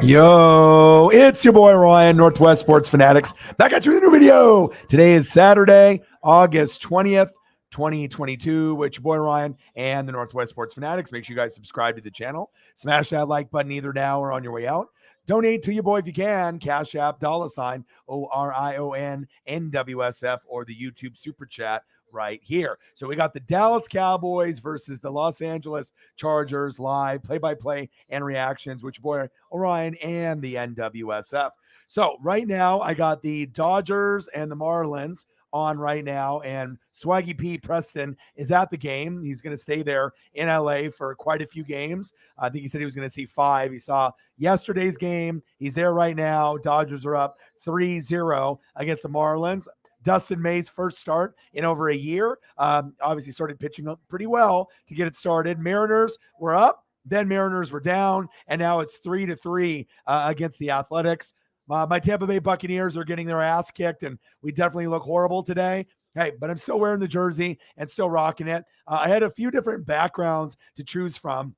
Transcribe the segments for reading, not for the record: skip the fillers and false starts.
Yo, it's your boy Ryan, Northwest Sports Fanatics. Back at you with a new video. Today is Saturday, August 20th, 2022, with your boy Ryan and the Northwest Sports Fanatics. Make sure you guys subscribe to the channel. Smash that like button either now or on your way out. Donate to your boy if you can. Cash App, $ ORION NWSF, or the YouTube Super Chat right here. So we got the Dallas Cowboys versus the Los Angeles Chargers live play-by-play and reactions, which boy Orion and the NWSF. So right now I got the Dodgers and the Marlins on right now, and Swaggy P Preston is at the game. He's going to stay there in LA for quite a few games. I think he said he was going to see 5. He saw yesterday's game. He's there right now. Dodgers are up 3-0 against the Marlins. Dustin May's first start in over a year. Obviously started pitching up pretty well to get it started. Mariners were up, then Mariners were down, and now it's 3-3 against the Athletics. My Tampa Bay Buccaneers are getting their ass kicked, and we definitely look horrible today. Hey, but I'm still wearing the jersey and still rocking it. I had a few different backgrounds to choose from.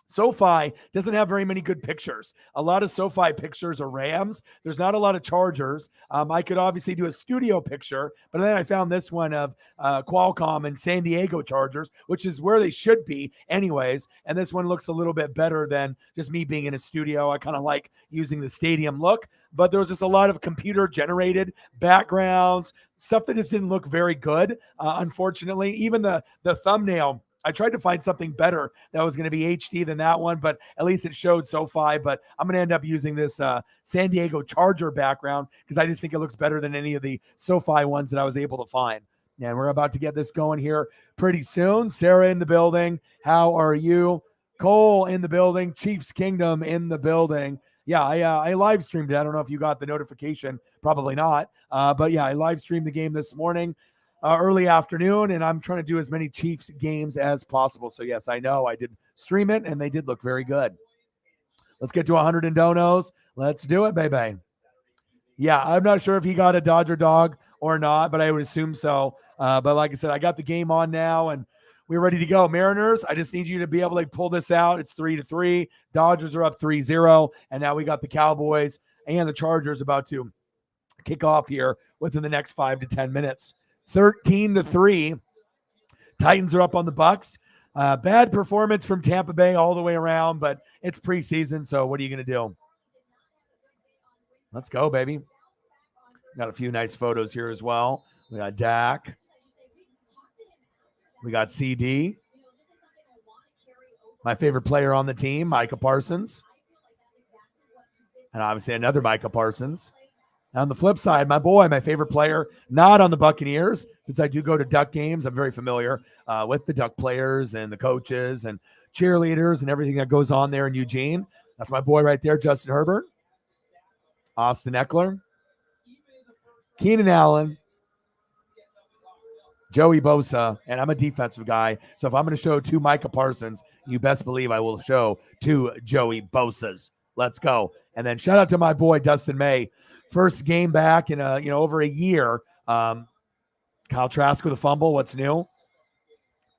SoFi doesn't have very many good pictures. A lot of SoFi pictures are Rams. There's not a lot of Chargers. I could obviously do a studio picture, but then I found this one of Qualcomm and San Diego Chargers, which is where they should be anyways. And this one looks a little bit better than just me being in a studio. I kind of like using the stadium look, but there was just a lot of computer-generated backgrounds, stuff that just didn't look very good, unfortunately. Even the thumbnail, I tried to find something better that was going to be HD than that one, but at least it showed SoFi. But I'm going to end up using this San Diego Charger background because I just think it looks better than any of the SoFi ones that I was able to find. And we're about to get this going here pretty soon. Sarah in the building. How are you? Cole in the building. Chiefs Kingdom in the building. Yeah, I live streamed it. I don't know if you got the notification. Probably not. But yeah, I live streamed the game this morning. Early afternoon, and I'm trying to do as many Chiefs games as possible. So yes, I know I did stream it, and they did look very good. Let's get to 100 in donos. Let's do it, baby. Yeah, I'm not sure if he got a Dodger dog or not, but I would assume so. But like I said, I got the game on now, and we're ready to go. Mariners, I just need you to be able to pull this out. It's 3-3. Dodgers are up 3-0, and now we got the Cowboys and the Chargers about to kick off here within the next 5 to 10 minutes. 13-3. Titans are up on the Bucks. Bad performance from Tampa Bay all the way around, but it's preseason, so what are you going to do? Let's go, baby. Got a few nice photos here as well. We got Dak. We got CD. My favorite player on the team, Micah Parsons. And obviously another Micah Parsons. On the flip side, my boy, my favorite player, not on the Buccaneers. Since I do go to Duck games, I'm very familiar with the Duck players and the coaches and cheerleaders and everything that goes on there in Eugene. That's my boy right there, Justin Herbert. Austin Eckler. Keenan Allen. Joey Bosa. And I'm a defensive guy. So if I'm going to show 2 Micah Parsons, you best believe I will show 2 Joey Bosas. Let's go. And then shout out to my boy, Dustin May. First game back in over a year. Kyle Trask with a fumble. What's new?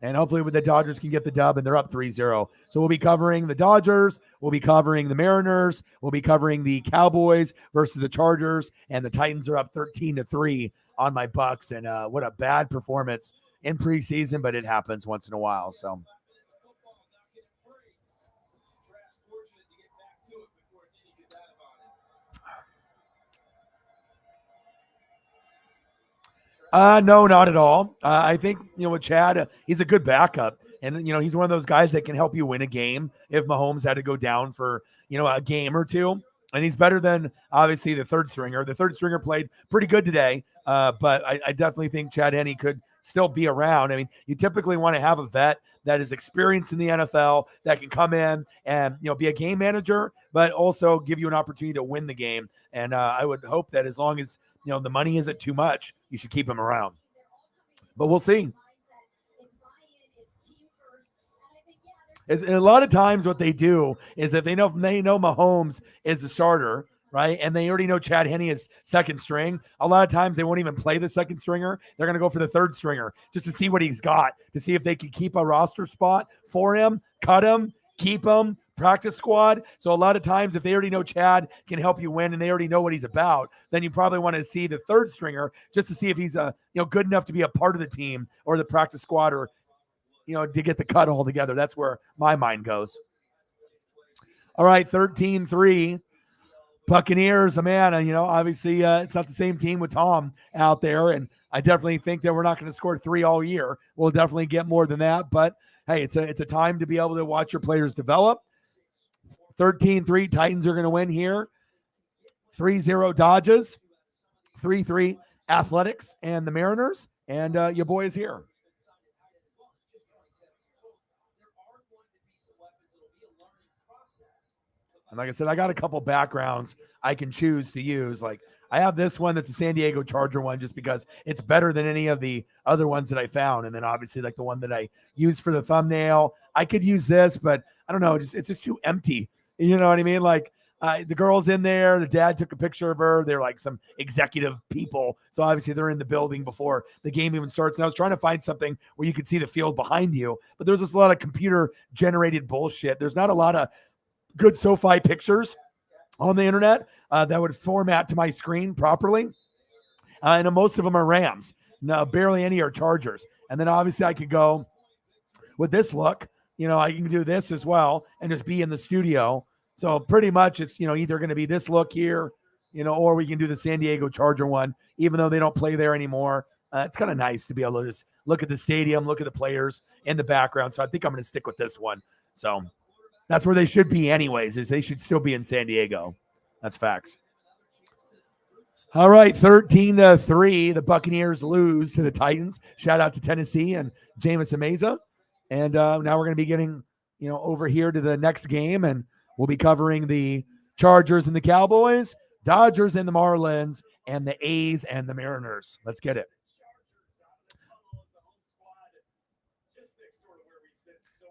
And hopefully the Dodgers can get the dub, and they're up 3-0. So we'll be covering the Dodgers. We'll be covering the Mariners. We'll be covering the Cowboys versus the Chargers. And the Titans are up 13-3 on my Bucks. And what a bad performance in preseason, but it happens once in a while. So. No, not at all. I think, with Chad, he's a good backup. And, he's one of those guys that can help you win a game if Mahomes had to go down for, a game or two. And he's better than, obviously, the third stringer. The third stringer played pretty good today, but I definitely think Chad Henne could still be around. I mean, you typically want to have a vet that is experienced in the NFL that can come in and, be a game manager, but also give you an opportunity to win the game. And I would hope that as long as, the money isn't too much, you should keep him around. But we'll see. And a lot of times what they do is if they know Mahomes is the starter, right, and they already know Chad Henne is second string, a lot of times they won't even play the second stringer. They're going to go for the third stringer just to see what he's got, to see if they can keep a roster spot for him, cut him, keep him, practice squad. So a lot of times if they already know Chad can help you win and they already know what he's about, then you probably want to see the third stringer just to see if he's good enough to be a part of the team or the practice squad or to get the cut all together. That's where my mind goes. All right, 13-3. Buccaneers, man, obviously it's not the same team with Tom out there, and I definitely think that we're not going to score 3 all year. We'll definitely get more than that, but hey, it's a time to be able to watch your players develop. 13-3, Titans are going to win here. 3-0 Dodgers, 3-3 Athletics and the Mariners, and your boy is here. And like I said, I got a couple backgrounds I can choose to use. Like I have this one that's a San Diego Charger one just because it's better than any of the other ones that I found. And then obviously like the one that I used for the thumbnail, I could use this, but I don't know. It's just too empty. You know what I mean? Like the girl's in there. The dad took a picture of her. They're like some executive people. So obviously they're in the building before the game even starts. And I was trying to find something where you could see the field behind you, but there's just a lot of computer generated bullshit. There's not a lot of good SoFi pictures on the internet that would format to my screen properly. And most of them are Rams. No, barely any are Chargers. And then obviously I could go with this look. I can do this as well and just be in the studio. So pretty much it's, either going to be this look here, or we can do the San Diego Charger one, even though they don't play there anymore. It's kind of nice to be able to just look at the stadium, look at the players in the background. So I think I'm going to stick with this one. So that's where they should be anyways, is they should still be in San Diego. That's facts. All right, 13-3. The Buccaneers lose to the Titans. Shout out to Tennessee and Jameis Meza. And now we're going to be getting, over here to the next game, and we'll be covering the Chargers and the Cowboys, Dodgers and the Marlins, and the A's and the Mariners. Let's get it.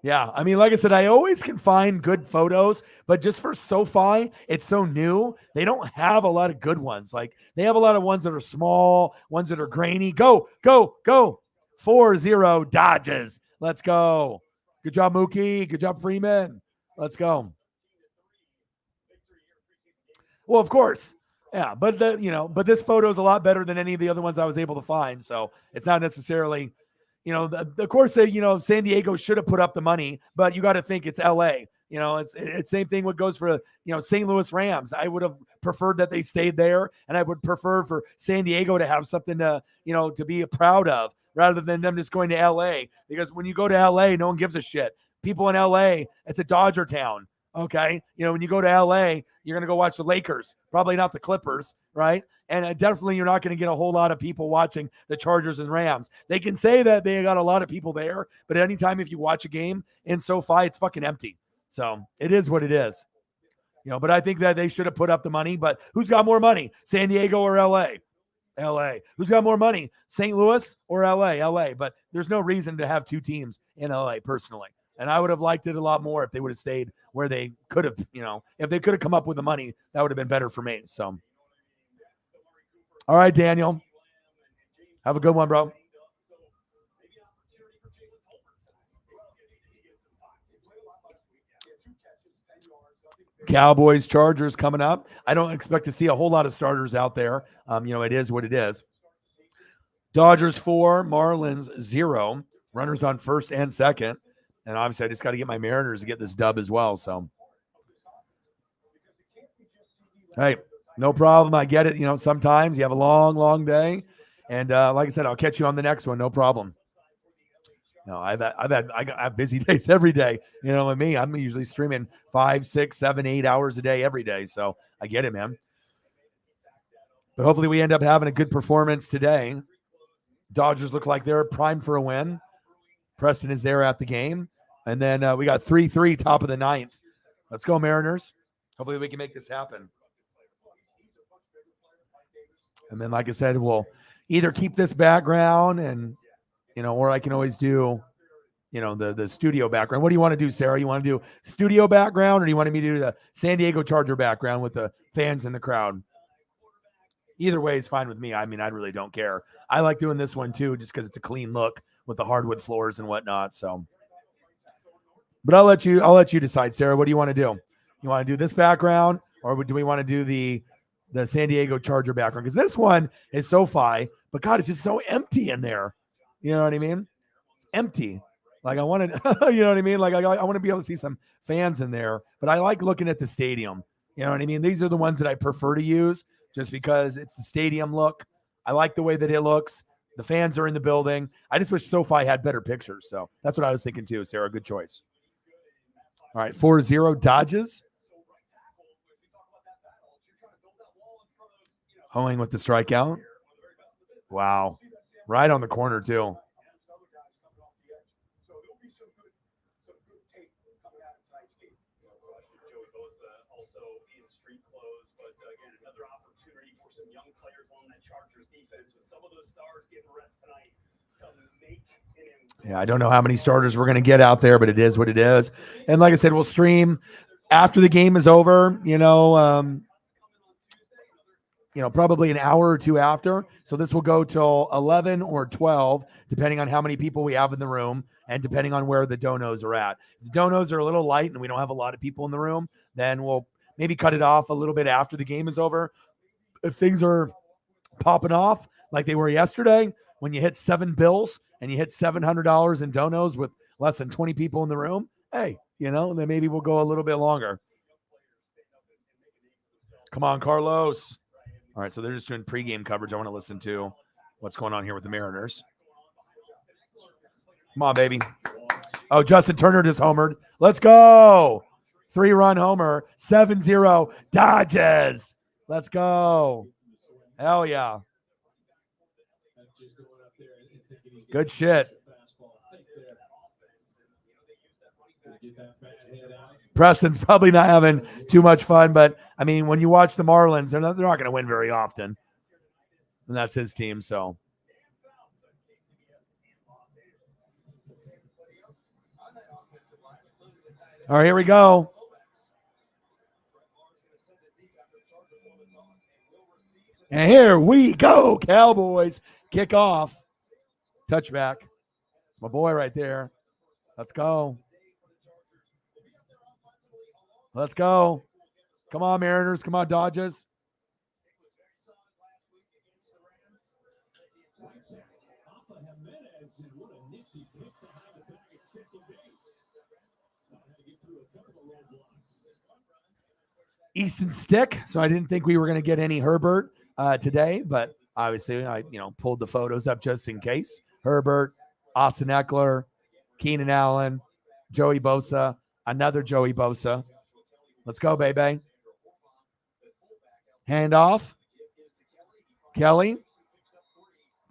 Yeah, I mean, like I said, I always can find good photos, but just for SoFi, it's so new. They don't have a lot of good ones. Like, they have a lot of ones that are small, ones that are grainy. Go, go, go. 4-0 Dodgers. Let's go. Good job, Mookie. Good job, Freeman. Let's go. Well, of course. Yeah, but but this photo is a lot better than any of the other ones I was able to find. So it's not necessarily, of course, San Diego should have put up the money, but you got to think it's LA. It's same thing what goes for, St. Louis Rams. I would have preferred that they stayed there, and I would prefer for San Diego to have something to, to be proud of rather than them just going to LA. Because when you go to LA, no one gives a shit. People in LA, it's a Dodger town. Okay. When you go to LA, you're going to go watch the Lakers, probably not the Clippers, right? And definitely you're not going to get a whole lot of people watching the Chargers and Rams. They can say that they got a lot of people there, but anytime if you watch a game in SoFi, it's fucking empty. So it is what it is. But I think that they should have put up the money, but who's got more money? San Diego or LA? LA. Who's got more money? St. Louis or LA? LA. But there's no reason to have two teams in LA personally. And I would have liked it a lot more if they would have stayed where they could have, if they could have come up with the money, that would have been better for me. So, all right, Daniel. Have a good one, bro. Cowboys-Chargers coming up. I don't expect to see a whole lot of starters out there. It is what it is. Dodgers 4, Marlins 0. Runners on first and second. And obviously, I just got to get my Mariners to get this dub as well. So, hey, no problem. I get it. Sometimes you have a long, long day. And like I said, I'll catch you on the next one. No problem. No, I have busy days every day. With me, I'm usually streaming 5, 6, 7, 8 hours a day every day. So I get it, man. But hopefully we end up having a good performance today. Dodgers look like they're primed for a win. Preston is there at the game. And then we got 3-3 top of the ninth. Let's go, Mariners. Hopefully we can make this happen. And then, like I said, we'll either keep this background and, or I can always do, the studio background. What do you want to do, Sarah? You want to do studio background, or do you want me to do the San Diego Charger background with the fans in the crowd? Either way is fine with me. I mean, I really don't care. I like doing this one too, just because it's a clean look with the hardwood floors and whatnot. So, But I'll let you decide, Sarah. What do you want to do? You want to do this background, or do we want to do the San Diego Charger background? Because this one is SoFi, but God, it's just so empty in there. You know what I mean? It's empty. Like I wanted, you know what I mean? Like I want to be able to see some fans in there, but I like looking at the stadium. You know what I mean? These are the ones that I prefer to use just because it's the stadium look. I like the way that it looks. The fans are in the building. I just wish SoFi had better pictures. So that's what I was thinking too, Sarah. Good choice. All right, 4-0 Dodges. Hoeing with the strikeout. Wow. Right on the corner, too. Yeah, I don't know how many starters we're going to get out there, but it is what it is. And like I said, we'll stream after the game is over, probably an hour or two after. So this will go till 11 or 12, depending on how many people we have in the room and depending on where the donos are at. If the donos are a little light and we don't have a lot of people in the room, then we'll maybe cut it off a little bit after the game is over. If things are popping off like they were yesterday, when you hit 7 bills and you hit $700 in donos with less than 20 people in the room, hey, then maybe we'll go a little bit longer. Come on, Carlos. All right, so they're just doing pregame coverage. I want to listen to what's going on here with the Mariners. Come on, baby. Oh, Justin Turner just homered. Let's go. 3-run homer. 7-0 Dodgers. Let's go. Hell yeah. Good shit. Preston's probably not having too much fun, but I mean, when you watch the Marlins, they're not going to win very often, and that's his team. So, all right, here we go. And here we go, Cowboys kickoff. Touchback. It's my boy right there. Let's go. Let's go. Come on, Mariners. Come on, Dodgers. Easton Stick. So I didn't think we were going to get any Herbert today, but obviously I, pulled the photos up just in case. Herbert, Austin Eckler, Keenan Allen, Joey Bosa, another Joey Bosa. Let's go, baby. Handoff. Kelly.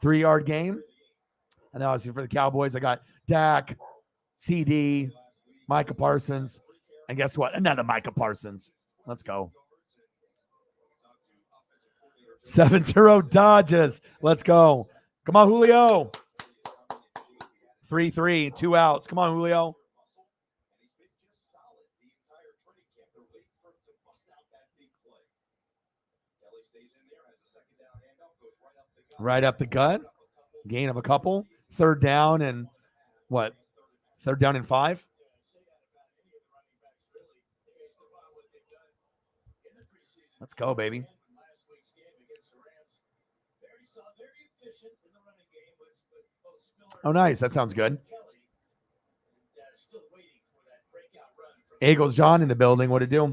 3-yard game. And then obviously for the Cowboys, I got Dak, CD, Micah Parsons. And guess what? Another Micah Parsons. Let's go. 7-0 Dodgers. Let's go. Come on, Julio. 3-3, 2 outs. Come on, Julio. Right up the gut. Gain of a couple. 3rd down and what? 3rd down and 5. Let's go, baby. Oh, nice. That sounds good. Eagles John in the building. What to do? All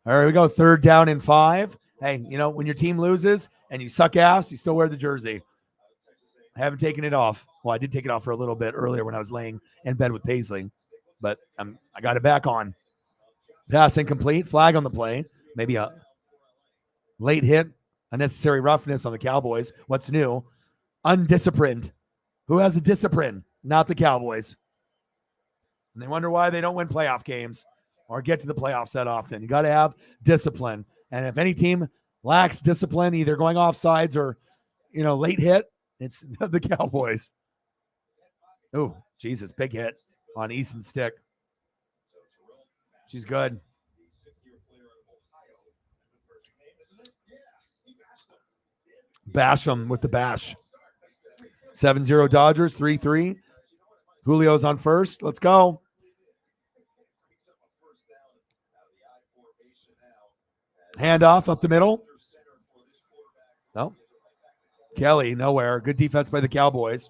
right, here we go. 3rd down and 5. Hey, when your team loses and you suck ass, you still wear the jersey. I haven't taken it off. Well, I did take it off for a little bit earlier when I was laying in bed with Paisley, but I got it back on. Pass incomplete. Flag on the play. Maybe a late hit. Unnecessary roughness on the Cowboys. What's new? Undisciplined. Who has the discipline? Not the Cowboys. And they wonder why they don't win playoff games or get to the playoffs that often. You got to have discipline. And if any team lacks discipline, either going off sides or, late hit, it's the Cowboys. Oh, Jesus, big hit on Easton Stick. She's good. Bash them with the bash. 7-0 Dodgers, 3-3. Julio's on first. Let's go. Handoff up the middle. No. Kelly, nowhere. Good defense by the Cowboys.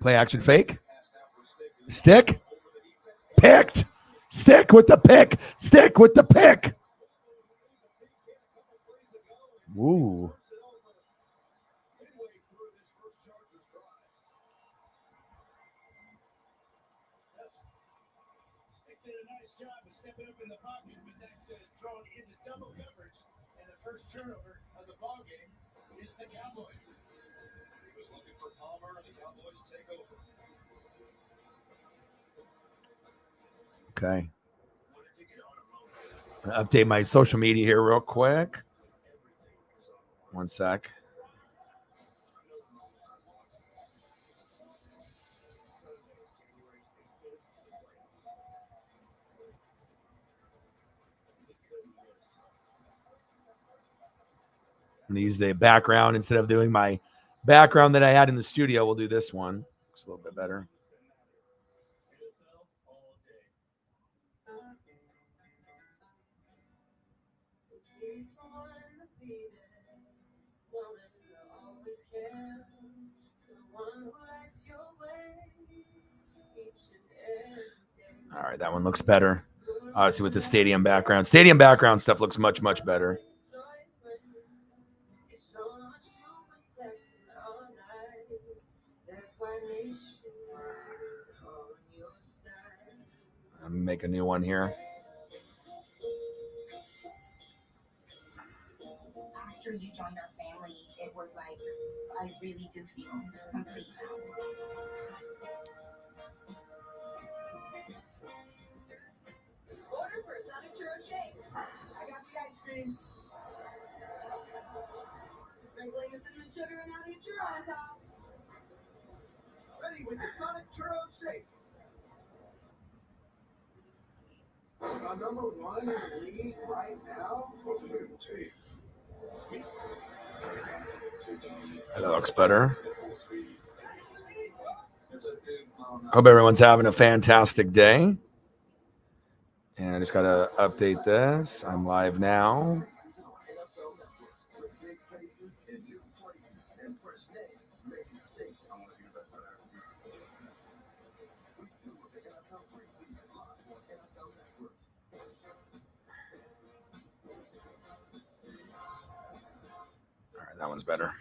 Play action fake. Stick. Picked. Stick with the pick. Stick with the pick. Ooh. Okay. Update my social media here real quick. One sec. I'm going to use the background instead of doing my background that I had in the studio. We'll do this one. Looks a little bit better. All right, that one looks better. Obviously, with the stadium background. Stadium background stuff looks much, much better. I'm gonna make a new one here. After you joined our family, it was like I really do feel complete now. Order for a Sonic Churro shake. I got the ice cream. Sprinkling of cinnamon sugar and adding a churro on top. Ready with the Sonic Churro shake. Number one in the league right now. That looks better. Hope everyone's having a fantastic day. And I just got to update this. I'm live now. All right, that one's better.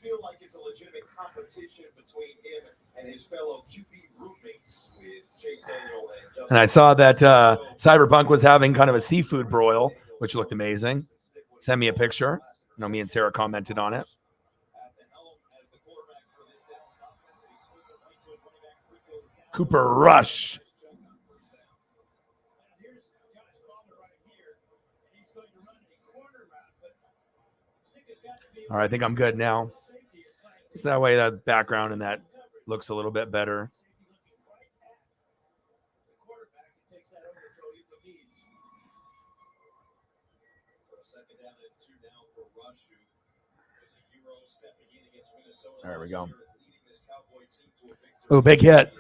Feel like it's a legitimate competition between him and his fellow QB roommates with Chase Daniel and Justin. And I saw that Cyberpunk was having kind of a seafood broil, which looked amazing. Send me a picture. I know me and Sarah commented on it. Cooper Rush. All right, I think I'm good now. So that way that background and that looks a little bit better. There we go. Oh, big hit.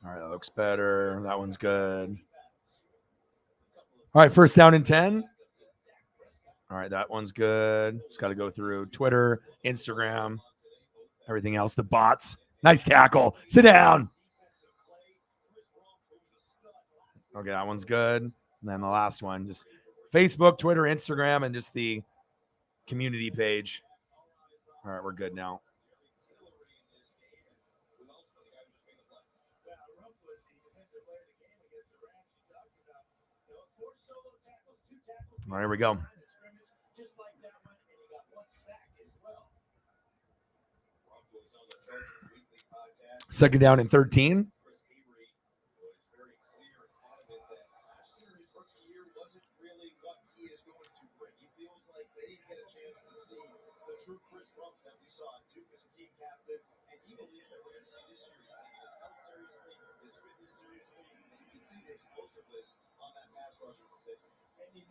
All right, that looks better. That one's good. All right, first down and 10. All right, that one's good. Just got to go through Twitter, Instagram, everything else, the bots. Nice tackle. Sit down. Okay, that one's good. And then the last one, just Facebook, Twitter, Instagram, and just the community page. All right, we're good now. All right, here we go. Second down and 13.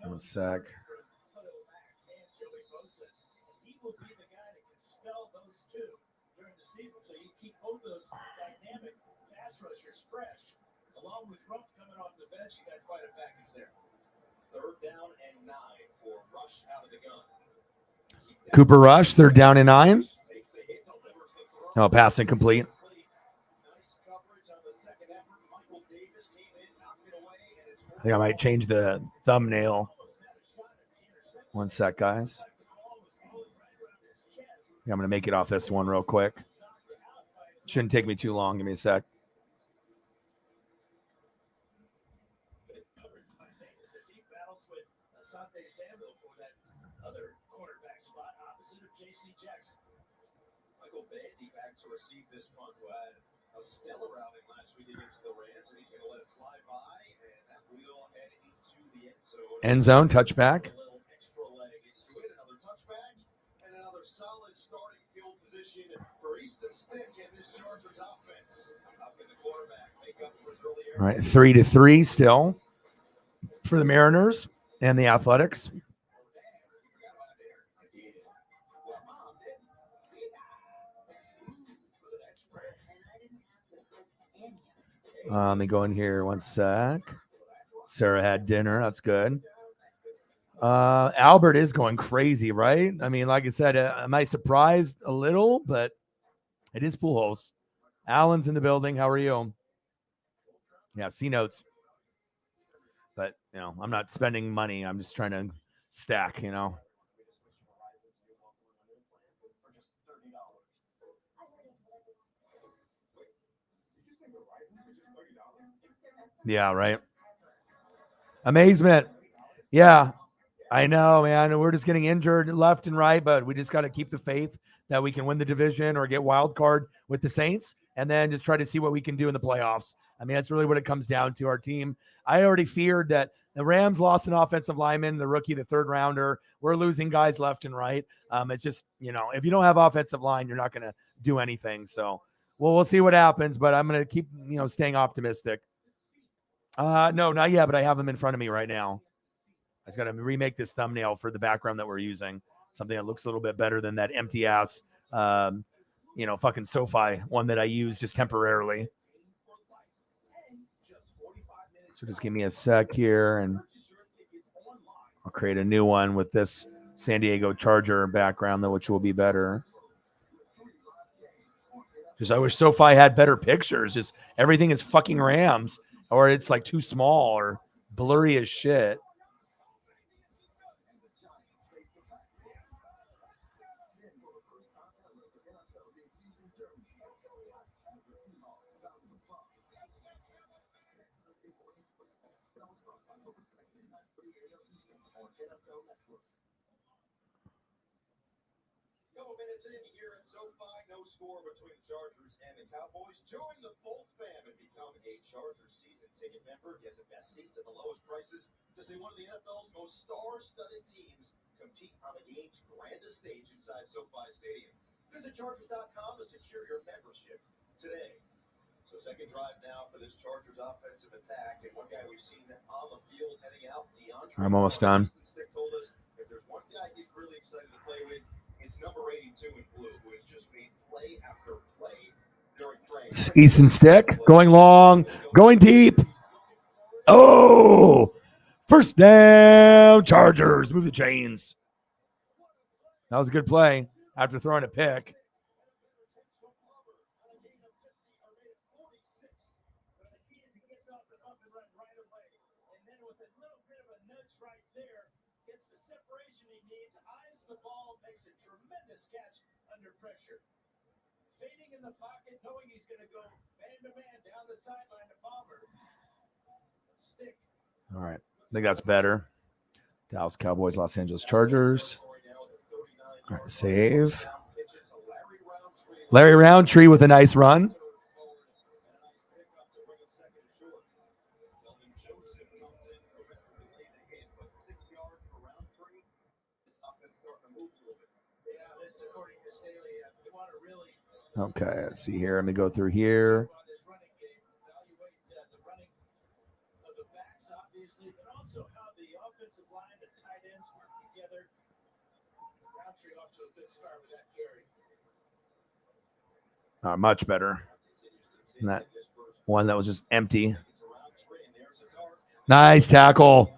One sec. Cooper Rush, third down and 9. No, pass incomplete. I think I might change the thumbnail. One sec, guys. Yeah, I'm going to make it off this one real quick. Shouldn't take me too long. Give me a sec. End zone, touchback. All right, 3-3 still for the Mariners and the Athletics. Let me go in here one sec. Sarah had dinner. That's good. Albert is going crazy, right? I mean, like I said, am I surprised a little? But it is Pujols. Alan's in the building. How are you? Yeah, C notes. But, you know, I'm not spending money. I'm just trying to stack, you know. Yeah, right. Amazement. Yeah, I know, man. We're just getting injured left and right, but we just got to keep the faith that we can win the division or get wild card with the Saints, and then just try to see what we can do in the playoffs. I mean, that's really what it comes down to. Our team. I already feared that the Rams lost an offensive lineman, the rookie, the third rounder. We're losing guys left and right. It's just, you know, if you don't have offensive line, you're not going to do anything. So, well, we'll see what happens, but I'm going to keep, you know, staying optimistic. No, not yet, but I have them in front of me right now. I just got to remake this thumbnail for the background that we're using. Something that looks a little bit better than that empty ass, fucking SoFi one that I use just temporarily. So just give me a sec here and I'll create a new one with this San Diego Charger background, though, which will be better. Just I wish SoFi had better pictures. Just everything is fucking Rams, or it's like too small or blurry as shit. Score between the Chargers and the Cowboys. Join the full fam and become a Chargers season ticket member. Get the best seats at the lowest prices to see one of the NFL's most star-studded teams compete on the game's grandest stage inside SoFi Stadium. Visit Chargers.com to secure your membership today. So second drive now for this Chargers offensive attack. And one guy we've seen on the field heading out, DeAndre. I'm almost done. Stick told us if there's one guy he's really excited to play with, it's number 82 in blue, who has just made play after play during training. Easton Stick going long, going deep. Oh, first down, Chargers. Move the chains. That was a good play after throwing a pick. All right. I think that's better. Dallas Cowboys, Los Angeles Chargers. All right, save. Larry Roundtree with a nice run. Okay, let's see here. Let me go through here. Much better than that one that was just empty. Nice tackle.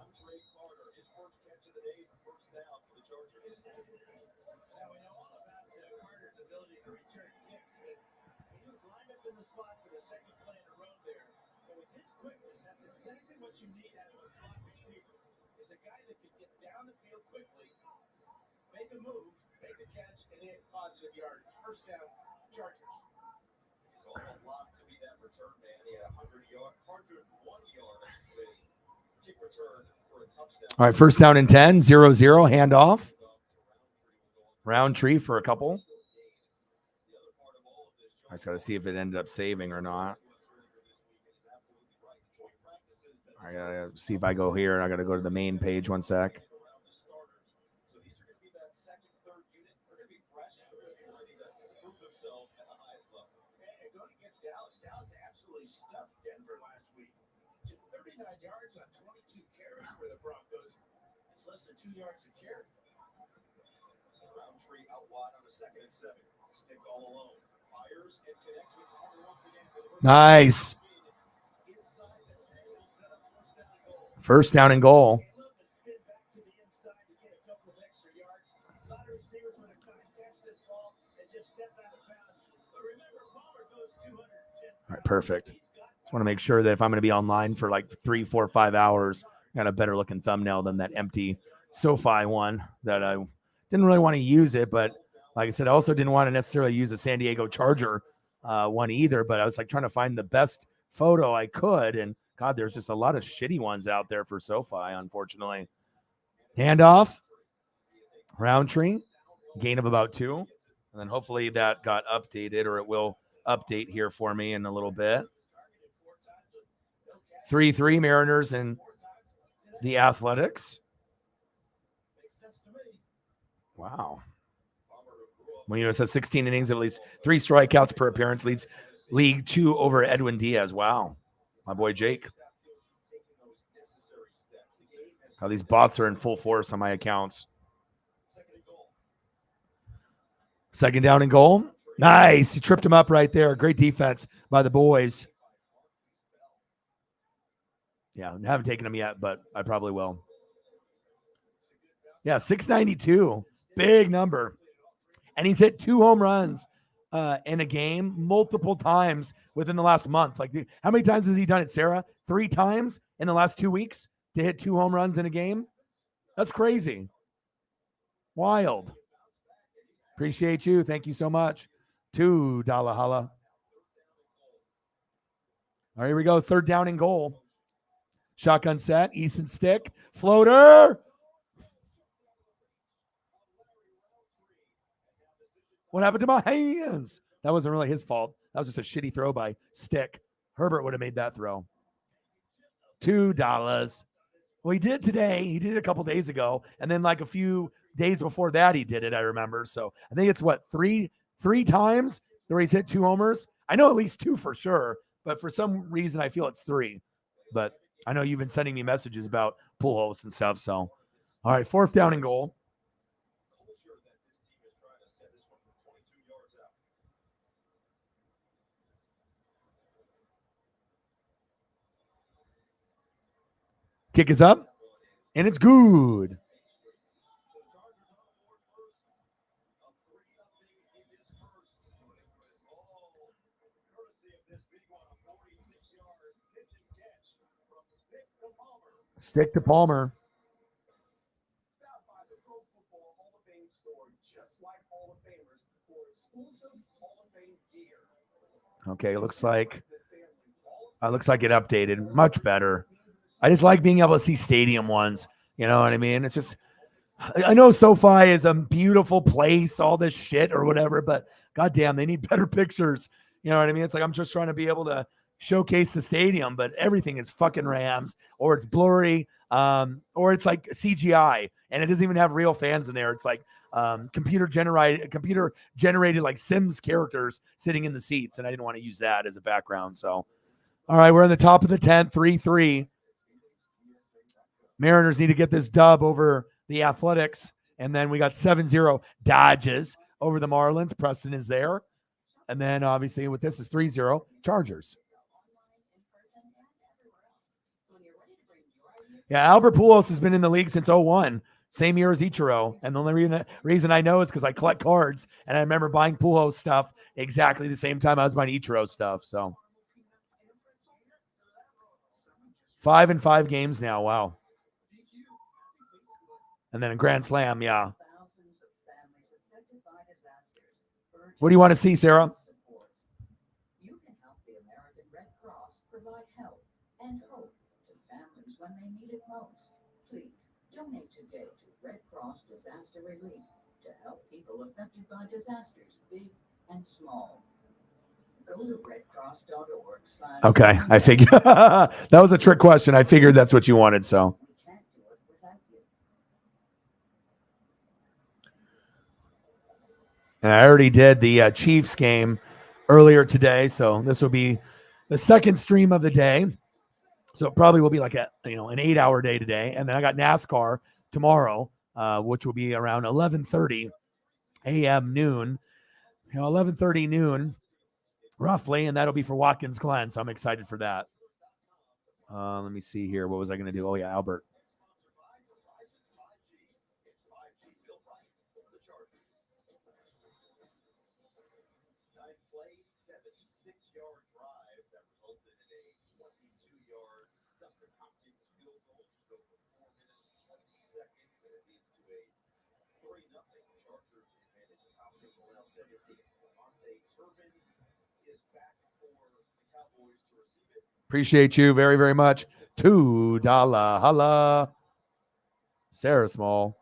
All right, first down and 10, 0-0, handoff. Roundtree for a couple. I just got to see if it ended up saving or not. I got to see if I go here, and I got to go to the main page. One sec. Nice. First down and goal. All right, perfect. Just want to make sure that if I'm going to be online for like 3, 4, 5 hours, I got a better looking thumbnail than that empty SoFi one that I didn't really want to use it. But like I said, I also didn't want to necessarily use a San Diego Charger one either. But I was like trying to find the best photo I could. And God, there's just a lot of shitty ones out there for SoFi, unfortunately. Handoff. Roundtree. Gain of about 2. And then hopefully that got updated, or it will update here for me in a little bit. 3-3 Mariners and the Athletics. Wow. When it says 16 innings, at least 3 strikeouts per appearance, leads League 2 over Edwin Diaz. Wow. My boy Jake. How these bots are in full force on my accounts. Second down and goal. Nice. He tripped him up right there. Great defense by the boys. Yeah, I haven't taken him yet, but I probably will. Yeah, 692. Big number. And he's hit 2 home runs in a game multiple times within the last month. Like, how many times has he done it, Sarah? 3 times in the last 2 weeks to hit 2 home runs in a game? That's crazy. Wild. Appreciate you. Thank you so much. $2 holla. All right, here we go. Third down and goal. Shotgun set. Easton stick. Floater. What happened to my hands? That wasn't really his fault. That was just a shitty throw by Stick. Herbert would have made that throw. $2. Well, he did it today. He did it a couple days ago. And then like a few days before that, he did it, I remember. So I think it's what, three times where he's hit 2 homers? I know at least 2 for sure. But for some reason, I feel it's 3. But I know you've been sending me messages about pull holes and stuff. So, all right, 4th down and goal. Kick is up, and it's good. Stick to Palmer. Okay, it looks like it updated. Much better. I just like being able to see stadium ones. You know what I mean? It's just, I know SoFi is a beautiful place, all this shit or whatever, but goddamn, they need better pictures. You know what I mean? It's like I'm just trying to be able to showcase the stadium, but everything is fucking Rams, or it's blurry, or it's like CGI, and it doesn't even have real fans in there. It's like computer generated like Sims characters sitting in the seats, and I didn't want to use that as a background. So, all right, we're in the top of the 10th, 3-3. Mariners need to get this dub over the Athletics, and then we got 7-0 Dodgers over the Marlins. Preston is there. And then obviously with this is 3-0 Chargers. Yeah, Albert Pujols has been in the league since 2001, same year as Ichiro. And the only reason I know is because I collect cards, and I remember buying Pujols stuff exactly the same time I was buying Ichiro stuff. So 5-5 games now. Wow. And then a grand slam, yeah. What do you want to see, Sarah? You can help the American Red Cross provide help and hope to families when they need it most. Please donate today to Red Cross Disaster Relief to help people affected by disasters, big and small. Go to redcross.org. Okay, I figured that was a trick question. I figured that's what you wanted, so. And I already did the Chiefs game earlier today, so this will be the second stream of the day. So it probably will be like an 8-hour day today, and then I got NASCAR tomorrow, which will be around 11:30 a.m. noon, 11:30 noon, roughly, and that'll be for Watkins Glen. So I'm excited for that. Let me see here. What was I going to do? Oh yeah, Albert. Appreciate you very, very much. $2 holla. Sarah Small.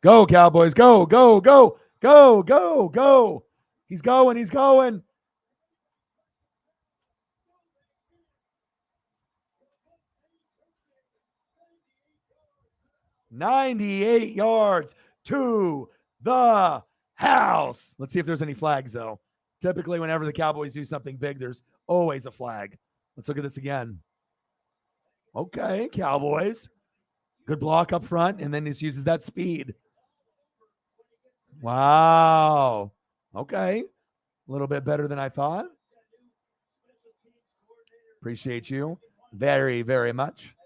Go, Cowboys. Go, go, go, go, go, go. He's going. He's going. $98 yards to the house. Let's see if there's any flags, though. Typically, whenever the Cowboys do something big, there's always a flag. Let's look at this again. Okay, Cowboys. Good block up front, and then just uses that speed. Wow. Okay. A little bit better than I thought. Appreciate you very, very much.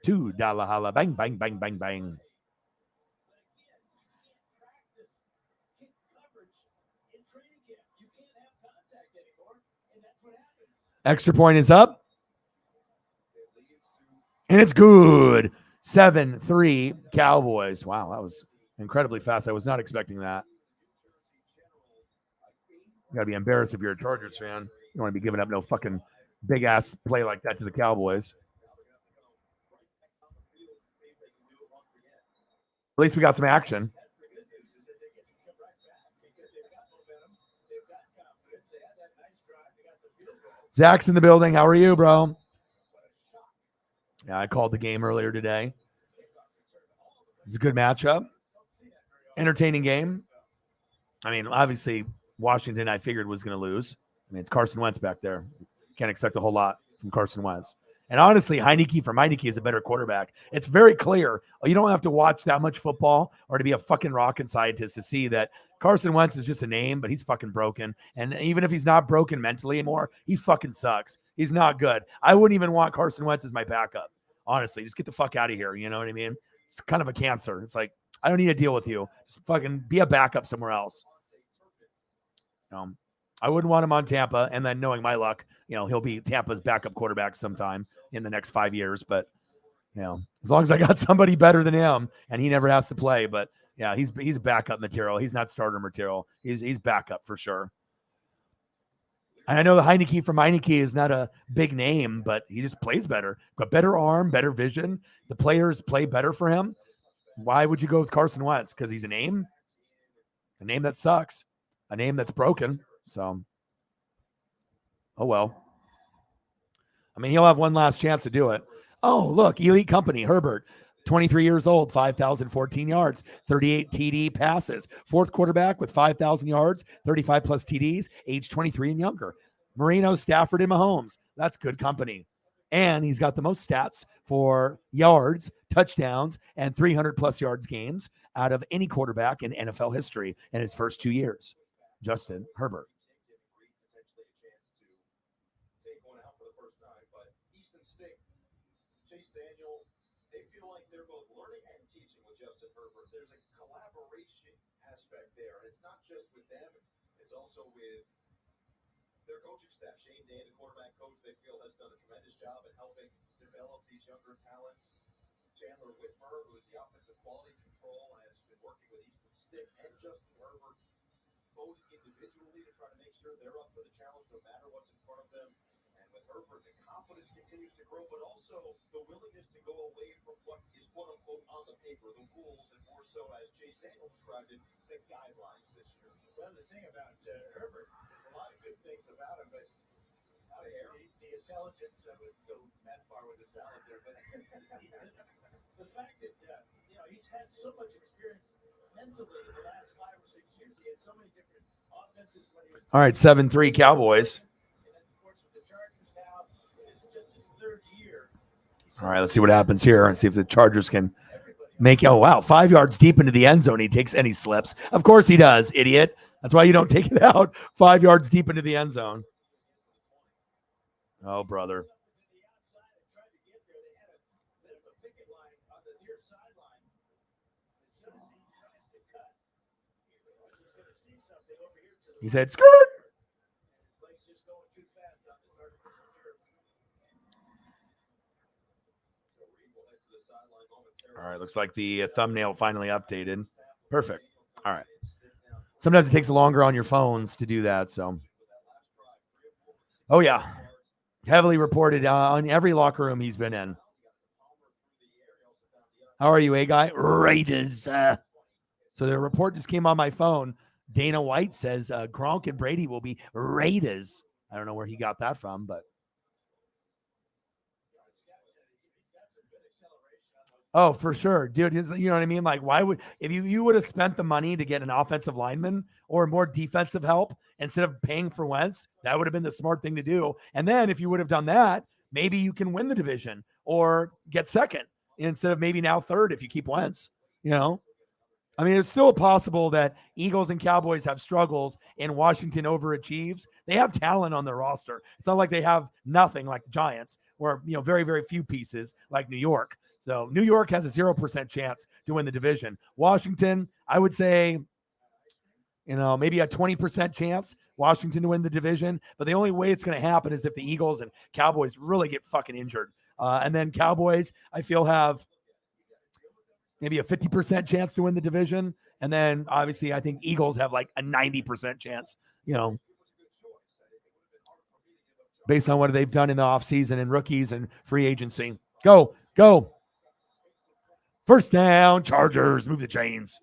$2 holla. Bang, bang, bang, bang, bang. Extra point is up. And it's good. 7-3 Cowboys. Wow, that was incredibly fast. I was not expecting that. You got to be embarrassed if you're a Chargers fan. You don't want to be giving up no fucking big-ass play like that to the Cowboys. At least we got some action. Zach's in the building. How are you, bro? Yeah, I called the game earlier today. It was a good matchup. Entertaining game. I mean, obviously, Washington, I figured, was going to lose. I mean, it's Carson Wentz back there. Can't expect a whole lot from Carson Wentz. And honestly, Heineke is a better quarterback. It's very clear. You don't have to watch that much football or to be a fucking rocket scientist to see that Carson Wentz is just a name, but he's fucking broken. And even if he's not broken mentally anymore, he fucking sucks. He's not good. I wouldn't even want Carson Wentz as my backup. Honestly, just get the fuck out of here. You know what I mean? It's kind of a cancer. It's like, I don't need to deal with you. Just fucking be a backup somewhere else. I wouldn't want him on Tampa, and then knowing my luck, he'll be Tampa's backup quarterback sometime in the next 5 years. But, as long as I got somebody better than him, and he never has to play. But, yeah, he's backup material. He's not starter material. He's backup for sure. And I know the Heineke from Heineke is not a big name, but he just plays better. Got better arm, better vision. The players play better for him. Why would you go with Carson Wentz? Because he's a name that sucks, a name that's broken. So, oh well. I mean, he'll have one last chance to do it. Oh, look, elite company, Herbert, 23 years old, 5,014 yards, 38 TD passes, fourth quarterback with 5,000 yards, 35 plus TDs, age 23 and younger. Marino, Stafford, and Mahomes. That's good company. And he's got the most stats for yards, touchdowns, and 300 plus yards games out of any quarterback in NFL history in his first 2 years. Justin Herbert. All right, 7-3 Cowboys. All right, let's see what happens here and see if the Chargers can make, oh, wow, 5 yards deep into the end zone. He takes any slips. Of course he does, idiot. That's why you don't take it out 5 yards deep into the end zone. Oh, brother. He said, skirt. All right, looks like the thumbnail finally updated. Perfect. All right. Sometimes it takes longer on your phones to do that, so. Oh, yeah. Heavily reported on every locker room he's been in. How are you, A-Guy? Raiders. So the report just came on my phone. Dana White says Gronk and Brady will be Raiders. I don't know where he got that from, but. Oh, for sure, dude. You know what I mean? Like, why would, if you would have spent the money to get an offensive lineman or more defensive help instead of paying for Wentz, that would have been the smart thing to do. And then if you would have done that, maybe you can win the division or get second instead of maybe now third if you keep Wentz. You know, I mean, it's still possible that Eagles and Cowboys have struggles and Washington overachieves. They have talent on their roster. It's not like they have nothing like the Giants or, you know, very, very few pieces like New York. So New York has a 0% chance to win the division. Washington, I would say, you know, maybe a 20% chance Washington to win the division. But the only way it's going to happen is if the Eagles and Cowboys really get fucking injured. And then Cowboys, I feel, have maybe a 50% chance to win the division. And then obviously I think Eagles have like a 90% chance, you know, based on what they've done in the offseason and rookies and free agency. Go. First down, Chargers, move the chains.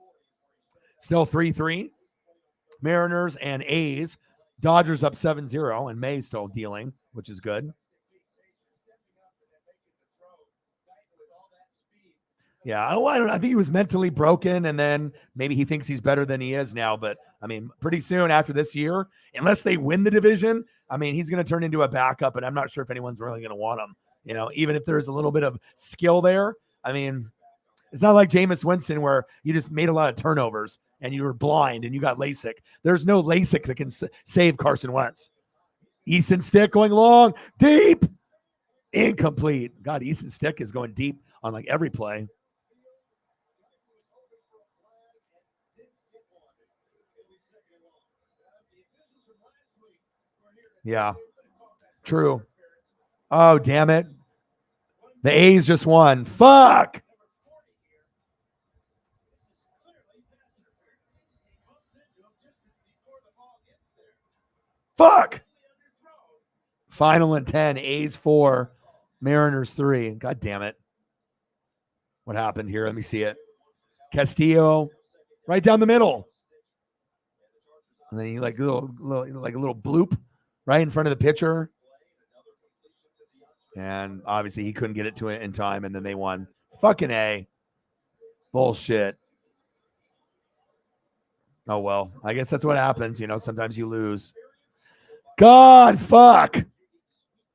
Still 3-3. Mariners and A's. Dodgers up 7-0, and May still dealing, which is good. Yeah, I think he was mentally broken, and then maybe he thinks he's better than he is now. But, I mean, pretty soon after this year, unless they win the division, I mean, he's going to turn into a backup, and I'm not sure if anyone's really going to want him. You know, even if there's a little bit of skill there, I mean, it's not like Jameis Winston where you just made a lot of turnovers and you were blind and you got LASIK. There's no LASIK that can save Carson Wentz. Easton Stick going long, deep, incomplete. God, Easton Stick is going deep on like every play. Yeah, true. Oh, damn it. The A's just won. Fuck. Fuck. Final and 10, A's 4, Mariners 3. God damn it. What happened here? Let me see it. Castillo, right down the middle. And then he like a little bloop right in front of the pitcher. And obviously he couldn't get it to it in time, and then they won. Fucking A. Bullshit. Oh, well, I guess that's what happens. You know, sometimes you lose. God, fuck.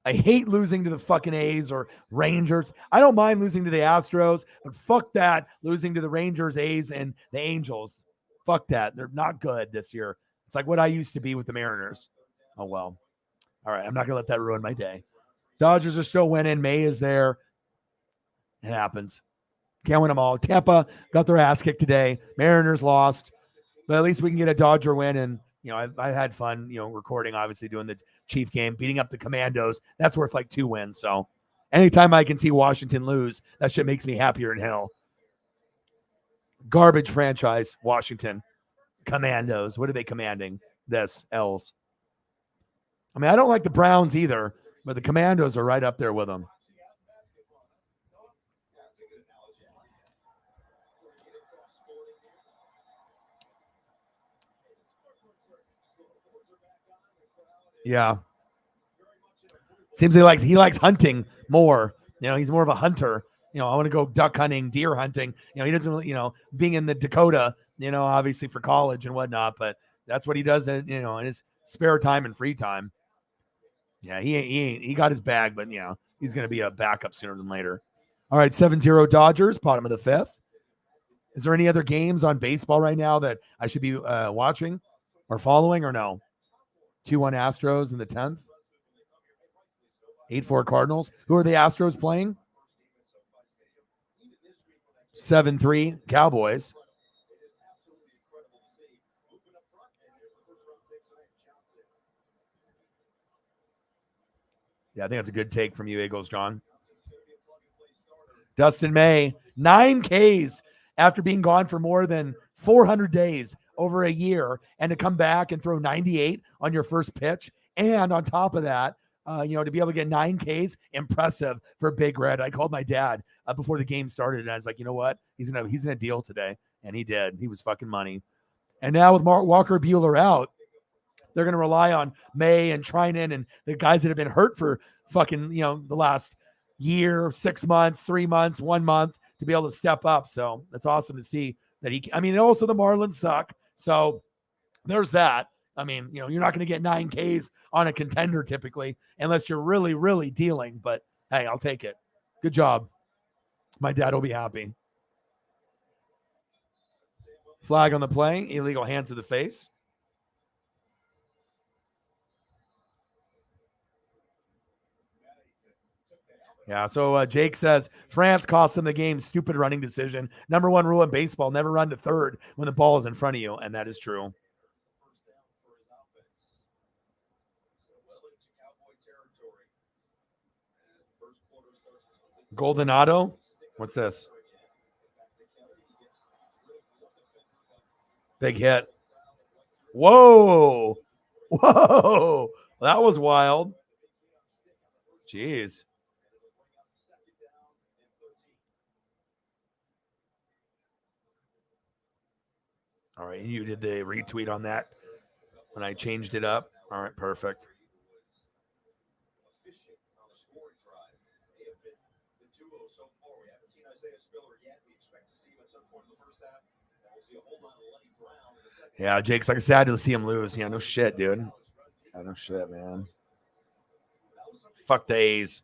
I hate losing to the fucking A's or Rangers. I don't mind losing to the Astros, but fuck that. Losing to the Rangers, A's, and the Angels. Fuck that. They're not good this year. It's like what I used to be with the Mariners. Oh, well. All right. I'm not going to let that ruin my day. Dodgers are still winning. May is there. It happens. Can't win them all. Tampa got their ass kicked today. Mariners lost. But at least we can get a Dodger win. And, you know, I had fun, you know, recording, obviously, doing the Chief game, beating up the Commandos. That's worth like 2 wins. So anytime I can see Washington lose, that shit makes me happier than hell. Garbage franchise, Washington. Commandos. What are they commanding? This, L's. I mean, I don't like the Browns either, but the Commandos are right up there with them. Yeah. Seems he likes hunting more. You know, he's more of a hunter. You know, I want to go duck hunting, deer hunting. You know, he doesn't really, you know, being in the Dakota, you know, obviously for college and whatnot, but that's what he does, you know, in his spare time and free time. Yeah, he got his bag, but, you know, he's going to be a backup sooner than later. All right, 7-0 Dodgers, bottom of the 5th. Is there any other games on baseball right now that I should be watching or following or no? 2-1 Astros in the 10th. 8-4 Cardinals. Who are the Astros playing? 7-3 Cowboys. Yeah, I think that's a good take from you, Eagles, John. Dustin May, 9 Ks after being gone for more than 400 days, over a year, and to come back and throw 98 on your first pitch. And on top of that, you know, to be able to get 9 Ks, impressive for Big Red. I called my dad before the game started, and I was like, you know what? He's gonna deal today. And he did. He was fucking money. And now with Walker Buehler out, they're going to rely on May and Trinan and the guys that have been hurt for fucking, you know, the last year, 6 months, 3 months, 1 month to be able to step up. So that's awesome to see that I mean, also the Marlins suck. So there's that. I mean, you know, you're not going to get 9 Ks on a contender typically, unless you're really, really dealing. But hey, I'll take it. Good job. My dad will be happy. Flag on the play. Illegal hands to the face. Yeah, so Jake says, France cost them the game. Stupid running decision. Number 1 rule in baseball, never run to third when the ball is in front of you, and that is true. Golden Auto? What's this? Big hit. Whoa. Whoa. That was wild. Jeez. All right, you did the retweet on that when I changed it up. All right, perfect. Yeah, Jake's like sad to see him lose. Yeah, no shit, dude. Yeah, no shit, man. Fuck the A's.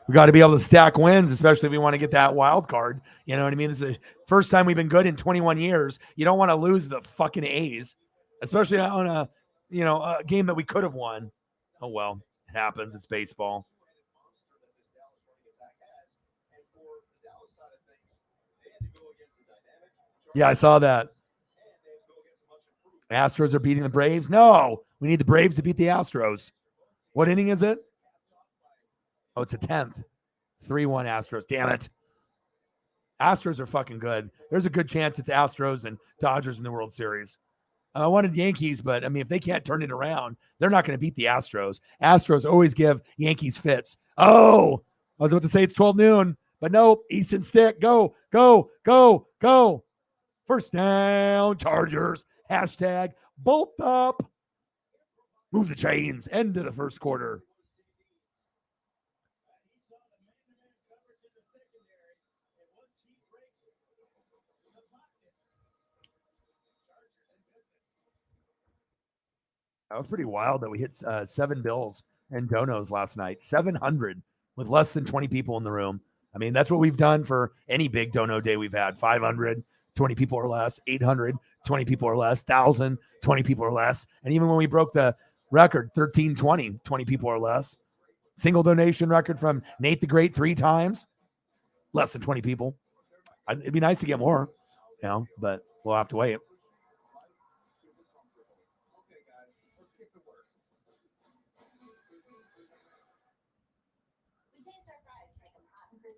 We got to be able to stack wins, especially if we want to get that wild card. You know what I mean? This is the first time we've been good in 21 years. You don't want to lose the fucking A's, especially on a, you know, a game that we could have won. Oh, well, it happens. It's baseball. Yeah, I saw that. Astros are beating the Braves. No, we need the Braves to beat the Astros. What inning is it? Oh, it's the 10th. 3-1 Astros. Damn it. Astros are fucking good. There's a good chance it's Astros and Dodgers in the World Series. I wanted Yankees, but I mean, if they can't turn it around, they're not going to beat the Astros. Astros always give Yankees fits. Oh, I was about to say it's 12 noon, but nope. Easton Stick. Go, go, go, go. First down, Chargers. Hashtag bolt up. Move the chains. End of the first quarter. That was pretty wild that we hit 7 bills and donos last night. 700 with less than 20 people in the room. I mean, that's what we've done for any big dono day we've had. 500, 20 people or less. 800, 20 people or less. 1,000, 20 people or less. And even when we broke the record, 1320, 20 people or less. Single donation record from Nate the Great 3 times. Less than 20 people. It'd be nice to get more, but we'll have to wait.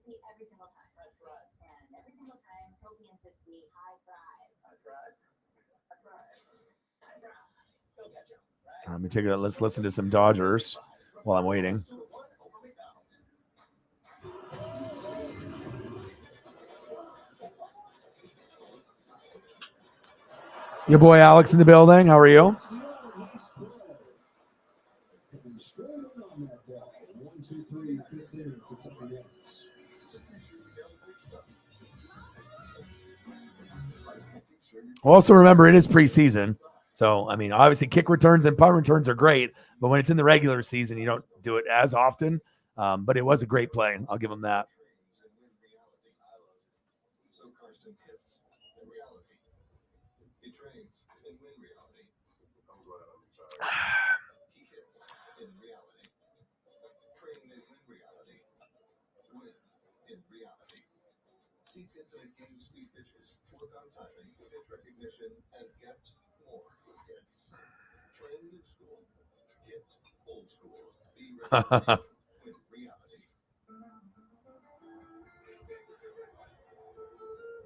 Every single time. That's right. And every single time, Toby and Crispy high five. Let me take it. Let's listen to some Dodgers while I'm waiting. Your boy Alex in the building. How are you? Also, remember, it is preseason. So, I mean, obviously, kick returns and punt returns are great. But when it's in the regular season, you don't do it as often. But it was a great play. I'll give them that.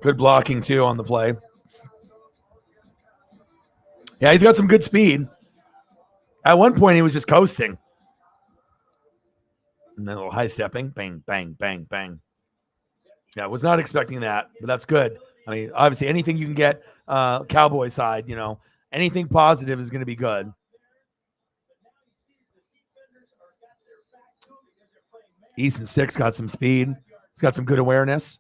Good blocking, too, on the play. Yeah, he's got some good speed. At one point, he was just coasting. And then a little high stepping. Bang, bang, bang, bang. Yeah, I was not expecting that, but that's good. I mean, obviously, anything you can get Cowboy side, anything positive is going to be good. Easton Stick's got some speed. He's got some good awareness.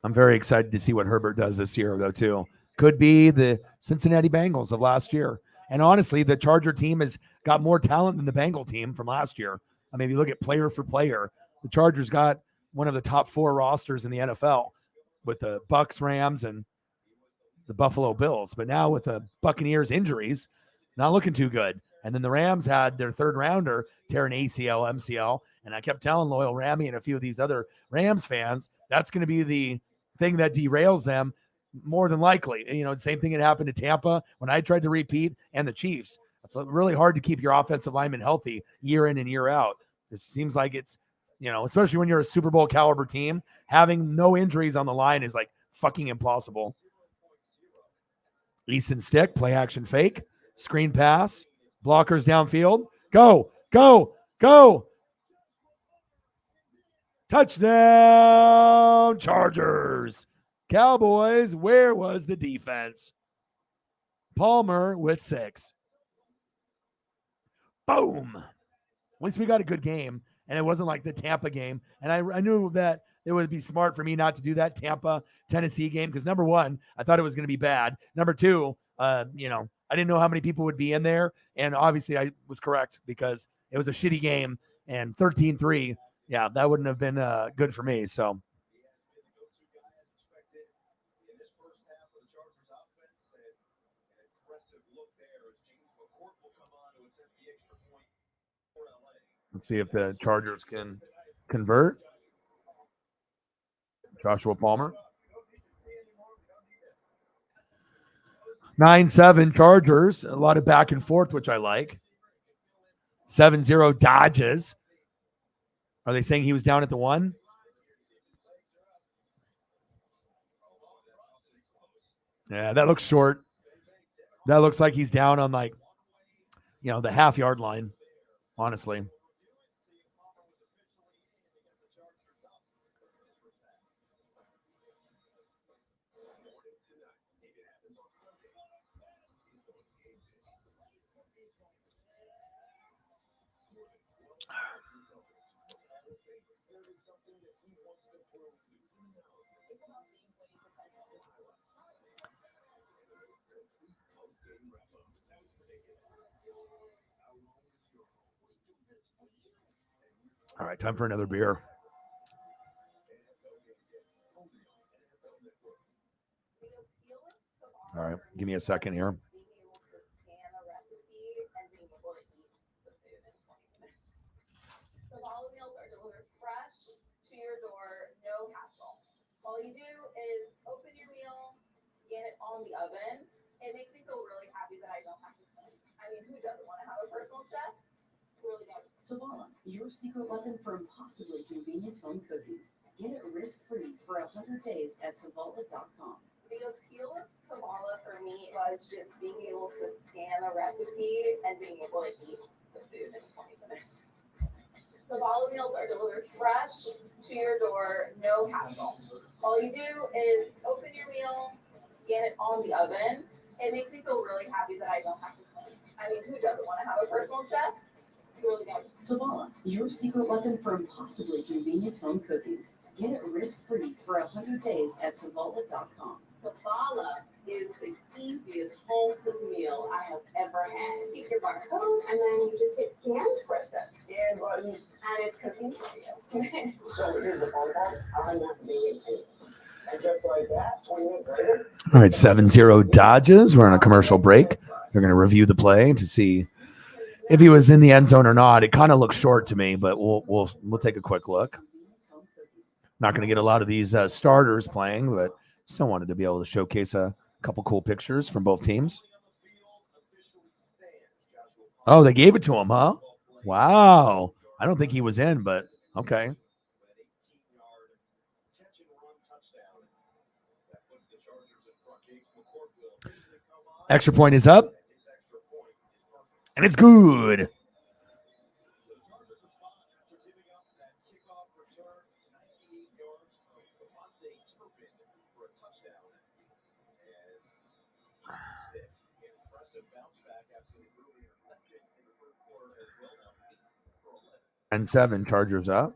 I'm very excited to see what Herbert does this year, though, too. Could be the Cincinnati Bengals of last year. And honestly, the Charger team has got more talent than the Bengal team from last year. I mean, if you look at player for player, the Chargers got one of the top 4 rosters in the NFL with the Bucks, Rams, and the Buffalo Bills. But now with the Buccaneers injuries, not looking too good. And then the Rams had their 3rd rounder tear an ACL, MCL. And I kept telling Loyal Rammy and a few of these other Rams fans, that's going to be the thing that derails them more than likely. The same thing that happened to Tampa when I tried to repeat, and the Chiefs. It's really hard to keep your offensive linemen healthy year in and year out. It seems like it's, especially when you're a Super Bowl caliber team, having no injuries on the line is like fucking impossible. Easton Stick, play action fake, screen pass, blockers downfield. Go, go, go. Touchdown, Chargers. Cowboys, where was the defense? Palmer with 6. Boom. At least we got a good game, and it wasn't like the Tampa game. And I knew that it would be smart for me not to do that Tampa-Tennessee game because, number one, I thought it was going to be bad. Number two, I didn't know how many people would be in there. And obviously I was correct because it was a shitty game, and 13-3, yeah, that wouldn't have been good for me. So. Let's see if the Chargers can convert. Joshua Palmer. 9-7 Chargers. A lot of back and forth, which I like. 7-0 Dodgers. Are they saying he was down at the 1? Yeah, that looks short. That looks like he's down on like, the half-yard line, honestly. All right, time for another beer. All right, give me a second here. All the meals are delivered fresh to your door, no hassle. All you do is open your meal, scan it on the oven. It makes me feel really happy that I don't have to clean. I mean, who doesn't want to have a personal chef? Really don't. Tavala, your secret weapon for impossibly convenient home cooking. Get it risk-free for 100 days at Tavala.com. The appeal of Tavala for me was just being able to scan a recipe and being able to eat the food in 20 minutes. The Tavala meals are delivered fresh to your door, no hassle. All you do is open your meal, scan it on the oven. It makes me feel really happy that I don't have to clean. I mean, who doesn't want to have a personal chef? Really don't. Tavala, your secret weapon for impossibly convenient home cooking. Get it risk-free for 100 days at Tavala.com. Tavala is the easiest home cooked meal I have ever had. Take your barcode and then you just hit scan, press that scan button, and it's cooking for you. So here's the phone call. I'm not being it. And just like that, 20 minutes later. All right, 7-0 Dodgers. We're on a commercial break. They're going to review the play to see if he was in the end zone or not. It kind of looks short to me, but we'll take a quick look. Not going to get a lot of these starters playing, but still wanted to be able to showcase a couple cool pictures from both teams. Oh, they gave it to him, huh? Wow. I don't think he was in, but okay. Extra point is up. And it's good. And 7, Chargers up.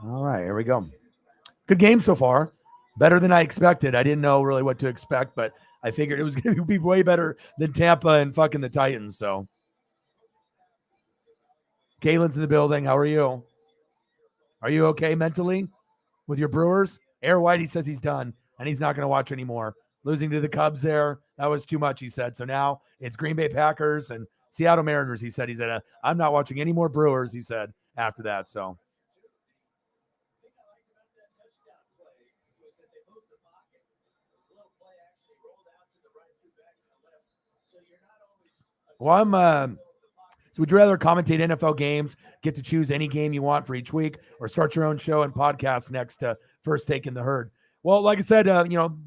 All right, here we go. Good game so far. Better than I expected. I didn't know really what to expect, but I figured it was going to be way better than Tampa and fucking the Titans. So, Kaylin's in the building. How are you? Are you okay mentally with your Brewers? Air Whitey says he's done and he's not going to watch anymore. Losing to the Cubs there, that was too much, he said. So now it's Green Bay Packers and Seattle Mariners. He said I'm not watching any more Brewers, he said, after that. So. Well, so would you rather commentate NFL games, get to choose any game you want for each week, or start your own show and podcast next to First Take in the Herd? Well, like I said,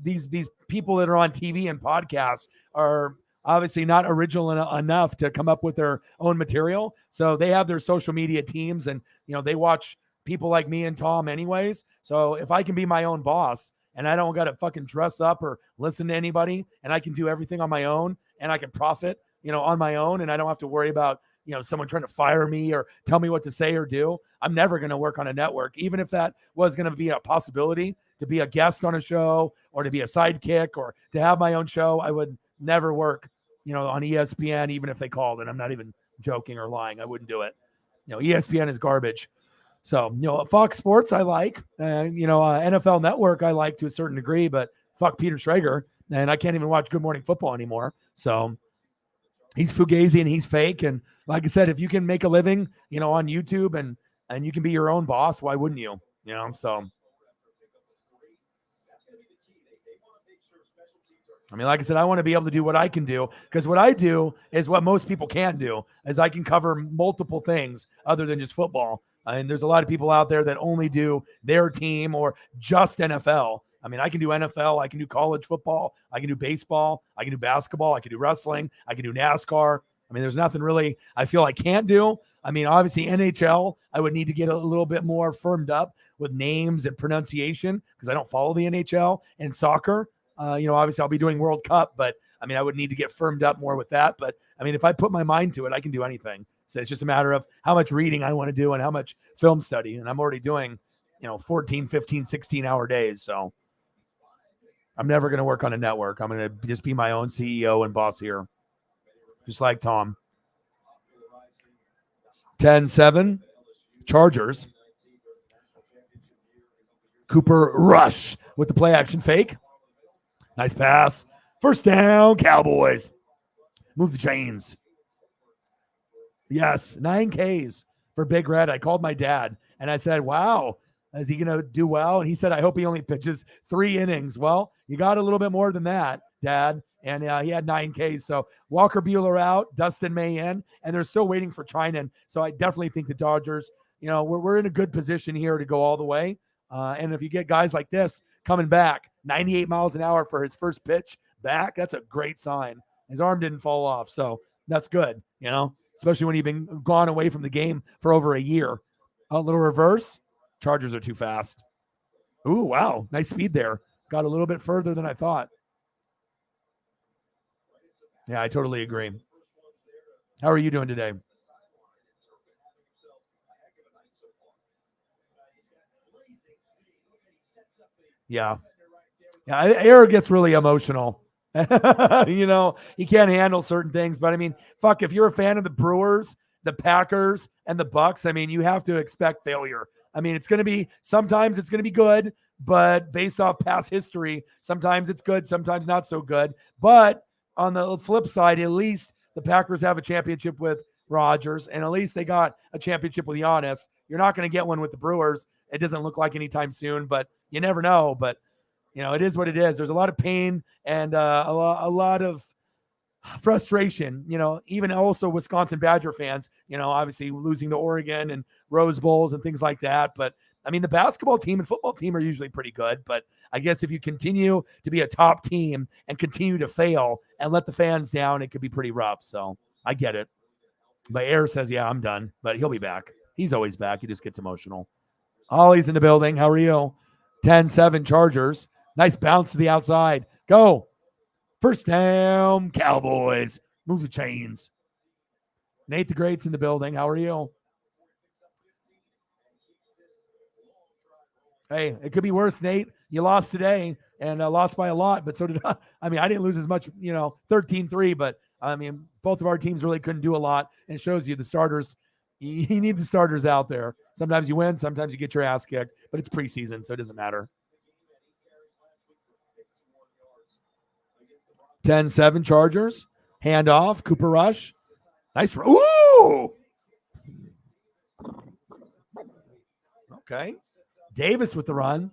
these people that are on TV and podcasts are obviously not original enough to come up with their own material. So they have their social media teams and, they watch people like me and Tom anyways. So if I can be my own boss and I don't got to fucking dress up or listen to anybody and I can do everything on my own and I can profit, on my own and I don't have to worry about, someone trying to fire me or tell me what to say or do, I'm never going to work on a network. Even if that was going to be a possibility to be a guest on a show or to be a sidekick or to have my own show, I would never work, on ESPN, even if they called. And I'm not even joking or lying. I wouldn't do it. ESPN is garbage. So, Fox Sports I like, NFL Network I like to a certain degree, but fuck Peter Schrager. And I can't even watch Good Morning Football anymore. So he's fugazi and he's fake. And like I said, if you can make a living, on YouTube and you can be your own boss, why wouldn't you? So I mean, like I said, I want to be able to do what I can do because what I do is what most people can't do is I can cover multiple things other than just football. And there's a lot of people out there that only do their team or just NFL. I mean, I can do NFL, I can do college football, I can do baseball, I can do basketball, I can do wrestling, I can do NASCAR. I mean, there's nothing really I feel I can't do. I mean, obviously NHL, I would need to get a little bit more firmed up with names and pronunciation because I don't follow the NHL. And soccer, obviously I'll be doing World Cup, but I mean, I would need to get firmed up more with that. But I mean, if I put my mind to it, I can do anything. So it's just a matter of how much reading I want to do and how much film study. And I'm already doing, 14, 15, 16-hour days. So I'm never going to work on a network. I'm going to just be my own CEO and boss here, just like Tom. 10-7, Chargers. Cooper Rush with the play action fake. Nice pass. First down, Cowboys. Move the chains. Yes, 9 Ks for Big Red. I called my dad, and I said, wow, is he going to do well? And he said, I hope he only pitches 3 innings. Well, you got a little bit more than that, Dad. And he had 9 Ks. So Walker Buehler out, Dustin May in, and they're still waiting for Trinan. So I definitely think the Dodgers, we're in a good position here to go all the way. And if you get guys like this coming back, 98 miles an hour for his first pitch back, that's a great sign. His arm didn't fall off. So that's good, especially when you've been gone away from the game for over a year. A little reverse. Chargers are too fast. Ooh, wow. Nice speed there. Got a little bit further than I thought. Yeah, I totally agree. How are you doing today? Yeah. Yeah, Air gets really emotional. He can't handle certain things. But, I mean, fuck, if you're a fan of the Brewers, the Packers, and the Bucks, I mean, you have to expect failure. I mean, sometimes it's going to be good, but based off past history, sometimes it's good, sometimes not so good. But on the flip side, at least the Packers have a championship with Rodgers, and at least they got a championship with Giannis. You're not going to get one with the Brewers. It doesn't look like anytime soon, but you never know. But, it is what it is. There's a lot of pain and a lot of frustration, even also Wisconsin Badger fans, obviously losing to Oregon and Rose Bowls and things like that. But, I mean, the basketball team and football team are usually pretty good. But I guess if you continue to be a top team and continue to fail and let the fans down, it could be pretty rough. So I get it. But Air says, yeah, I'm done. But he'll be back. He's always back. He just gets emotional. Ollie's in the building. How are you? 10-7 Chargers. Nice bounce to the outside. Go. First down, Cowboys. Move the chains. Nate the Great's in the building. How are you? Hey, it could be worse, Nate. You lost today and lost by a lot, but so did I. I mean, I didn't lose as much, 13-3, but, I mean, both of our teams really couldn't do a lot, and it shows you the starters. You need the starters out there. Sometimes you win, sometimes you get your ass kicked, but it's preseason, so it doesn't matter. 10-7 Chargers. Handoff. Cooper Rush. Nice. Ooh! Okay. Davis with the run.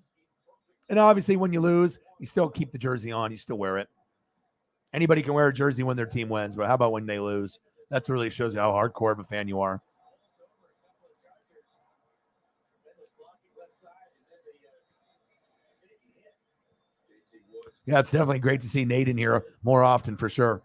And obviously when you lose, you still keep the jersey on. You still wear it. Anybody can wear a jersey when their team wins, but how about when they lose? That really shows you how hardcore of a fan you are. Yeah, it's definitely great to see Nate in here more often for sure.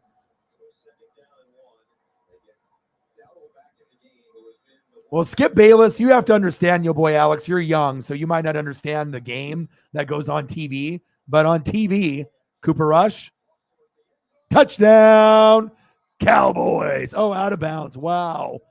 Well, Skip Bayless, you have to understand, your boy Alex, you're young, so you might not understand the game that goes on TV. But on TV, Cooper Rush, touchdown, Cowboys. Oh, out of bounds. Wow.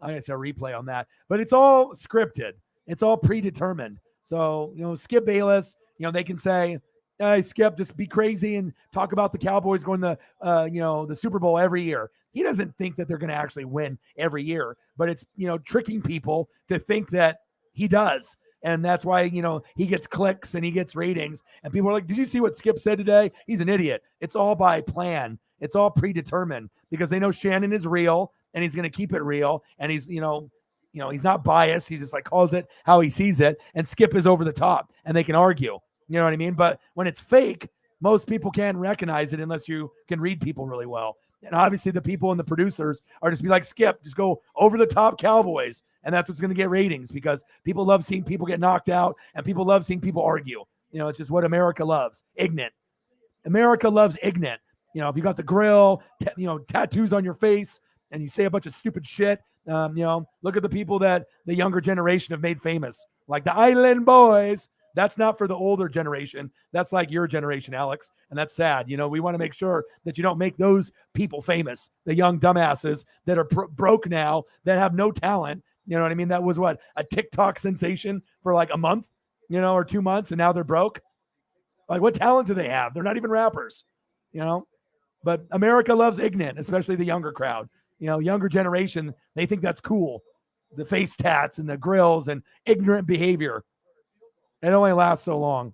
I guess a replay on that. But it's all scripted. It's all predetermined. So, Skip Bayless, they can say, hey, Skip, just be crazy and talk about the Cowboys going to, the Super Bowl every year. He doesn't think that they're going to actually win every year, but it's, tricking people to think that he does. And that's why, he gets clicks and he gets ratings. And people are like, did you see what Skip said today? He's an idiot. It's all by plan. It's all predetermined because they know Shannon is real and he's going to keep it real. And he's, he's not biased. He just calls it how he sees it. And Skip is over the top and they can argue. You know what I mean? But when it's fake, most people can't recognize it unless you can read people really well. And obviously the people and the producers are just be like, Skip, just go over the top Cowboys. And that's what's going to get ratings because people love seeing people get knocked out and people love seeing people argue. It's just what America loves. Ignorant. America loves ignorant. If you got the grill, tattoos on your face and you say a bunch of stupid shit, look at the people that the younger generation have made famous, like the Island Boys. That's not for the older generation. That's like your generation, Alex. And that's sad. We want to make sure that you don't make those people famous, the young dumbasses that are broke now, that have no talent. You know what I mean? That was what, a TikTok sensation for like a month, or 2 months, and now they're broke. Like, what talent do they have? They're not even rappers, But America loves ignorant, especially the younger crowd. Younger generation, they think that's cool. The face tats and the grills and ignorant behavior. It only lasts so long,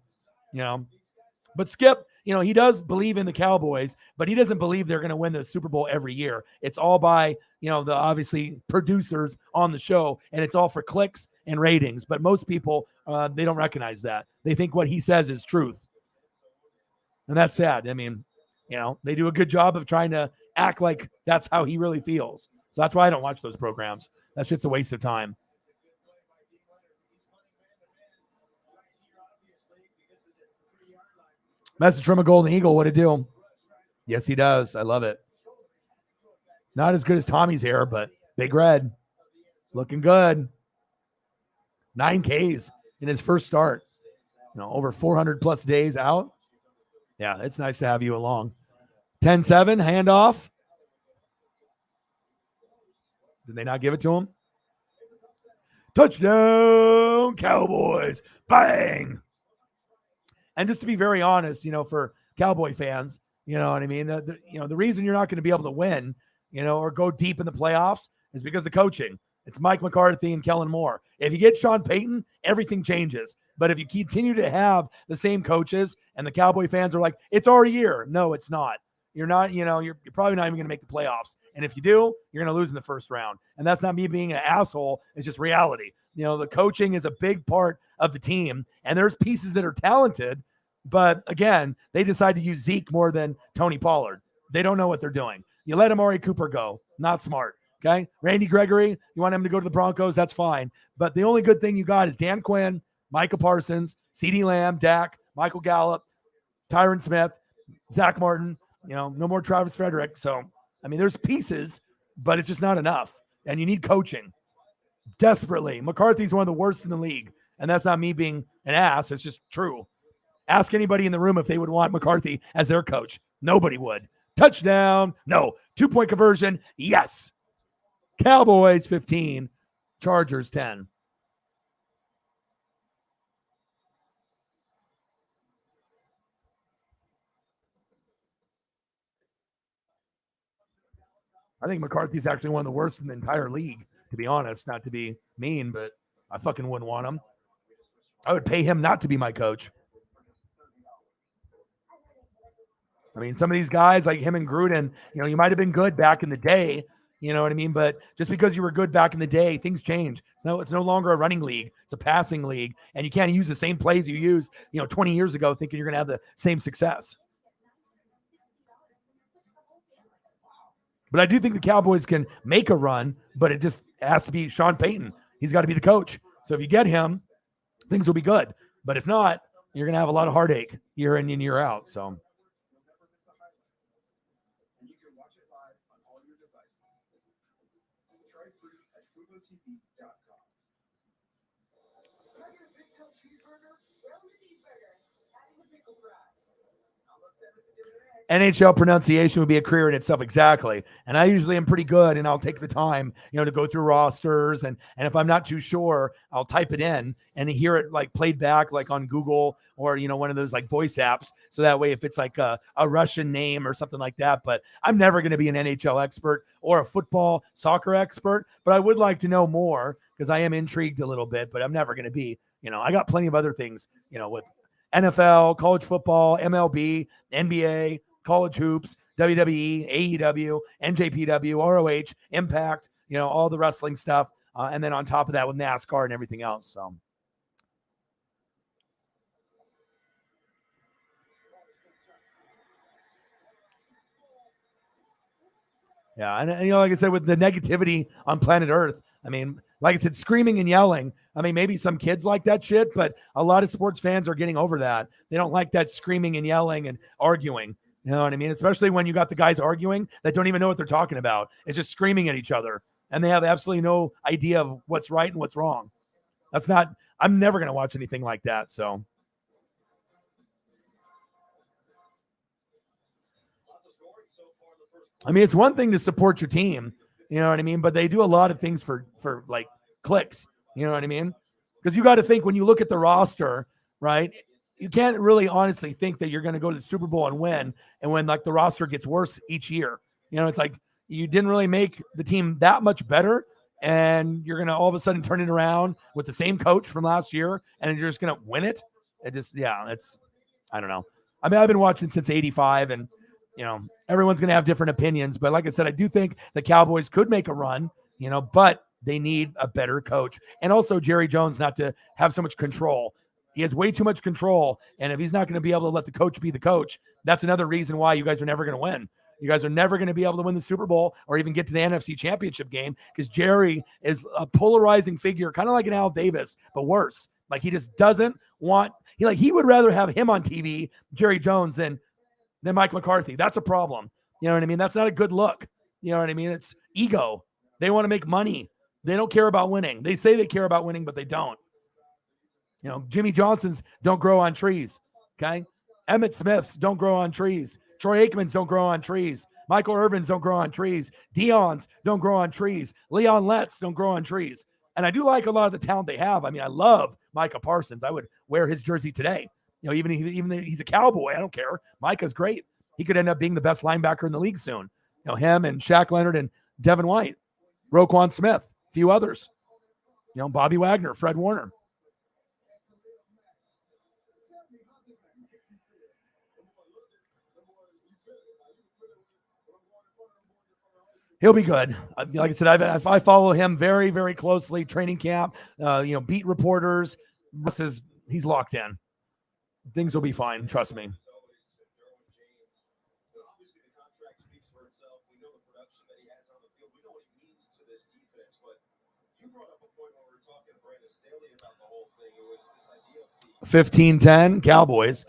But Skip, he does believe in the Cowboys, but he doesn't believe they're going to win the Super Bowl every year. It's all by, the obviously producers on the show, and it's all for clicks and ratings. But most people, they don't recognize that. They think what he says is truth. And that's sad. I mean, they do a good job of trying to act like that's how he really feels. So that's why I don't watch those programs. That shit's a waste of time. Message from a Golden Eagle. What to do? Yes, he does. I love it. Not as good as Tommy's hair, but Big Red. Looking good. 9 Ks in his first start. Over 400 plus days out. Yeah, it's nice to have you along. 10-7, handoff. Did they not give it to him? Touchdown, Cowboys. Bang. And just to be very honest, for Cowboy fans, you know what I mean? The reason you're not going to be able to win, or go deep in the playoffs is because of the coaching. It's Mike McCarthy and Kellen Moore. If you get Sean Payton, everything changes. But if you continue to have the same coaches and the Cowboy fans are like, it's our year. No, it's not. You're not, you're probably not even going to make the playoffs. And if you do, you're going to lose in the first round. And that's not me being an asshole. It's just reality. The coaching is a big part of the team. And there's pieces that are talented. But again, they decide to use Zeke more than Tony Pollard. They don't know what they're doing. You let Amari Cooper go. Not smart. Okay. Randy Gregory, you want him to go to the Broncos. That's fine. But the only good thing you got is Dan Quinn, Micah Parsons, CeeDee Lamb, Dak, Michael Gallup, Tyron Smith, Zach Martin, no more Travis Frederick. So, I mean, there's pieces, but it's just not enough. And you need coaching desperately. McCarthy's one of the worst in the league. And that's not me being an ass. It's just true. Ask anybody in the room if they would want McCarthy as their coach. Nobody would. Touchdown. No. 2-point conversion. Yes. Cowboys 15, Chargers 10. I think McCarthy's actually one of the worst in the entire league, to be honest. Not to be mean, but I fucking wouldn't want him. I would pay him not to be my coach. I mean, some of these guys like him and Gruden, you might have been good back in the day, you know what I mean? But just because you were good back in the day, things change. It's no longer a running league. It's a passing league. And you can't use the same plays you used, 20 years ago thinking you're going to have the same success. But I do think the Cowboys can make a run, but it just has to be Sean Payton. He's got to be the coach. So if you get him, things will be good. But if not, you're going to have a lot of heartache year in and year out. So. NHL pronunciation would be a career in itself. Exactly. And I usually am pretty good, and I'll take the time, to go through rosters. And if I'm not too sure, I'll type it in and hear it like played back, like on Google or, one of those like voice apps. So that way, if it's like a Russian name or something like that, but I'm never going to be an NHL expert or a football soccer expert, but I would like to know more because I am intrigued a little bit, but I'm never going to be, I got plenty of other things, with NFL, college football, MLB, NBA, college hoops, WWE, AEW, NJPW, ROH, Impact, all the wrestling stuff. And then on top of that with NASCAR and everything else. So. Yeah, and like I said, with the negativity on planet Earth, I mean, like I said, screaming and yelling. I mean, maybe some kids like that shit, but a lot of sports fans are getting over that. They don't like that screaming and yelling and arguing. You know what I mean? Especially when you got the guys arguing that don't even know what they're talking about. It's just screaming at each other, and they have absolutely no idea of what's right and what's wrong. That's not. I'm never going to watch anything like that. So. I mean, it's one thing to support your team, you know what I mean? But they do a lot of things for like clicks, you know what I mean? Because you got to think when you look at the roster, right? You can't really honestly think that you're going to go to the Super Bowl and win. And when like the roster gets worse each year, you know, it's like you didn't really make the team that much better. And you're going to all of a sudden turn it around with the same coach from last year and you're just going to win it. It just, yeah, it's, I don't know. I mean, I've been watching since 85 and, you know, everyone's going to have different opinions. But like I said, I do think the Cowboys could make a run, you know, but they need a better coach. And also Jerry Jones not to have so much control. He has way too much control. And if he's not going to be able to let the coach be the coach, that's another reason why you guys are never going to win. You guys are never going to be able to win the Super Bowl or even get to the NFC Championship game because Jerry is a polarizing figure, kind of like an Al Davis, but worse. Like he just doesn't want – he would rather have him on TV, Jerry Jones, than Mike McCarthy. That's a problem. You know what I mean? That's not a good look. You know what I mean? It's ego. They want to make money. They don't care about winning. They say they care about winning, but they don't. You know, Jimmy Johnson's don't grow on trees. Okay? Emmitt Smith's don't grow on trees. Troy Aikman's don't grow on trees. Michael Irvin's don't grow on trees. Dion's don't grow on trees. Leon Letts don't grow on trees. And I do like a lot of the talent they have. I mean, I love Micah Parsons. I would wear his jersey today. You know, even though he's a Cowboy, I don't care. Micah's great. He could end up being the best linebacker in the league soon. You know, him and Shaq Leonard and Devin White, Roquan Smith, a few others. You know, Bobby Wagner, Fred Warner. He'll be good. Like I said, I follow him very, very closely. Training camp, you know, beat reporters. He's locked in. Things will be fine. Trust me. $15-10 Cowboys.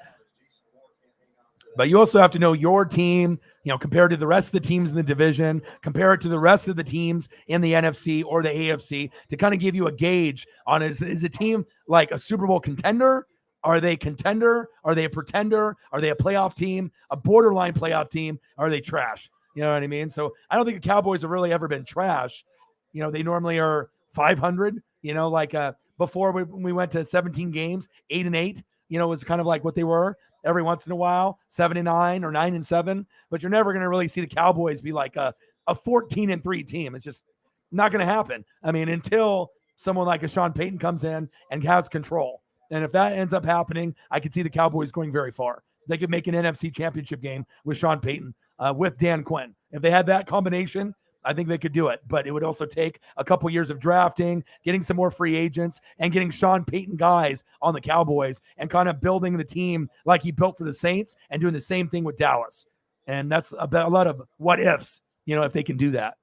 But you also have to know your team, you know, compared to the rest of the teams in the division, compare it to the rest of the teams in the NFC or the AFC to kind of give you a gauge on is a team like a Super Bowl contender? Are they contender? Are they a pretender? Are they a playoff team? A borderline playoff team? Are they trash? You know what I mean? So I don't think the Cowboys have really ever been trash. You know, they normally are 500, you know, like before we went to 17 games, 8-8, you know, was kind of like what they were. Every once in a while, 7-9 or 9-7, but you're never going to really see the Cowboys be like a 14-3 team. It's just not going to happen. I mean, until someone like a Sean Payton comes in and has control. And if that ends up happening, I could see the Cowboys going very far. They could make an NFC championship game with Sean Payton, with Dan Quinn. If they had that combination, I think they could do it, but it would also take a couple years of drafting, getting some more free agents, and getting Sean Payton guys on the Cowboys and kind of building the team like he built for the Saints and doing the same thing with Dallas. And that's a lot of what ifs, you know, if they can do that.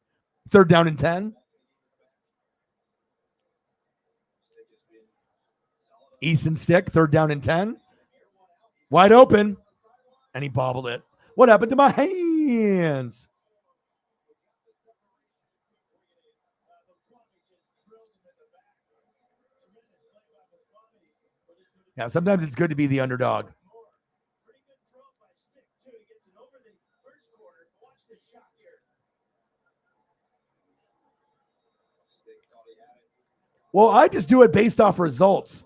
3rd down and 10. Easton stick, 3rd down and 10. Wide open. And he bobbled it. What happened to my hands? Yeah, sometimes it's good to be the underdog. Well, I just do it based off results.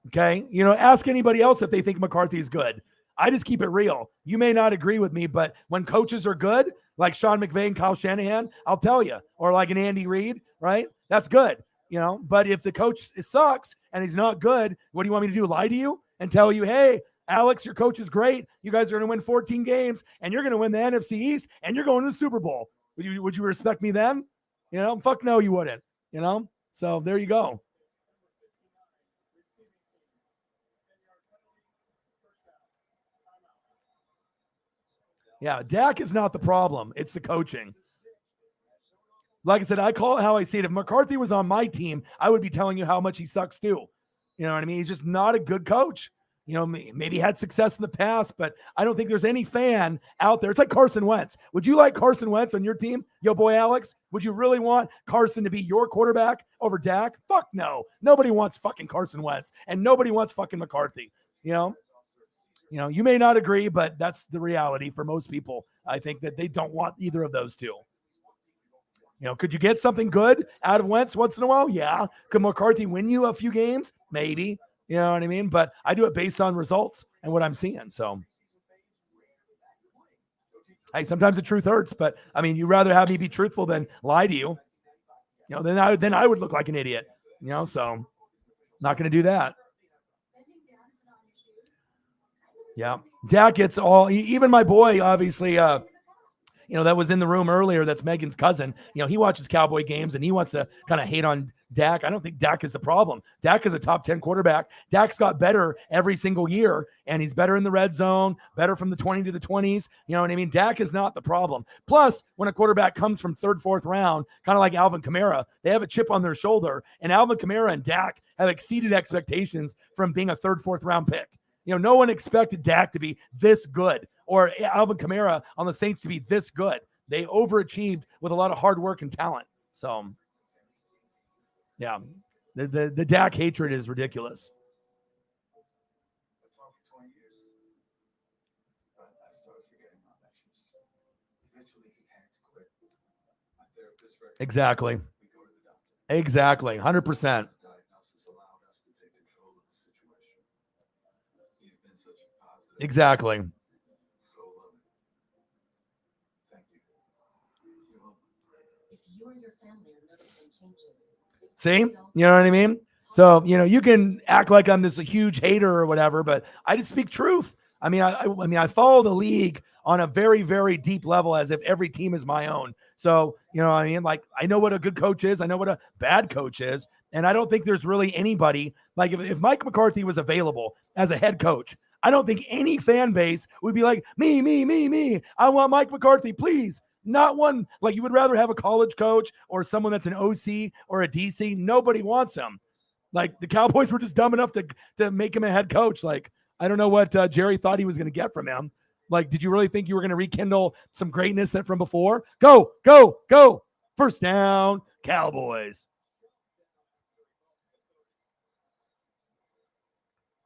Okay. You know, ask anybody else if they think McCarthy is good. I just keep it real. You may not agree with me, but when coaches are good, like Sean McVay and Kyle Shanahan, I'll tell you, or like an Andy Reid, right? That's good. You know, but if the coach sucks and he's not good, what do you want me to do? Lie to you and tell you, hey, Alex, your coach is great. You guys are going to win 14 games and you're going to win the NFC East and you're going to the Super Bowl. Would you respect me then? You know, fuck no, you wouldn't, you know? So there you go. Yeah, Dak is not the problem. It's the coaching. Like I said, I call it how I see it. If McCarthy was on my team, I would be telling you how much he sucks too. You know what I mean? He's just not a good coach. You know, maybe had success in the past, but I don't think there's any fan out there. It's like Carson Wentz. Would you like Carson Wentz on your team? Yo, boy, Alex, would you really want Carson to be your quarterback over Dak? Fuck no. Nobody wants fucking Carson Wentz, and nobody wants fucking McCarthy. You know, you may not agree, but that's the reality for most people. I think that they don't want either of those two. You know, could you get something good out of Wentz once in a while? Yeah. Could McCarthy win you a few games? Maybe. You know what I mean? But I do it based on results and what I'm seeing. So, hey, sometimes the truth hurts, but I mean, you'd rather have me be truthful than lie to you. You know, then I would look like an idiot. You know, so not going to do that. Yeah, Dak gets all. Even my boy, obviously. You know, that was in the room earlier. That's Megan's cousin. You know, he watches Cowboy games and he wants to kind of hate on Dak. I don't think Dak is the problem. Dak is a top 10 quarterback. Dak's got better every single year, and he's better in the red zone, better from the 20 to the 20s. You know what I mean? Dak is not the problem. Plus, when a quarterback comes from third, fourth round, kind of like Alvin Kamara, they have a chip on their shoulder, and Alvin Kamara and Dak have exceeded expectations from being a third, fourth round pick. You know, no one expected Dak to be this good or Alvin Kamara on the Saints to be this good. They overachieved with a lot of hard work and talent. So, yeah, the Dak hatred is ridiculous. Exactly. 100%. Exactly. See, you know what I mean? So, you know, you can act like I'm this huge hater or whatever, but I just speak truth. I mean, I follow the league on a very, very deep level as if every team is my own. So, you know what I mean? Like, I know what a good coach is. I know what a bad coach is. And I don't think there's really anybody, like if Mike McCarthy was available as a head coach, I don't think any fan base would be like, me. I want Mike McCarthy, please. Not one. Like, you would rather have a college coach or someone that's an OC or a DC. Nobody wants him. Like, the Cowboys were just dumb enough to make him a head coach. Like, I don't know what Jerry thought he was going to get from him. Like, did you really think you were going to rekindle some greatness that from before? Go. First down, Cowboys.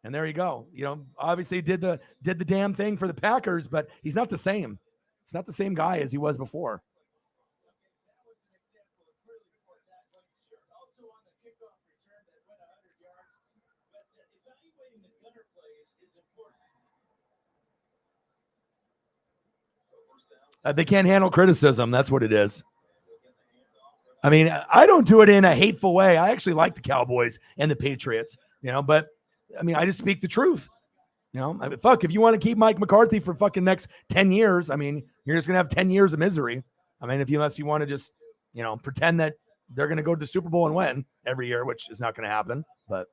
And there you go. You know, obviously did the damn thing for the Packers, but he's not the same. He's not the same guy as he was before. They can't handle criticism. That's what it is. I mean, I don't do it in a hateful way. I actually like the Cowboys and the Patriots, you know, but I mean, I just speak the truth. You know, I mean, fuck, if you want to keep Mike McCarthy for fucking next 10 years, I mean, you're just going to have 10 years of misery. I mean, unless you want to just, you know, pretend that they're going to go to the Super Bowl and win every year, which is not going to happen. But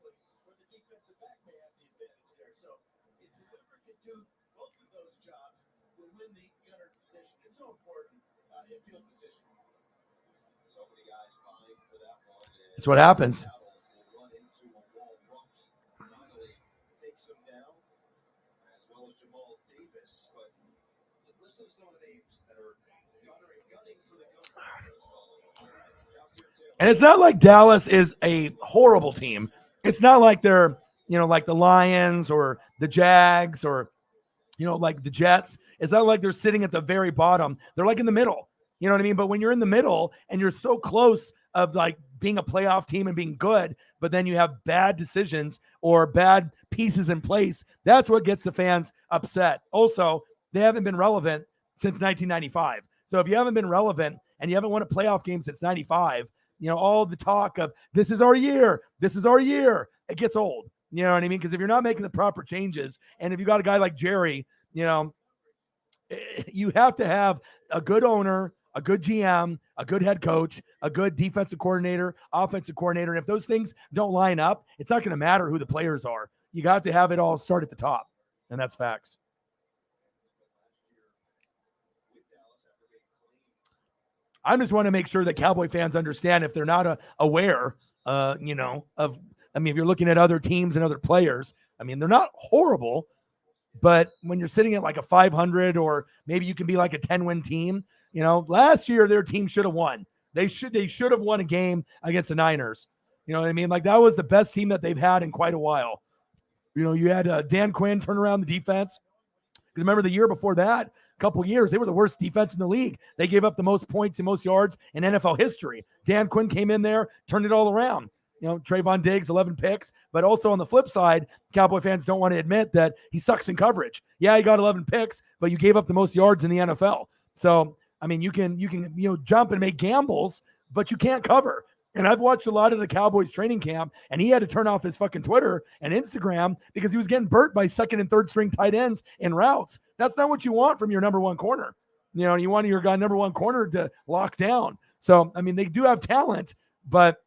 it's what happens. And it's not like Dallas is a horrible team. It's not like they're, you know, like the Lions or the Jags or, you know, like the Jets. It's not like they're sitting at the very bottom. They're like in the middle. You know what I mean? But when you're in the middle and you're so close of like being a playoff team and being good, but then you have bad decisions or bad pieces in place, that's what gets the fans upset. Also, they haven't been relevant since 1995. So if you haven't been relevant and you haven't won a playoff game since 95, you know, all the talk of this is our year, it gets old. You know what I mean? Because if you're not making the proper changes, and if you got a guy like Jerry, you know, you have to have a good owner, a good GM, a good head coach, a good defensive coordinator, offensive coordinator. And if those things don't line up, it's not going to matter who the players are. You got to have it all start at the top. And that's facts. I just want to make sure that Cowboy fans understand, if they're not aware, of, if you're looking at other teams and other players, they're not horrible, but when you're sitting at like a 500, or maybe you can be like a 10-win team, last year their team should have won. They should have won a game against the Niners. You know what I mean? Like, that was the best team that they've had in quite a while. You had Dan Quinn turn around the defense. Remember the year before that, a couple of years, they were the worst defense in the league. They gave up the most points and most yards in NFL history. Dan Quinn came in there, turned it all around. Trayvon Diggs, 11 picks. But also on the flip side, Cowboy fans don't want to admit that he sucks in coverage. Yeah, he got 11 picks, but you gave up the most yards in the NFL. So, you can jump and make gambles, but you can't cover. And I've watched a lot of the Cowboys training camp, and he had to turn off his fucking Twitter and Instagram because he was getting burnt by second and third string tight ends in routes. That's not what you want from your number one corner. You want your guy number one corner to lock down. So, they do have talent, but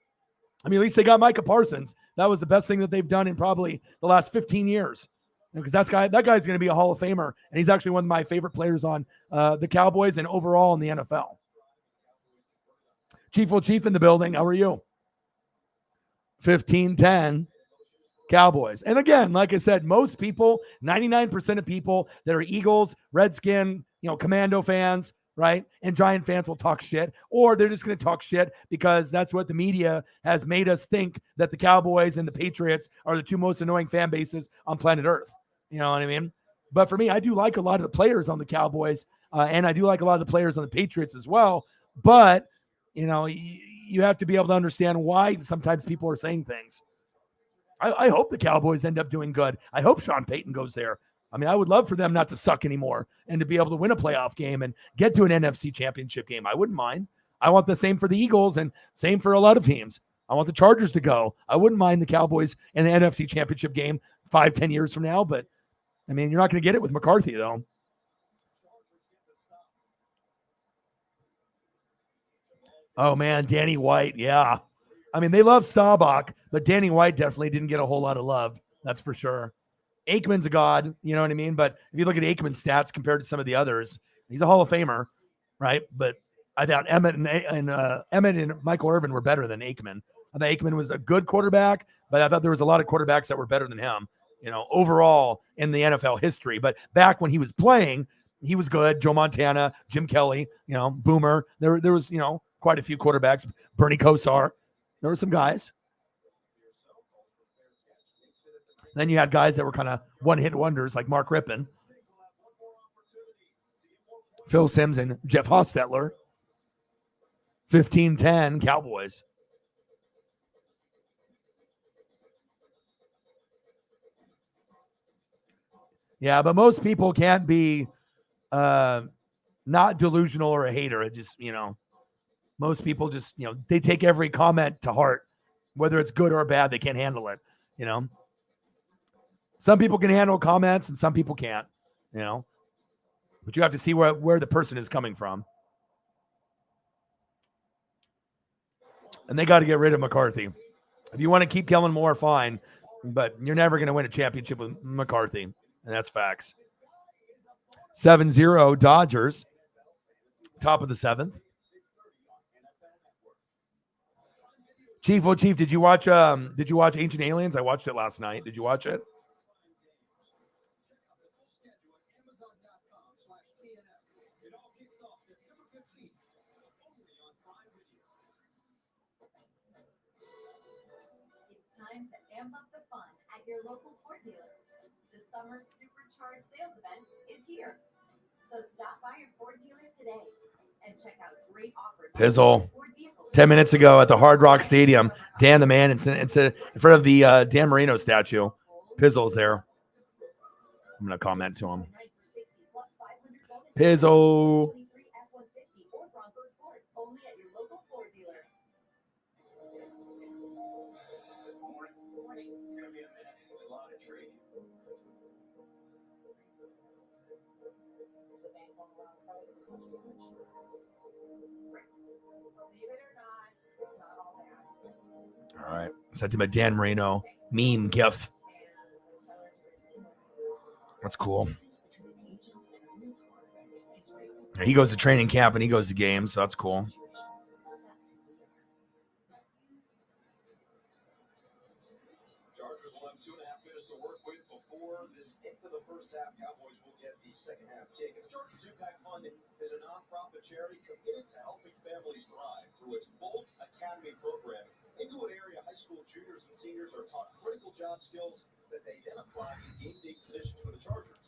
at least they got Micah Parsons. That was the best thing that they've done in probably the last 15 years. Because that guy's going to be a Hall of Famer, and he's actually one of my favorite players on the Cowboys and overall in the NFL. Chief in the building. How are you? 15-10 Cowboys. And again, like I said, most people, 99% of people that are Eagles, Redskin, Commando fans, right, and Giant fans will talk shit, or they're just going to talk shit because that's what the media has made us think, that the Cowboys and the Patriots are the two most annoying fan bases on planet Earth. You know what I mean? But for me, I do like a lot of the players on the Cowboys, and I do like a lot of the players on the Patriots as well. But you have to be able to understand why sometimes people are saying things. I hope the Cowboys end up doing good. I hope Sean Payton goes there. I would love for them not to suck anymore and to be able to win a playoff game and get to an NFC championship game. I wouldn't mind. I want the same for the Eagles and same for a lot of teams. I want the Chargers to go. I wouldn't mind the Cowboys in the NFC championship game 5-10 years from now, but you're not going to get it with McCarthy, though. Oh, man, Danny White, yeah. They love Staubach, but Danny White definitely didn't get a whole lot of love. That's for sure. Aikman's a god, you know what I mean? But if you look at Aikman's stats compared to some of the others, he's a Hall of Famer, right? But I thought Emmett and Michael Irvin were better than Aikman. I thought Aikman was a good quarterback, but I thought there was a lot of quarterbacks that were better than him, overall in the NFL history. But back when he was playing, he was good. Joe Montana, Jim Kelly, Boomer. There was, quite a few quarterbacks. Bernie Kosar. There were some guys. Then you had guys that were kind of one-hit wonders like Mark Rippon, Phil Simms, and Jeff Hostetler. 15-10 Cowboys. Yeah, but most people can't be not delusional or a hater. It just, most people just, they take every comment to heart, whether it's good or bad. They can't handle it, Some people can handle comments and some people can't, but you have to see where the person is coming from. And they got to get rid of McCarthy. If you want to keep Kellen Moore, fine, but you're never going to win a championship with McCarthy, and that's facts. 7-0 Dodgers, top of the seventh. Chief, did you watch Ancient Aliens? I watched it last night. Did you watch it? Time to amp up the fun at your local Ford dealer. The summer supercharged sales event is here. So stop by your Ford dealer today and check out great offers. Pizzle. 10 minutes ago at the Hard Rock Stadium, Dan the Man in front of the Dan Marino statue. Pizzle's there. I'm going to comment to him. Pizzle. All right. Sent him a Dan Marino meme gif. That's cool. He goes to training camp and he goes to games, so that's cool. into the first half. Cowboys will get the second half kick. The Chargers Impact Fund is a nonprofit charity committed to helping families thrive through its Bolt Academy program. Inglewood area high school juniors and seniors are taught critical job skills that they then apply in game-day positions for the Chargers.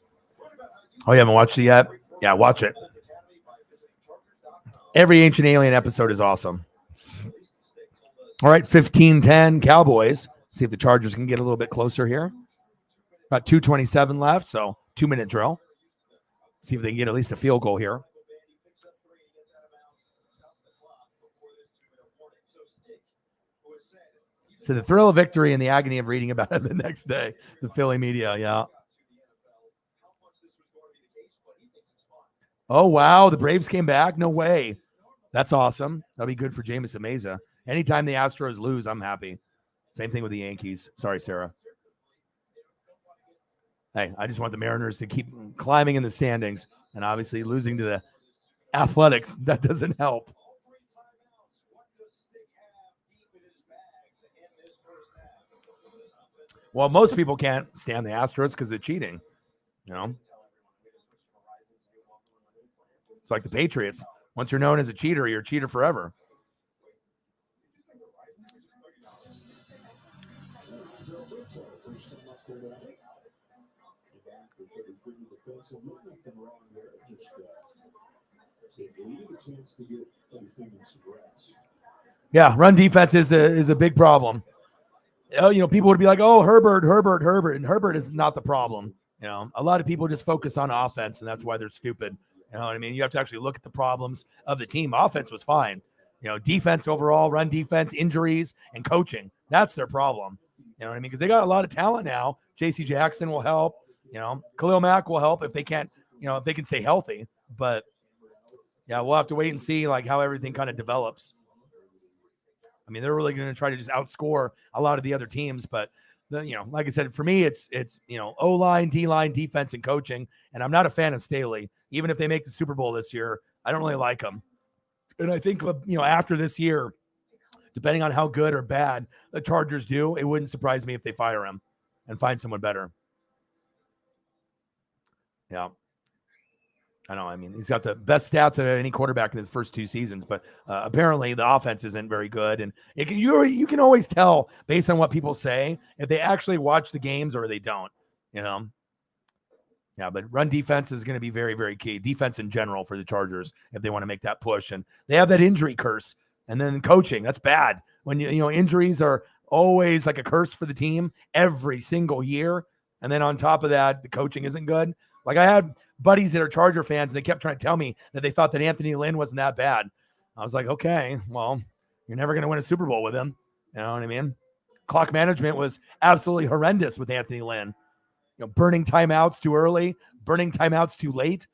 Oh, you haven't watched it yet? Yeah, watch it. Every Ancient Alien episode is awesome. All right, 15-10 Cowboys. See if the Chargers can get a little bit closer here. About 2:27 left, so 2-minute drill. See if they can get at least a field goal here. So the thrill of victory and the agony of reading about it the next day. The Philly media, yeah. Oh, wow. The Braves came back? No way. That's awesome. That'll be good for Jameson Meza. Anytime the Astros lose, I'm happy. Same thing with the Yankees. Sorry, Sarah. Hey, I just want the Mariners to keep climbing in the standings. And obviously losing to the Athletics, that doesn't help. Well, most people can't stand the Astros because they're cheating. You know? It's like the Patriots. Once you're known as a cheater, you're a cheater forever. Yeah, run defense is a big problem. You know, people would be like, "Oh, Herbert," and Herbert is not the problem. You know, a lot of people just focus on offense, and that's why they're stupid. You know what I mean? You have to actually look at the problems of the team. Offense was fine. You know, defense overall, run defense, injuries, and coaching. That's their problem. You know what I mean? Because they got a lot of talent now. J.C. Jackson will help. You know, Khalil Mack will help if they can't, you know, if they can stay healthy. But, yeah, we'll have to wait and see, like, how everything kind of develops. I mean, they're really going to try to just outscore a lot of the other teams. But, you know, like I said, for me, it's you know, O-line, D-line, defense, and coaching. And I'm not a fan of Staley. Even if they make the Super Bowl this year, I don't really like them. And I think, you know, after this year, depending on how good or bad the Chargers do, it wouldn't surprise me if they fire him and find someone better. Yeah. I know. I mean, he's got the best stats of any quarterback in his first 2 seasons, but apparently the offense isn't very good. And you can always tell based on what people say if they actually watch the games or they don't, you know? Yeah, but run defense is going to be very, very key. Defense in general for the Chargers if they want to make that push. And they have that injury curse. And then coaching, that's bad. When you know injuries are always like a curse for the team every single year. And then on top of that, the coaching isn't good. Like I had buddies that are Charger fans, and they kept trying to tell me that they thought that Anthony Lynn wasn't that bad. I was like, okay, well, you're never going to win a Super Bowl with him. You know what I mean? Clock management was absolutely horrendous with Anthony Lynn. You know, burning timeouts too early, burning timeouts too late.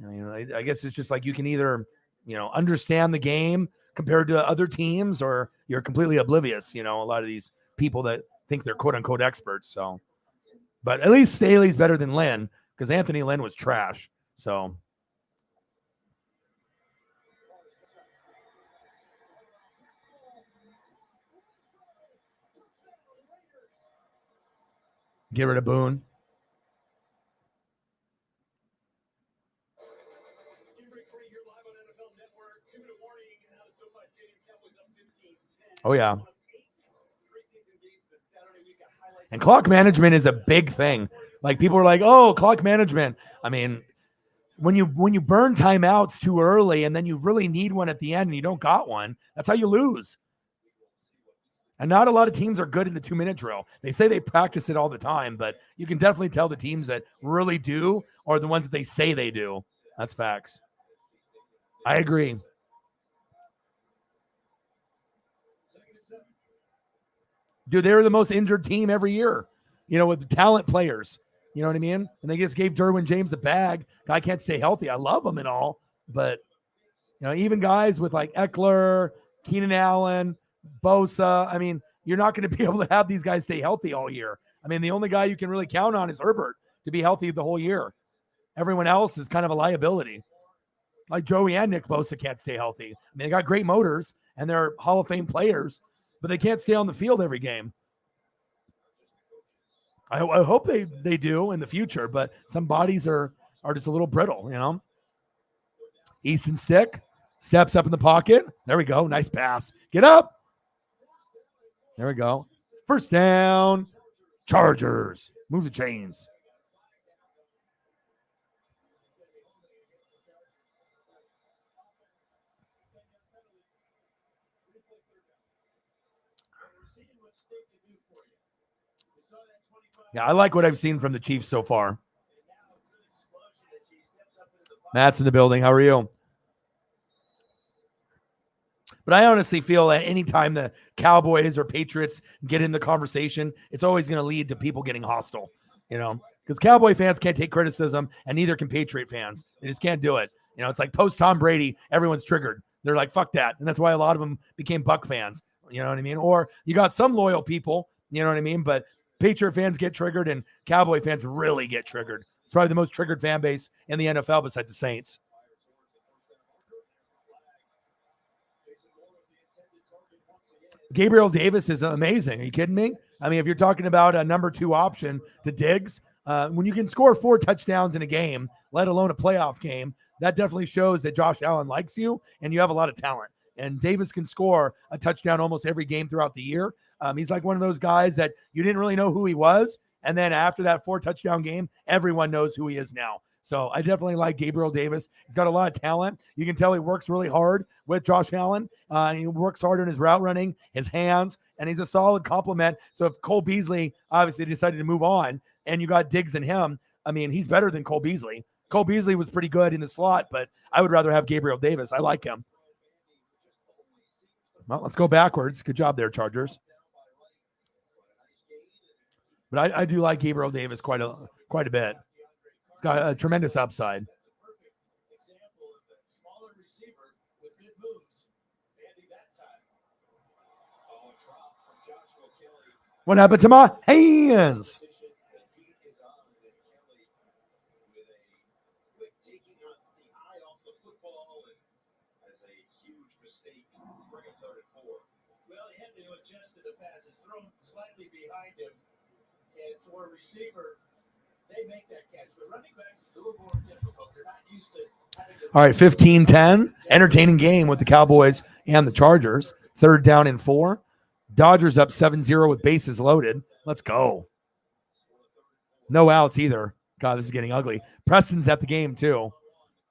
You know, I guess it's just like you can either, you know, understand the game compared to other teams, or you're completely oblivious. You know, a lot of these people that think they're quote unquote experts. So, but at least Staley's better than Lynn, because Anthony Lynn was trash. So, get rid of Boone. Oh, yeah. And clock management is a big thing. Like people are like, oh, clock management. I mean, when you burn timeouts too early and then you really need one at the end and you don't got one, that's how you lose. And not a lot of teams are good in the 2-minute drill. They say they practice it all the time, but you can definitely tell the teams that really do are the ones that they say they do. That's facts. I agree. Dude, they were the most injured team every year, you know, with the talent players. You know what I mean? And they just gave Derwin James a bag. Guy can't stay healthy. I love him and all, but, you know, even guys with like Eckler, Keenan Allen, Bosa, I mean, you're not going to be able to have these guys stay healthy all year. I mean, the only guy you can really count on is Herbert to be healthy the whole year. Everyone else is kind of a liability. Like Joey and Nick Bosa can't stay healthy. I mean, they got great motors and they're Hall of Fame players, but they can't stay on the field every game. I hope they do in the future, but some bodies are just a little brittle, you know. Easton Stick steps up in the pocket. There we go. Nice pass. Get up. There we go. First down. Chargers. Move the chains. Yeah, I like what I've seen from the Chiefs so far. Matt's in the building. How are you? But I honestly feel that anytime the Cowboys or Patriots get in the conversation, it's always going to lead to people getting hostile, you know, because Cowboy fans can't take criticism and neither can Patriot fans. They just can't do it. You know, it's like post Tom Brady, everyone's triggered. They're like, fuck that. And that's why a lot of them became Buck fans. You know what I mean? Or you got some loyal people, you know what I mean? But Patriot fans get triggered and Cowboy fans really get triggered. It's probably the most triggered fan base in the NFL besides the Saints. Gabriel Davis is amazing. Are you kidding me? I mean, if you're talking about a number 2 option to Diggs, when you can score 4 touchdowns in a game, let alone a playoff game, that definitely shows that Josh Allen likes you and you have a lot of talent. And Davis can score a touchdown almost every game throughout the year. He's like one of those guys that you didn't really know who he was. And then after that 4 touchdown game, everyone knows who he is now. So I definitely like Gabriel Davis. He's got a lot of talent. You can tell he works really hard with Josh Allen. He works hard on his route running, his hands, and he's a solid complement. So if Cole Beasley obviously decided to move on and you got Diggs in him, I mean, he's better than Cole Beasley. Cole Beasley was pretty good in the slot, but I would rather have Gabriel Davis. I like him. Well, let's go backwards. Good job there, Chargers. But I do like Gabriel Davis quite a bit. He's got a tremendous upside. What happened to my hands? Adjust to the pass is thrown slightly behind him, and for a receiver, they make that catch. But running backs is a little more difficult. They're not used to having to. All right, 15-10. Entertaining game with the Cowboys and the Chargers. 3rd down and 4. Dodgers up 7-0 with bases loaded. Let's go. No outs either. God, this is getting ugly. Preston's at the game too.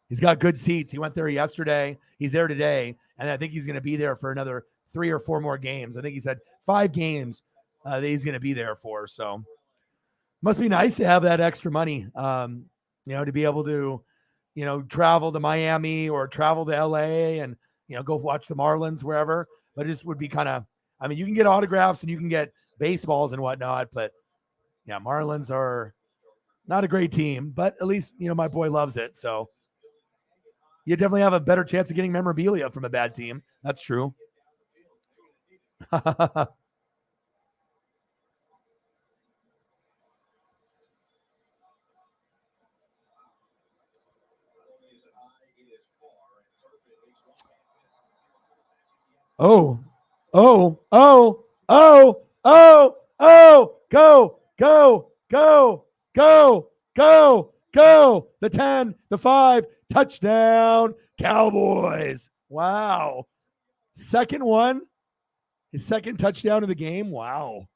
He's got good seats. He went there yesterday. He's there today, and I think he's going to be there for another 3 or 4 more games. I think he said 5 games that he's going to be there for. So must be nice to have that extra money, to be able to, travel to Miami or travel to LA and, go watch the Marlins wherever. But it just would be kind of, you can get autographs and you can get baseballs and whatnot. But yeah, Marlins are not a great team, but at least, my boy loves it. So you definitely have a better chance of getting memorabilia from a bad team. That's true. Oh, go. The 10, the 5, touchdown, Cowboys. Wow. Second one. His second touchdown of the game. Wow.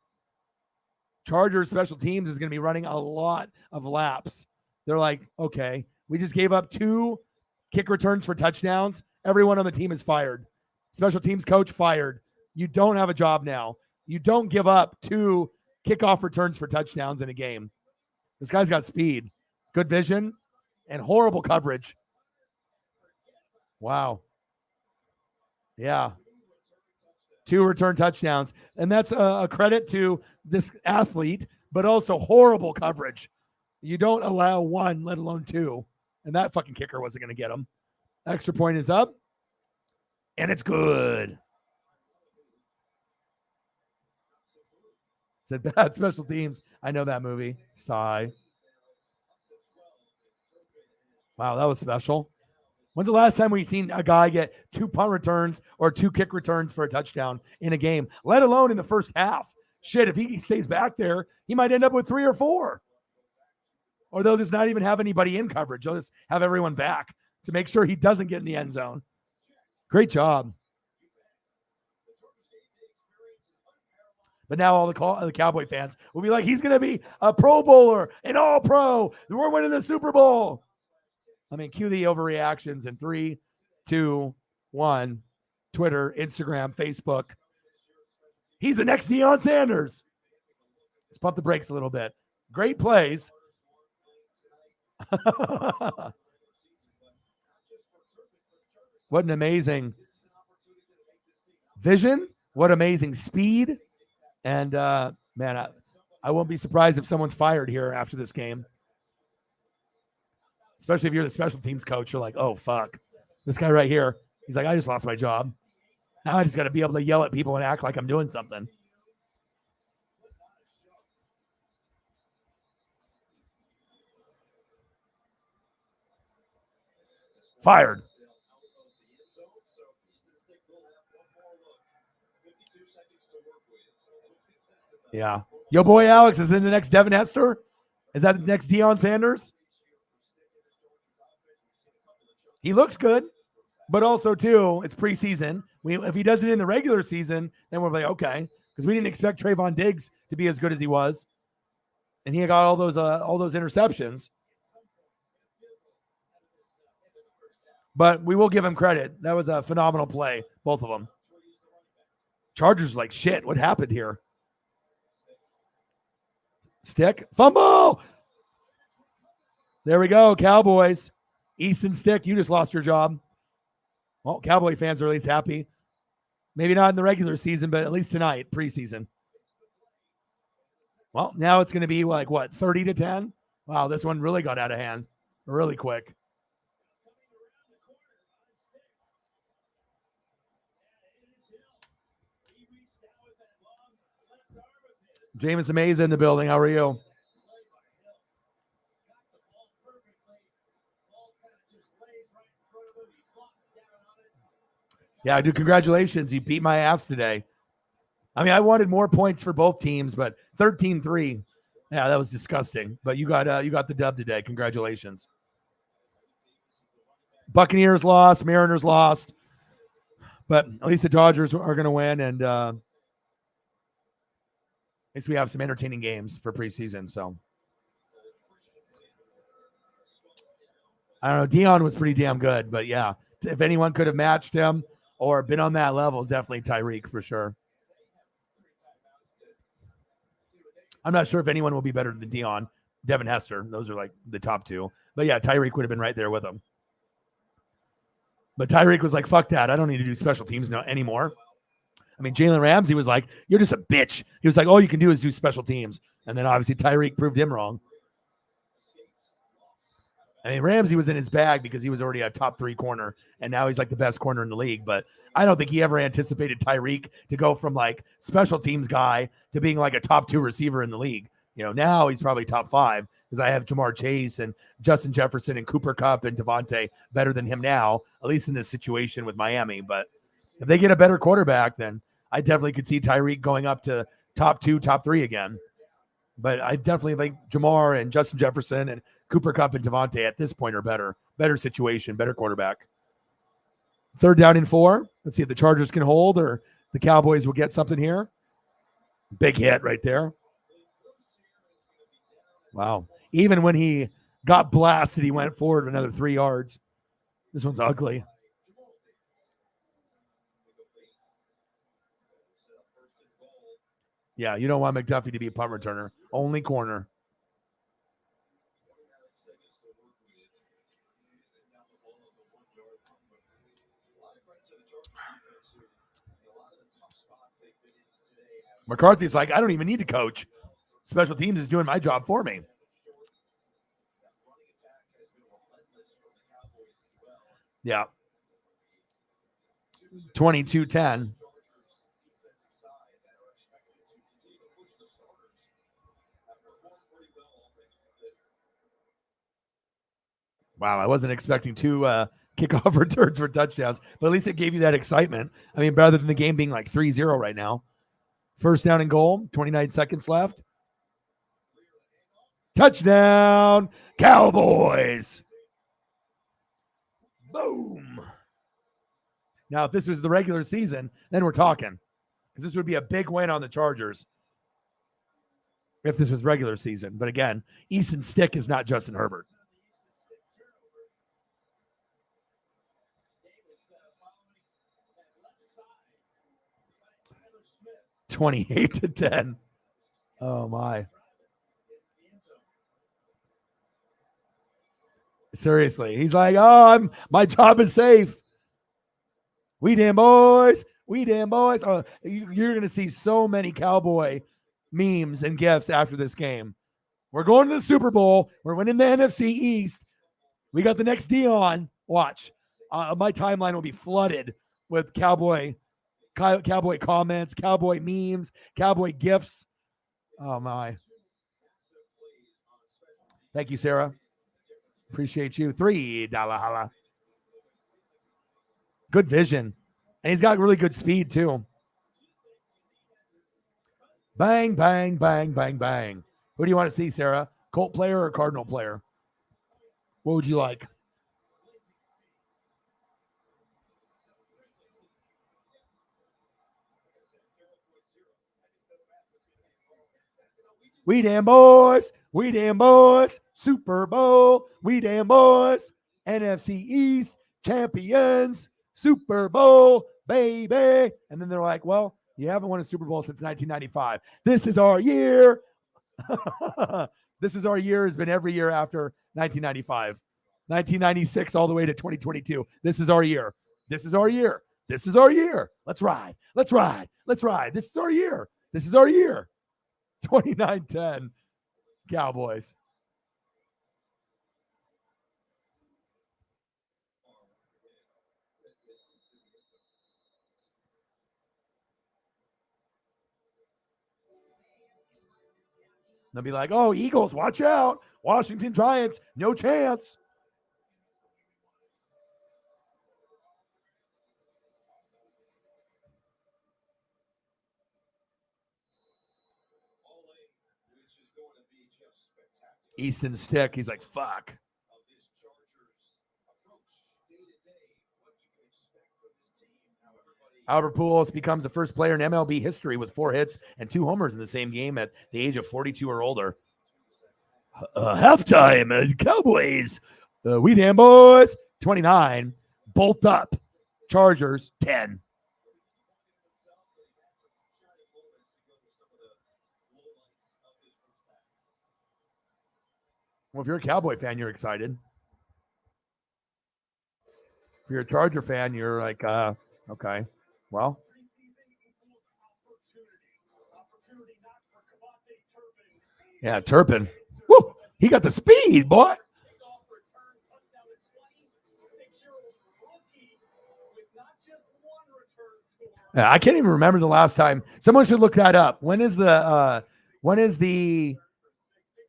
Chargers special teams is going to be running a lot of laps. They're like, okay, we just gave up 2 kick returns for touchdowns. Everyone on the team is fired. Special teams coach fired. You don't have a job now. You don't give up 2 kickoff returns for touchdowns in a game. This guy's got speed, good vision, and horrible coverage. Wow. Yeah. 2 return touchdowns. And that's a credit to this athlete, but also horrible coverage. You don't allow 1, let alone 2. And that fucking kicker wasn't going to get him. Extra point is up. And it's good. Said bad special teams. I know that movie. Sigh. Wow, that was special. When's the last time we've seen a guy get 2 punt returns or 2 kick returns for a touchdown in a game, let alone in the first half? shit, if he stays back there, he might end up with 3 or 4. Or they'll just not even have anybody in coverage. They'll just have everyone back to make sure he doesn't get in the end zone. Great job. But now all the Cowboy fans will be like, he's going to be a Pro Bowler, an All-Pro. We're winning the Super Bowl. I mean, cue the overreactions in 3, 2, 1. Twitter, Instagram, Facebook. He's the next Deion Sanders. Let's pump the brakes a little bit. Great plays. What an amazing vision. What amazing speed. And, man, I won't be surprised if someone's fired here after this game. Especially if you're the special teams coach. You're like, oh, fuck. This guy right here, he's like, I just lost my job. Now I just got to be able to yell at people and act like I'm doing something. Fired. Yeah. Yo, boy, Alex, is in the next Devin Hester? Is that the next Deion Sanders? He looks good, but also, too, it's preseason. If he does it in the regular season, then we're like, okay, because we didn't expect Trayvon Diggs to be as good as he was. And he got all those interceptions. But we will give him credit. That was a phenomenal play, both of them. Chargers like, shit, what happened here? Stick, fumble. There we go, Cowboys. Easton Stick, you just lost your job. Well, Cowboy fans are at least happy. Maybe not in the regular season, but at least tonight, preseason. Well, now it's going to be like, what, 30-10? Wow, this one really got out of hand really quick. Jameis Ameza in the building. How are you? Yeah, dude, congratulations. You beat my ass today. I mean, I wanted more points for both teams, but 13-3. Yeah, that was disgusting. But you got the dub today. Congratulations. Buccaneers lost. Mariners lost. But at least the Dodgers are going to win, and at least we have some entertaining games for preseason. So I don't know. Deion was pretty damn good, but yeah, if anyone could have matched him or been on that level, definitely Tyreek for sure. I'm not sure if anyone will be better than Deion. Devin Hester, those are like the top two. But yeah, Tyreek would have been right there with him. But Tyreek was like, fuck that. I don't need to do special teams anymore. I mean, Jalen Ramsey was like, you're just a bitch. He was like, all you can do is do special teams. And then obviously Tyreek proved him wrong. I mean, Ramsey was in his bag because he was already a top 3 corner, and now he's like the best corner in the league. But I don't think he ever anticipated Tyreek to go from like special teams guy to being like a top 2 receiver in the league. You know, now he's probably top 5 because I have Jamar Chase and Justin Jefferson and Cooper Kupp and Devontae better than him now, at least in this situation with Miami. But if they get a better quarterback, then I definitely could see Tyreek going up to top 2, top 3 again. But I definitely think Jamar and Justin Jefferson and Cooper Kupp and Devontae at this point are better. Better situation, better quarterback. 3rd down and 4. Let's see if the Chargers can hold or the Cowboys will get something here. Big hit right there. Wow. Even when he got blasted, he went forward another 3 yards. This one's ugly. Yeah, you don't want McDuffie to be a punt returner. Only corner. McCarthy's like, I don't even need to coach. Special teams is doing my job for me. Yeah. 22-10. Wow, I wasn't expecting 2 kickoff returns for touchdowns, but at least it gave you that excitement. I mean, rather than the game being like 3-0 right now. First down and goal, 29 seconds left. Touchdown, Cowboys. Boom. Now, if this was the regular season, then we're talking. Because this would be a big win on the Chargers if this was regular season. But again, Easton Stick is not Justin Herbert. 28-10. Oh, my. Seriously. He's like, oh, my job is safe. We damn boys. We damn boys. Oh, you're going to see so many Cowboy memes and gifs after this game. We're going to the Super Bowl. We're winning the NFC East. We got the next Dion. Watch. My timeline will be flooded with Cowboy comments, Cowboy memes, Cowboy gifs. Oh, my. Thank you, Sarah. Appreciate you. $3 holla. Good vision. And he's got really good speed, too. Bang, bang, bang, bang, bang. Who do you want to see, Sarah? Colt player or Cardinal player? What would you like? We damn boys. We damn boys. Super Bowl. We damn boys. NFC East champions. Super Bowl, baby. And then they're like, well, you haven't won a Super Bowl since 1995. This is our year. This is our year. Has been every year after 1995. 1996 all the way to 2022. This is our year. This is our year. This is our year. Let's ride. Let's ride. Let's ride. This is our year. This is our year. 29-10 Cowboys. They'll be like, oh, Eagles, watch out. Washington Giants, no chance. Easton Stick, he's like, fuck. Albert Pujols becomes the first player in MLB history with 4 hits and 2 homers in the same game at the age of 42 or older. Halftime, Cowboys. We damn boys. 29. Bolt up. Chargers, 10. Well, if you're a Cowboy fan, you're excited. If you're a Charger fan, you're like, okay. Well, yeah, Turpin. Woo, he got the speed, boy. Yeah, I can't even remember the last time. Someone should look that up. When is the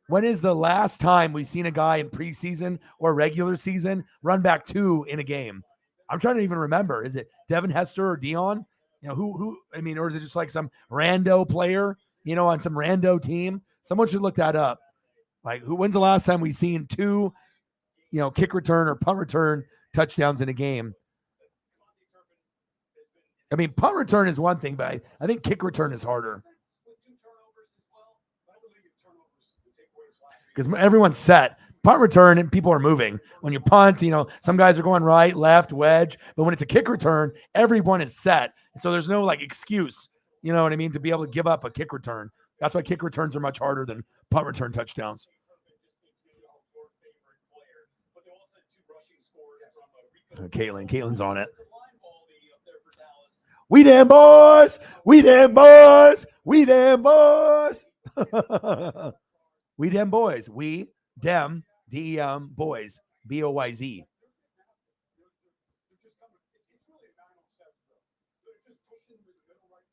last time we've seen a guy in preseason or regular season run back 2 in a game? I'm trying to even remember. Is it Devin Hester or Dion? You know, who, I mean, or is it just like some rando player, you know, on some rando team? Someone should look that up. Like, when's the last time we've seen 2, you know, kick return or punt return touchdowns in a game? I mean, punt return is one thing, but I think kick return is harder. Because everyone's set. Punt return and people are moving. When you punt, you know, some guys are going right, left, wedge. But when it's a kick return, everyone is set. So there's no like excuse, you know what I mean, to be able to give up a kick return. That's why kick returns are much harder than punt return touchdowns. Caitlin's on it. We damn boys. We damn boys. We damn boys. We dem boys. We dem D-E-M boys. B-O-Y-Z.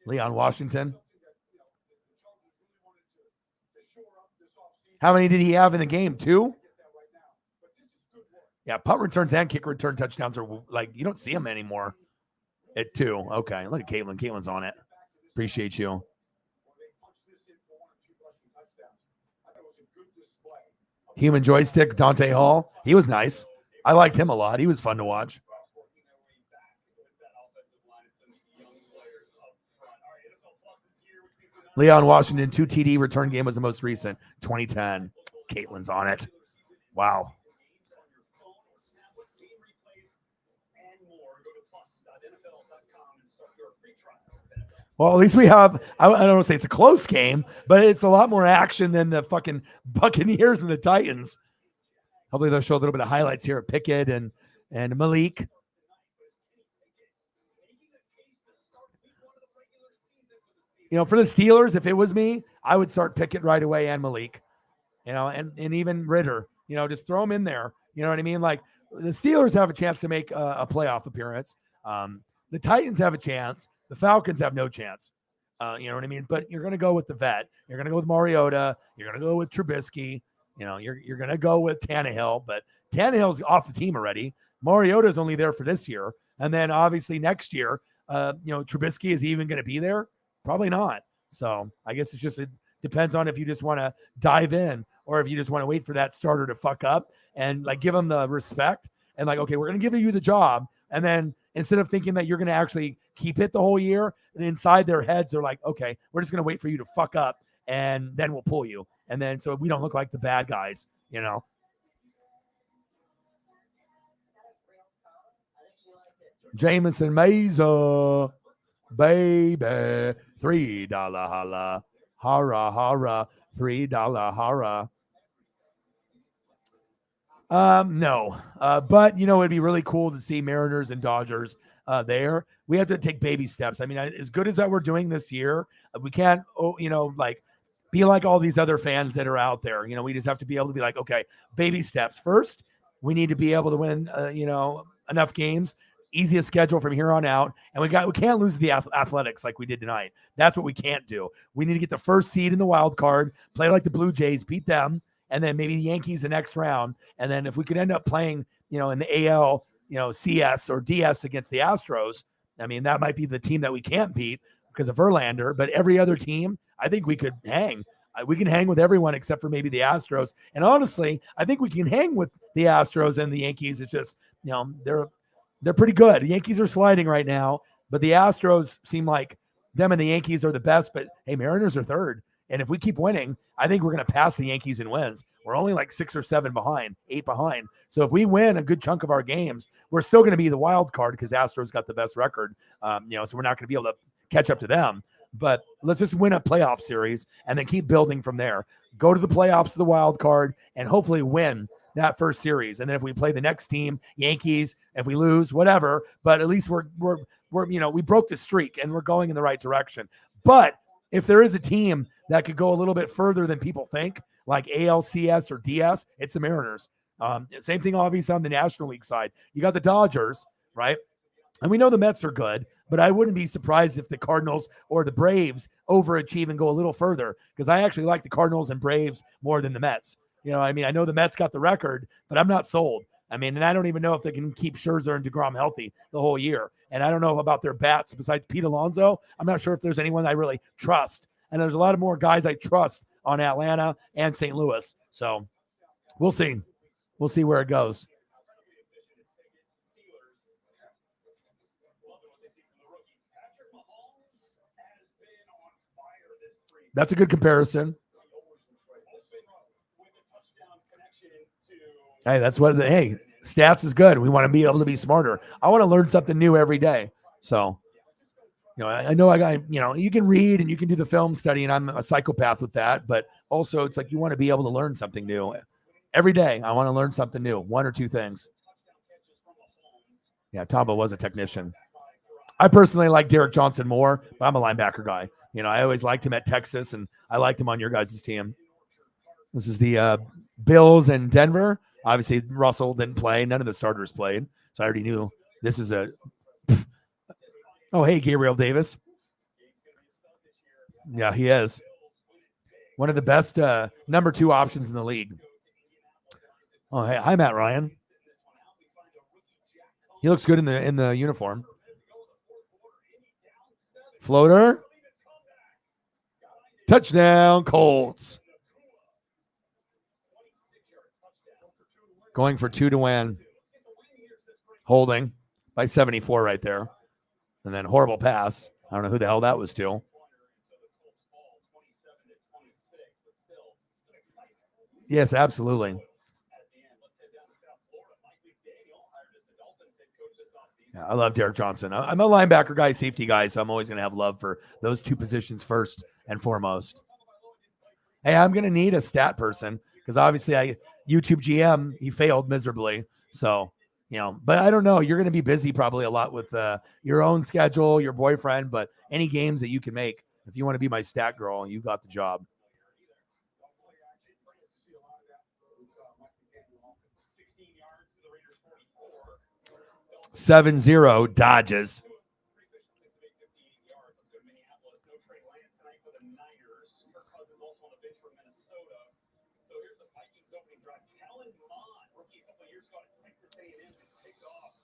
Leon Washington. How many did he have in the game? 2? Yeah, punt returns and kick return touchdowns are like, you don't see them anymore. At 2. Okay, look at Caitlin. Caitlin's on it. Appreciate you. Human joystick, Dante Hall. He was nice. I liked him a lot. He was fun to watch. Leon Washington, 2 TD return game was the most recent, 2010. Caitlin's on it. Wow. Well, at least we have, I don't want to say it's a close game, but it's a lot more action than the fucking Buccaneers and the Titans. Hopefully they'll show a little bit of highlights here of Pickett and Malik. You know, for the Steelers, if it was me, I would start Pickett right away and Malik, you know, and even Ritter, you know, just throw them in there. You know what I mean? Like the Steelers have a chance to make a playoff appearance. The Titans have a chance. The Falcons have no chance. You know what I mean? But you're going to go with the vet. You're going to go with Mariota. You're going to go with Trubisky. You know, you're going to go with Tannehill. But Tannehill's off the team already. Mariota's only there for this year. And then obviously next year, you know, Trubisky, is he even going to be there? Probably not. So I guess it depends on if you just want to dive in or if you just want to wait for that starter to fuck up and like give them the respect and like, okay, we're going to give you the job. And then instead of thinking that you're going to actually keep it the whole year, and inside their heads, they're like, okay, we're just going to wait for you to fuck up and then we'll pull you. And then so we don't look like the bad guys, you know? Jameson Meza, baby, $3 holla, hara, hara, $3 hara. No, but you know, it'd be really cool to see Mariners and Dodgers there. We have to take baby steps. I mean, as good as that we're doing this year, we can't, you know, like be like all these other fans that are out there. You know, we just have to be able to be like, okay, baby steps. First, we need to be able to win, you know, enough games, easiest schedule from here on out. And we can't lose the Athletics like we did tonight. That's what we can't do. We need to get the first seed in the wild card, play like the Blue Jays, beat them, and then maybe the Yankees the next round. And then if we could end up playing, you know, in the AL, you know, CS or DS against the Astros, I mean, that might be the team that we can't beat because of Verlander. But every other team, I think we could hang. We can hang with everyone except for maybe the Astros. And honestly, I think we can hang with the Astros and the Yankees. It's just, you know, they're pretty good. The Yankees are sliding right now, but the Astros seem like them and the Yankees are the best. But hey, Mariners are third. And if we keep winning, I think we're going to pass the Yankees in wins. We're only like 6 or 7 behind, 8 behind. So if we win a good chunk of our games, we're still going to be the wild card because Astros got the best record. You know, so we're not going to be able to catch up to them. But let's just win a playoff series and then keep building from there. Go to the playoffs of the wild card and hopefully win that first series. And then if we play the next team, Yankees, if we lose, whatever. But at least we're you know, we broke the streak and we're going in the right direction. But if there is a team that could go a little bit further than people think, like ALCS or DS, it's the Mariners. Same thing, obviously, on the National League side. You got the Dodgers, right? And we know the Mets are good, but I wouldn't be surprised if the Cardinals or the Braves overachieve and go a little further because I actually like the Cardinals and Braves more than the Mets. You know, I mean, I know the Mets got the record, but I'm not sold. I mean, and I don't even know if they can keep Scherzer and DeGrom healthy the whole year. And I don't know about their bats besides Pete Alonso. I'm not sure if there's anyone I really trust. And there's a lot of more guys I trust on Atlanta and St. Louis. So we'll see. We'll see where it goes. That's a good comparison. Hey, that's what hey, stats is good. We want to be able to be smarter. I want to learn something new every day. So, you know, I know I got, you know, you can read and you can do the film study, and I'm a psychopath with that, but also it's like you want to be able to learn something new. Every day I want to learn something new, 1 or 2 things. Yeah, Tamba was a technician. I personally like Derek Johnson more, but I'm a linebacker guy. You know, I always liked him at Texas, and I liked him on your guys' team. This is the Bills and Denver. Obviously, Russell didn't play. None of the starters played. So I already knew this is a – oh, hey, Gabriel Davis. Yeah, he is. One of the best number 2 options in the league. Oh, hey, hi, Matt Ryan. He looks good in the uniform. Floater. Touchdown, Colts. Going for 2 to win. Holding by 74 right there. And then horrible pass. I don't know who the hell that was to. Yes, absolutely. Yeah, I love Derek Johnson. I'm a linebacker guy, safety guy, so I'm always going to have love for those two positions first and foremost. Hey, I'm going to need a stat person because obviously YouTube GM, he failed miserably. So, but I don't know. You're going to be busy probably a lot with your own schedule, your boyfriend, but any games that you can make. If you want to be my stat girl, you got the job. 7-0 Dodgers.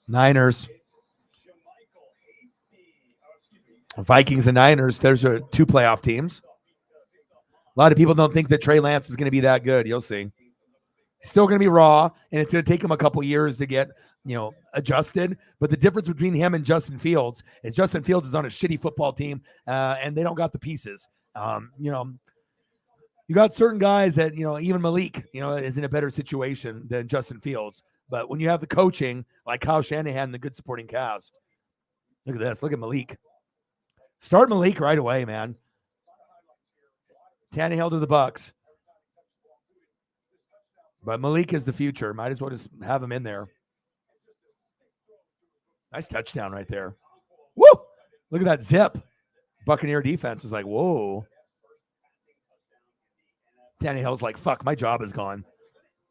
Niners. Vikings and Niners, there's are 2 playoff teams. A lot of people don't think that Trey Lance is going to be that good. You'll see. He's still going to be raw, and it's going to take him a couple years to get, adjusted. But the difference between him and Justin Fields is Justin Fields is on a shitty football team, and they don't got the pieces. You got certain guys that, even Malik, is in a better situation than Justin Fields. But when you have the coaching, like Kyle Shanahan and the good supporting cast, look at this. Look at Malik. Start Malik right away, man. Tannehill to the Bucks. But Malik is the future. Might as well just have him in there. Nice touchdown right there. Woo! Look at that zip. Buccaneer defense is like, whoa. Tannehill's like, fuck, my job is gone.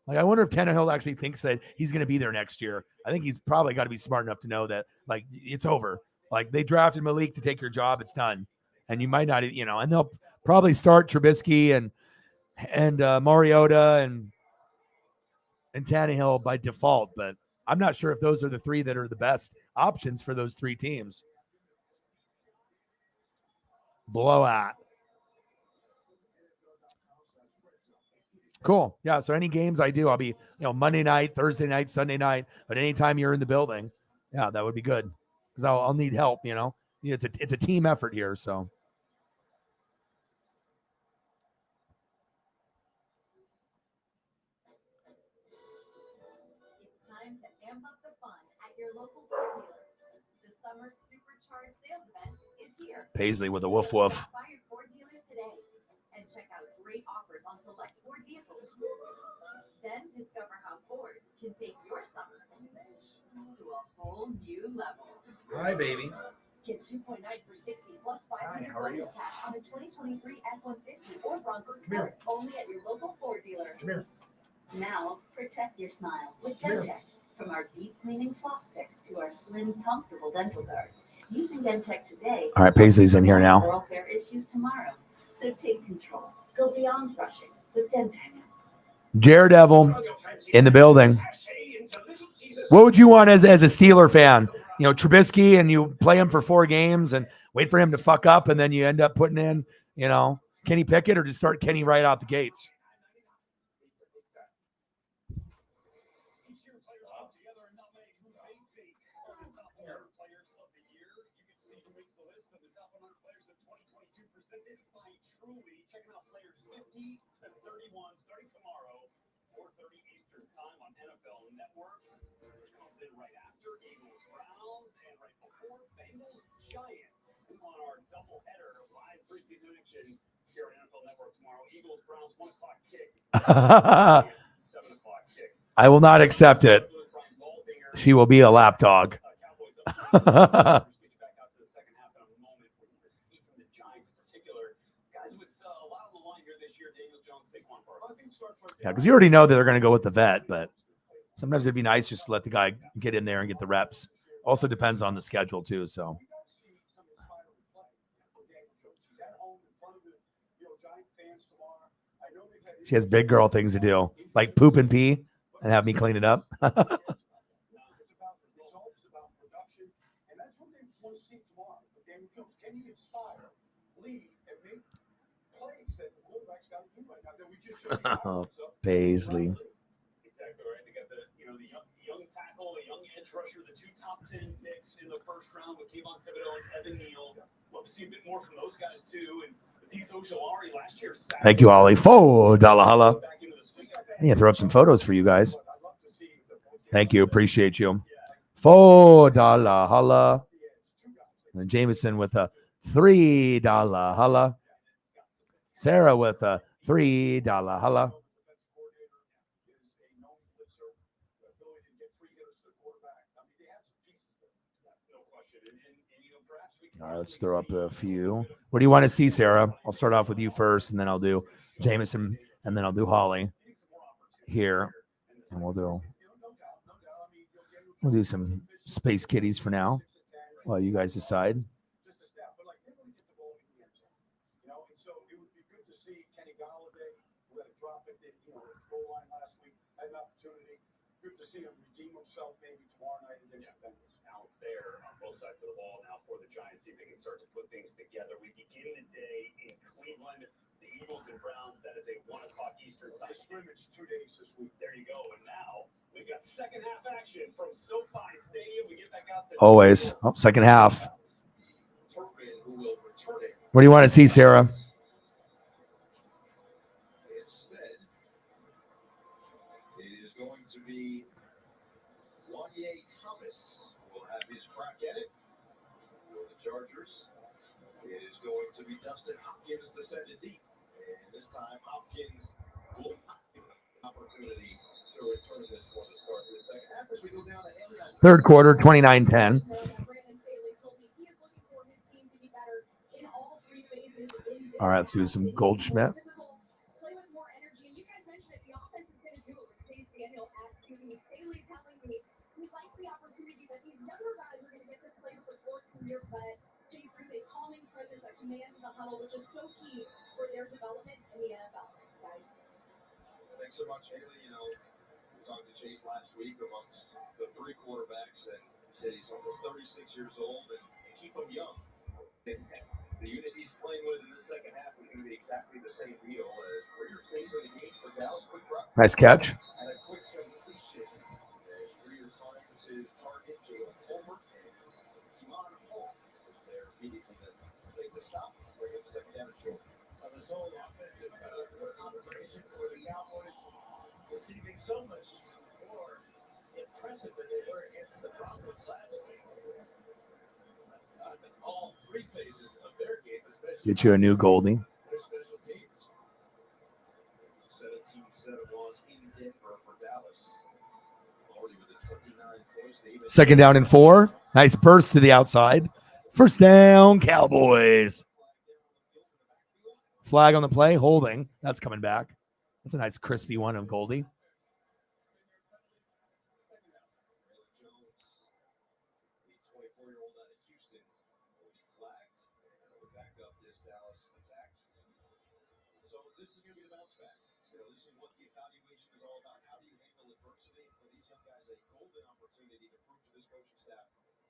Like, I wonder if Tannehill actually thinks that he's going to be there next year. I think he's probably got to be smart enough to know that, like, it's over. Like, they drafted Malik to take your job. It's done. And you might not, and they'll probably start Trubisky and Mariota and Tannehill by default. But I'm not sure if those are the 3 that are the best options for those 3 teams. Blowout. Cool. Yeah. So any games I do, I'll be, Monday night, Thursday night, Sunday night. But anytime you're in the building, yeah, that would be good because I'll need help. It's a team effort here. So. It's time to amp up the fun at your local Ford dealer. The summer supercharged sales event is here. Paisley with a woof woof. Stop by your Ford dealer today and check out great offers on select Ford vehicles. Then discover how Ford can take your summer to a whole new level. Hi, baby. Get 2.9 for 60 plus 500 Hi, how are you? bonus cash on a 2023 F-150 or Bronco here. Sport only at your local Ford dealer. Come here. Now, protect your smile with Come here. Dentech. From our deep cleaning floss picks to our slim, comfortable dental guards. Using Dentech today. All right, Paisley's in here now. Oral care issues tomorrow. So take control. Go beyond brushing with Dentech. Daredevil in the building. What would you want as a Steeler fan? Trubisky, and you play him for 4 games and wait for him to fuck up, and then you end up putting in, Kenny Pickett, or just start Kenny right out the gates? Checking out players 50 to 31 starting tomorrow, 4:30 Eastern time on NFL Network, which comes in right after Eagles Browns and right before Bengals Giants on our doubleheader live preseason action here on NFL Network tomorrow. Eagles Browns 1 o'clock kick, 7 o'clock kick. I will not accept it. She will be a lapdog. Yeah, because you already know that they're going to go with the vet, but sometimes it'd be nice just to let the guy get in there and get the reps. Also depends on the schedule too. So she has big girl things to do, like poop and pee, and have me clean it up. Oh, Paisley. Exactly right. They got the tackle, a young edge rusher, the 2 top 10 picks in the first round with Kayvon Thibodeau and Evan Neal. Love to see a bit more from those guys too. And Azeez Ojulari last year. Thank you, Ollie. $4 holla. I need to throw up some photos for you guys. Thank you. Appreciate you. $4 holla. And Jameson with a $3 holla. Sarah with a $3 holla. All right, let's throw up a few. What do you want to see, Sarah? I'll start off with you first, and then I'll do Jameson, and then I'll do Holly here. And we'll do some Space Kitties for now while you guys decide. Good to see him redeem himself maybe tomorrow night against the Bengals. Balance there on both sides of the ball now for the Giants. See if they can start to put things together. We begin the day in Cleveland. The Eagles and Browns. That is a 1 o'clock Eastern time. Scrimmage 2 days this week. There you go. And now we've got second half action from SoFi Stadium. We get back out to Always. Oh, second half. What do you want to see, Sarah? Thomas will have his crack at it for the Chargers. It is going to be Dustin Hopkins to send it deep. And this time, Hopkins will not get an opportunity to return this one to start the second half as we go down to Haley. Third quarter, 29-10. All right, let's do some Goldschmidt. But Chase brings a calming presence, a command to the huddle, which is so key for their development in the NFL, guys. Thanks so much, Haley. You know, we talked to Chase last week amongst the 3 quarterbacks, and he said he's almost 36 years old and keep him young. And the unit he's playing with in the second half is going to be exactly the same deal as for your face of the game for Dallas. Quick drop. Nice catch. And a quick completion. As Greer finds his target, Jalen Tolbert. This whole offensive operation for the Cowboys receiving so much more impressive than they were against the Broncos last week. All 3 phases of their game, especially Get you a new Goldie. their special teams. 17-7 loss in Denver for Dallas. Already with the 29 points. Second down and 4. Nice burst to the outside. First down, Cowboys. Flag on the play, holding. That's coming back. That's a nice crispy one of Goldie.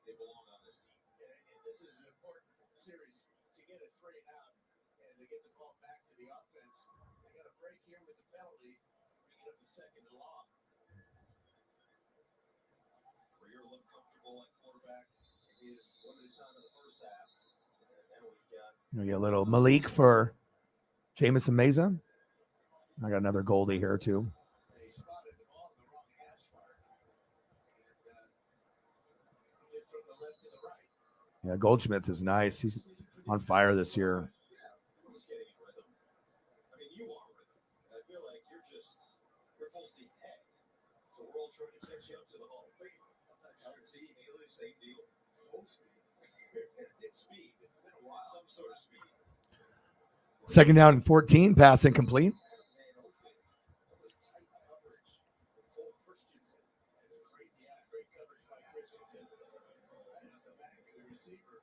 They belong on this team. And this is an important series to get a 3 and out and to get the ball back to the offense. They got a break here with the penalty, bring it up to 2nd and long. Greer looked comfortable at quarterback in his limited time in the first half. And now we've got We get a little Malik for Jameson Meza. I got another Goldie here too. They spotted the ball in the wrong hash mark. And went from the left to the right. Yeah, Goldschmidt is nice. He's on fire this year. everyone's getting in rhythm. I mean, you are rhythm. I feel like you're full steam ahead. So we're all trying to catch you up to the Hall of Fame. LT, Haley, same deal. Full speed. It's speed. It's been a while. Some sort of speed. Second down and 14, pass incomplete. Man open. That was tight coverage. Cole Christensen. Great coverage by Christensen. Right at the back of the receiver.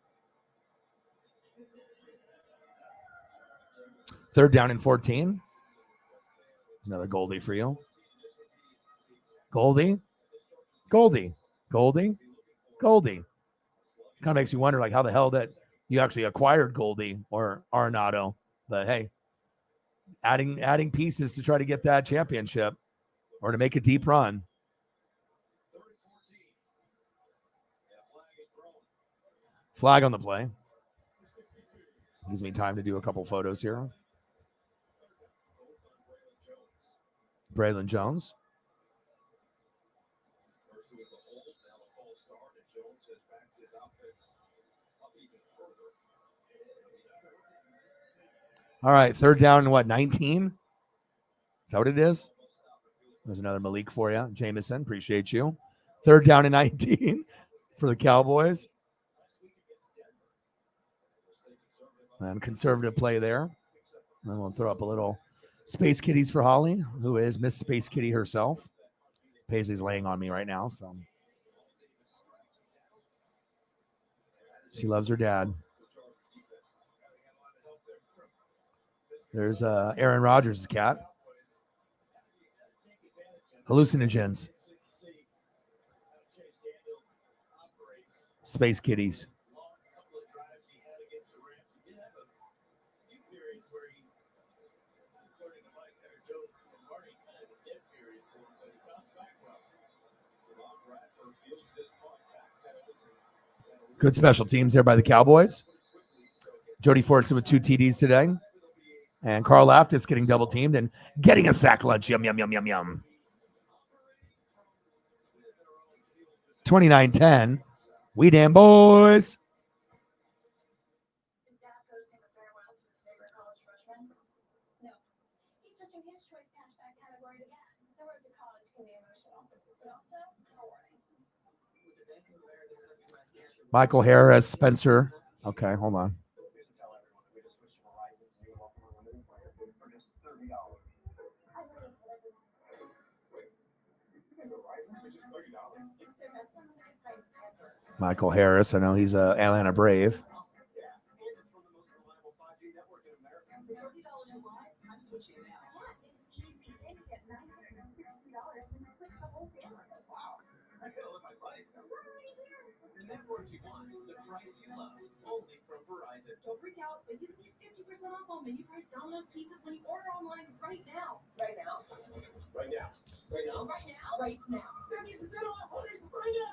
Third down and 14. Another Goldie for you. Goldie. Goldie. Goldie. Goldie. Kind of makes you wonder, like, how the hell that you actually acquired Goldie or Arenado. But hey, adding pieces to try to get that championship or to make a deep run. 3rd and 14. Flag on the play. Gives me time to do a couple photos here. Braylon Jones. All right, third down and what, 19? Is that what it is? There's another Malik for you. Jameson, appreciate you. Third down and 19 for the Cowboys. And conservative play there. And then we'll throw up a little Space Kitties for Holly, who is Miss Space Kitty herself. Paisley's laying on me right now, so she loves her dad. There's Aaron Rodgers' cat. Hallucinogens. Space Kitties. Good special teams there by the Cowboys. Jody Fortson with 2 TDs today. And Carl Aftis getting double teamed and getting a sack lunch. Yum, yum, yum, yum, yum. 29-10. We damn boys. Is Dad posting a farewell to his favorite college freshman? No. He's switching his choice cashback category to gas. The road to college can be emotional, but also rewarding. Michael Harris, Spencer. Okay, hold on. Michael Harris. I know he's a Atlanta Brave. Don't freak out, but you can get 50% off on menu price Domino's pizzas when you order online right now. Right now? Right now. Right now? Right now? Right now. 50% off right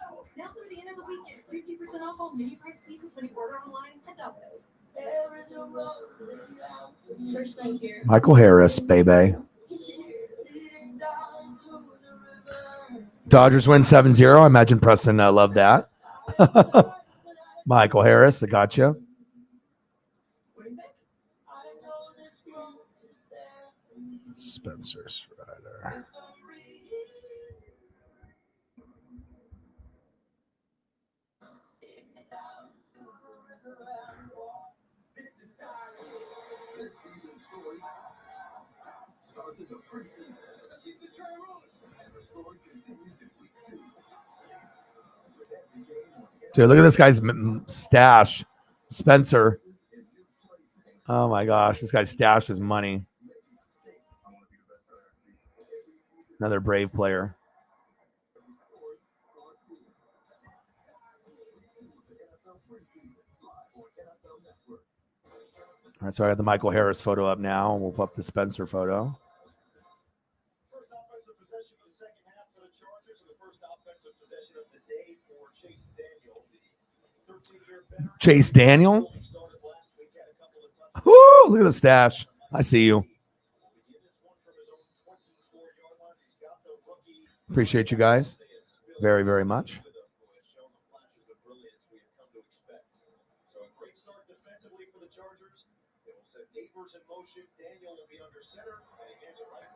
now. Now through the end of the week, get 50% off on menu price pizzas when you order online at Domino's. First thing here. Michael Harris, baby. Dodgers win 7-0. I imagine Preston loved that. Michael Harris, I got you. Spencer Strider. This season's story starts in the preseason. And the story continues in week 2. Dude, look at this guy's stash. Spencer. Oh my gosh, this guy's stash is money. Another Brave player. All right, so I got the Michael Harris photo up now, and we'll put up the Spencer photo. First offensive possession of the second half for the Chargers, and the first offensive possession of the day for Chase Daniel, the 13-year veteran. Chase Daniel. Woo, look at the stash. I see you. Appreciate you guys very, very much.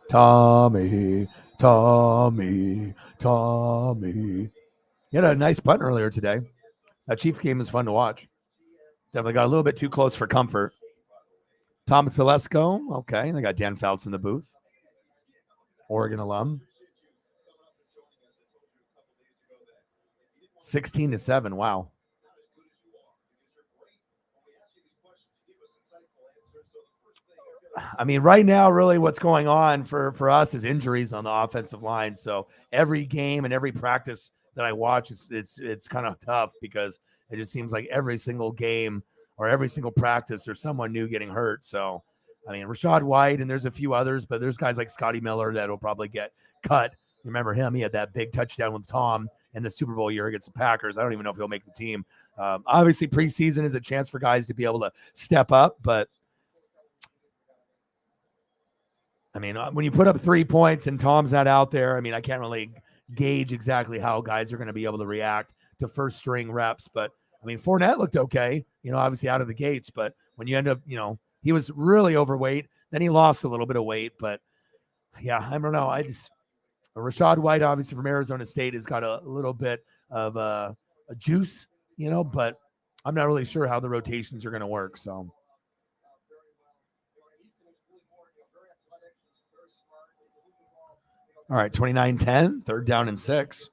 Tommy. You had a nice punt earlier today. That Chief game was fun to watch. Definitely got a little bit too close for comfort. Tom Telesco. Okay, they got Dan Fouts in the booth. Oregon alum. 16-7. Wow. I mean, right now, really what's going on for us is injuries on the offensive line. So every game and every practice that I watch, it's kind of tough because it just seems like every single game or every single practice there's someone new getting hurt. So, I mean, Rashad White and there's a few others, but there's guys like Scotty Miller that'll probably get cut. You remember him? He had that big touchdown with Tom in the Super Bowl year against the Packers. I don't even know if he'll make the team. Obviously, preseason is a chance for guys to be able to step up, but I mean, when you put up 3 points and Tom's not out there, I mean, I can't really gauge exactly how guys are going to be able to react to first string reps. But I mean, Fournette looked okay, obviously out of the gates. But when you end up, he was really overweight. Then he lost a little bit of weight. But yeah, I don't know. Rashad White, obviously from Arizona State, has got a little bit of a juice, but I'm not really sure how the rotations are going to work. So. All right, 29-10, 3rd down and 6.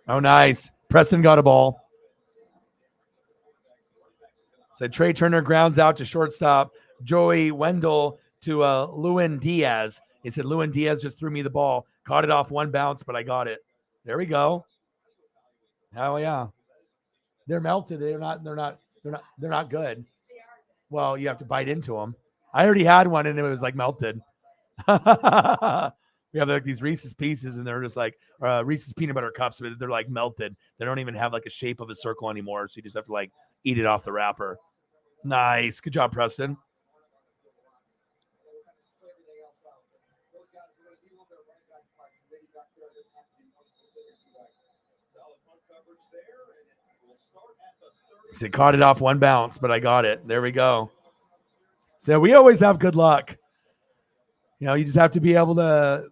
Oh, nice. Preston got a ball. So Trey Turner grounds out to shortstop. Joey Wendell to Lewin Diaz. He said, Lewin Diaz just threw me the ball. Caught it off one bounce, but I got it. There we go. Hell yeah. They're melted. They're not good. Well, you have to bite into them. I already had one and it was like melted. We have like these Reese's Pieces and they're just like Reese's peanut butter cups, but they're like melted. They don't even have like a shape of a circle anymore. So you just have to like eat it off the wrapper. Nice. Good job, Preston. He said, caught it off one bounce, but I got it. There we go. So we always have good luck. You just have to be able to,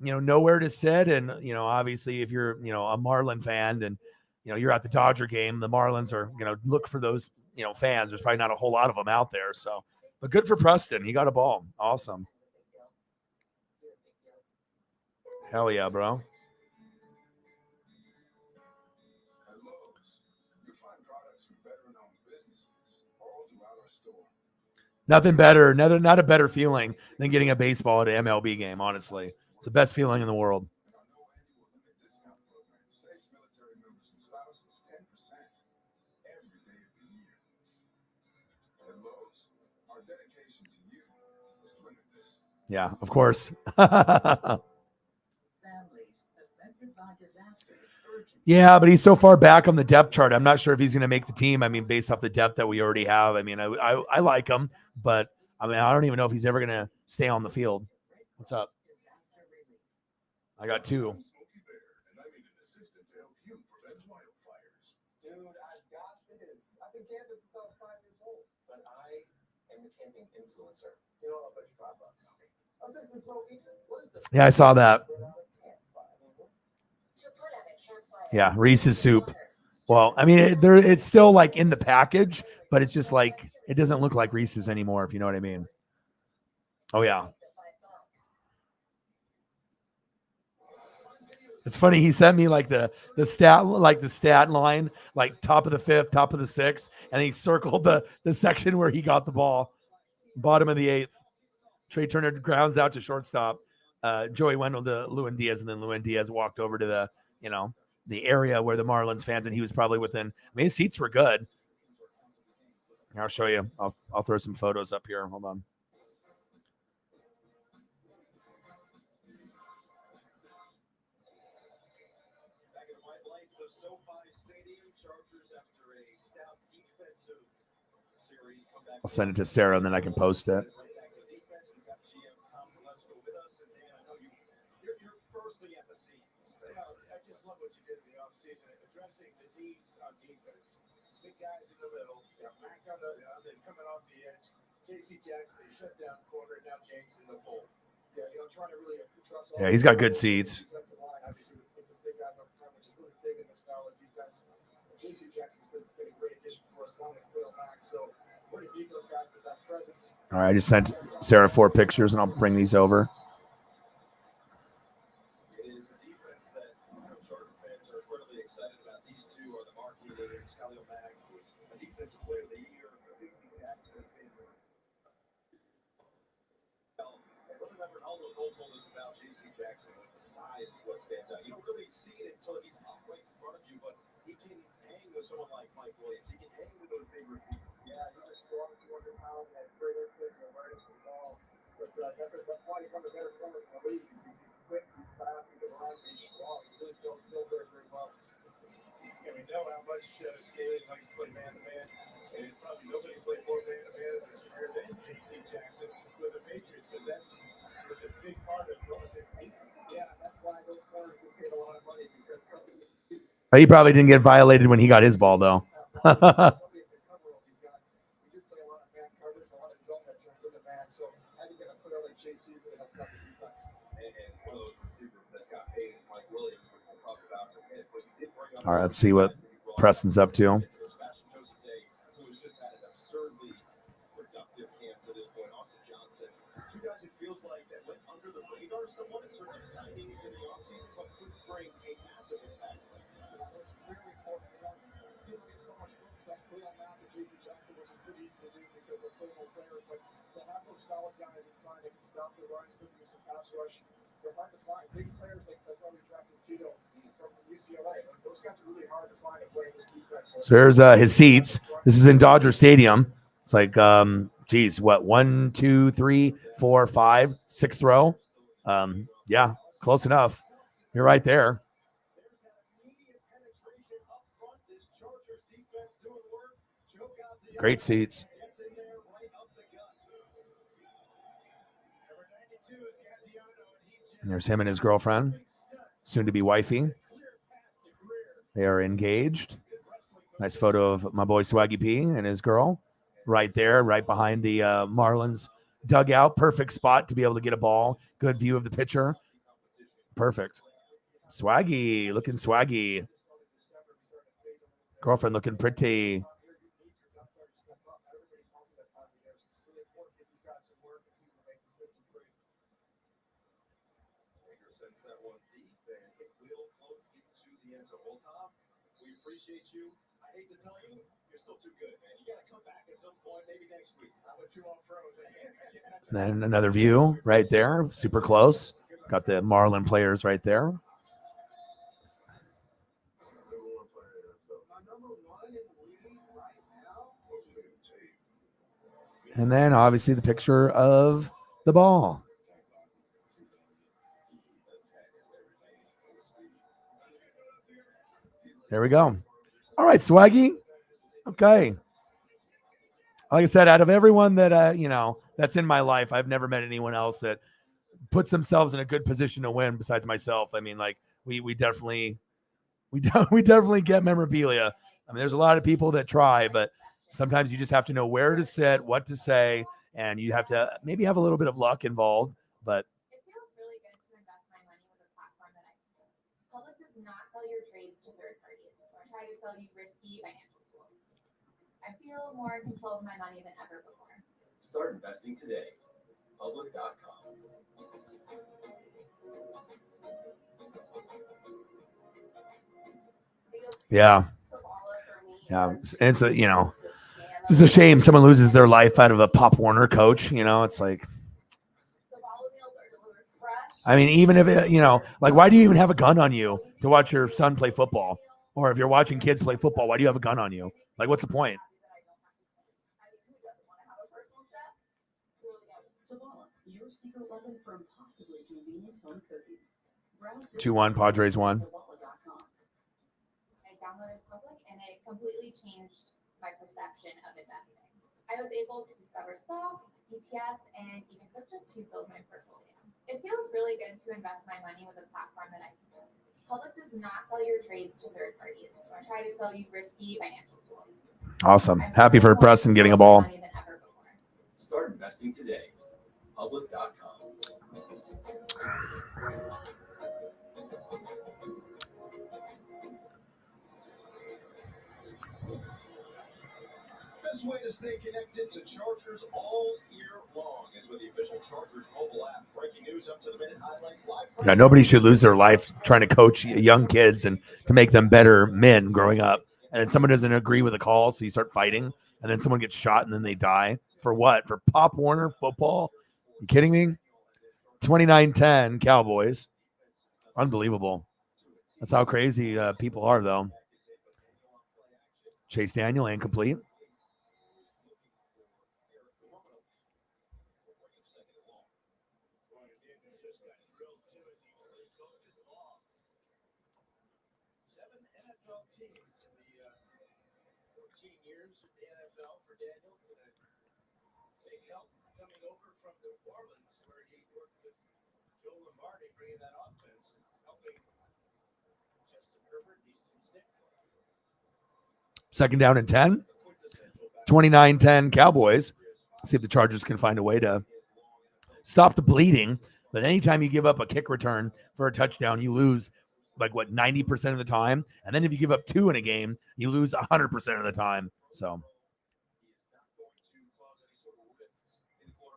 know where to sit. And, obviously if you're, a Marlin fan and, you're at the Dodger game, the Marlins are, look for those, fans. There's probably not a whole lot of them out there. So, but good for Preston. He got a ball. Awesome. Hell yeah, bro. Nothing better, not a better feeling than getting a baseball at an MLB game, honestly. It's the best feeling in the world. Yeah, of course. Yeah, but he's so far back on the depth chart. I'm not sure if he's going to make the team. I mean, based off the depth that we already have. I mean, I like him, but I mean, I don't even know if he's ever going to stay on the field. What's up? I got 2. Yeah, I saw that. Yeah, Reese's soup. Well, I mean, it's still like in the package, but it's just like it doesn't look like Reese's anymore, if you know what I mean. Oh yeah. It's funny. He sent me like the stat line, like top of the 5th, top of the 6th, and he circled the section where he got the ball, bottom of the 8th. Trey Turner grounds out to shortstop. Joey Wendell to Lewin Diaz, and then Lewin Diaz walked over to the the area where the Marlins fans, and he was probably within. I mean, his seats were good. I'll show you. I'll throw some photos up here. Hold on. I'll send it to Sarah, and then I can post it. Guys in the middle, back on the coming off the edge. JC Jackson, they shut down corner, now James in the fold. Yeah, trying to really trust. Yeah, he's got good seeds. Obviously, with the big guys up front, which is really big in this style of defense. JC Jackson's been a great addition for us, along with Will Mack. So we're going to need those guys with that presence. All right, I just sent Sarah 4 pictures, and I'll bring these over. Jackson with the size is what stands out. You don't really see it until he's up right in front of you, but Mike Williams. He can hang with those big receivers. Yeah, he's a strong 200 pounds, has great instincts and awareness of the ball. But that's why he's one of the better corners in the league. He's quick, he's fast, he can run, he's strong. He's really built very, very well. And we know how much Staley likes to play man-to-man. And it's probably nobody's played more man-to-man as a career than J.C. Jackson with the Patriots, because that's a big part of relative defense. Yeah, that's why those corners get paid a lot of money because He probably didn't get violated when he got his ball, though. somebody has to cover all these guys. We do play a lot of man coverage, a lot of zone that turns into man. So having a player like JC really helps out the defense. And one of those receivers that got paid is Mike Williams, which we'll talk about in a minute. But he did bring up All right, let's see what Preston's up to. Sebastian Joseph Day, who has just had an absurdly productive camp to this point. Austin Johnson, two guys it feels like that went under the radar somewhat in terms of signings in the offseason, but could bring a massive impact. It's really important. People get so much focus on Cleo Mack and JC Jackson, which is pretty easy to do because they're playable players. But to have those solid guys inside that can stop the run, still do some pass rush, they're hard to find. Big players like that's why we drafted Tito from UCLA. Those guys are really hard to find and play this defense. So there's his seats. This is in Dodger Stadium. It's like, geez, what, 1, 2, 3, 4, 5, 6th row? Yeah, close enough. You're right there. Great seats. And there's him and his girlfriend, soon to be wifey. They are engaged. Nice photo of my boy Swaggy P and his girl right there, right behind the Marlins dugout. Perfect spot to be able to get a ball. Good view of the pitcher. Perfect. Swaggy, looking swaggy. Girlfriend looking pretty. Appreciate you. I hate to tell you, you're still too good, man. You got to come back at some point, maybe next week. I'm with 2 All-Pros. Then another view right there, super close. Got the Marlin players right there. And then obviously the picture of the ball. There we go. All right, Swaggy. Okay. Like I said, out of everyone that that's in my life, I've never met anyone else that puts themselves in a good position to win besides myself. I mean, like we definitely get memorabilia. I mean, there's a lot of people that try, but sometimes you just have to know where to sit, what to say, and you have to maybe have a little bit of luck involved. But It feels really good to invest my money with a platform that I can trust. Public does not sell your trades to third parties or try to sell you risky financial tools. I feel more in control of my money than ever before. Start investing today. Public.com. yeah. It's it's a shame someone loses their life out of a Pop Warner coach. It's like, I mean, even if like, why do you even have a gun on you to watch your son play football? Or if you're watching kids play football, why do you have a gun on you? Like, what's the point? Your secret weapon for impossibly convenient home cooking. 2-1, Padres won. I downloaded Public and it completely changed my perception of investing. I was able to discover stocks, ETFs, and even crypto to build my portfolio. It feels really good to invest my money with a platform that I can trust. Public does not sell your trades to third parties or try to sell you risky financial tools. Awesome. Happy for Preston getting a ball. Start investing today. Public.com. Best way to stay connected to Chargers all year long is with the official Chargers mobile app. Breaking news, up to the minute highlights, live. Nobody should lose their life trying to coach young kids and to make them better men growing up. And then someone doesn't agree with a call, so you start fighting, and then someone gets shot and then they die. For what? For Pop Warner football? You kidding me? 29-10 Cowboys. Unbelievable. That's how crazy people are, though. Chase Daniel, incomplete. Seven NFL teams in the 14 years of the NFL for Daniel. Big help coming over from New Orleans, where he worked with Joe Lombardi, bringing that offense and helping Justin Herbert and Easton Stick. Second down and 10. 29-10 Cowboys. See if the Chargers can find a way to stop the bleeding. But anytime you give up a kick return for a touchdown, you lose 90% of the time. And then if you give up 2 in a game, you lose 100% of the time. So,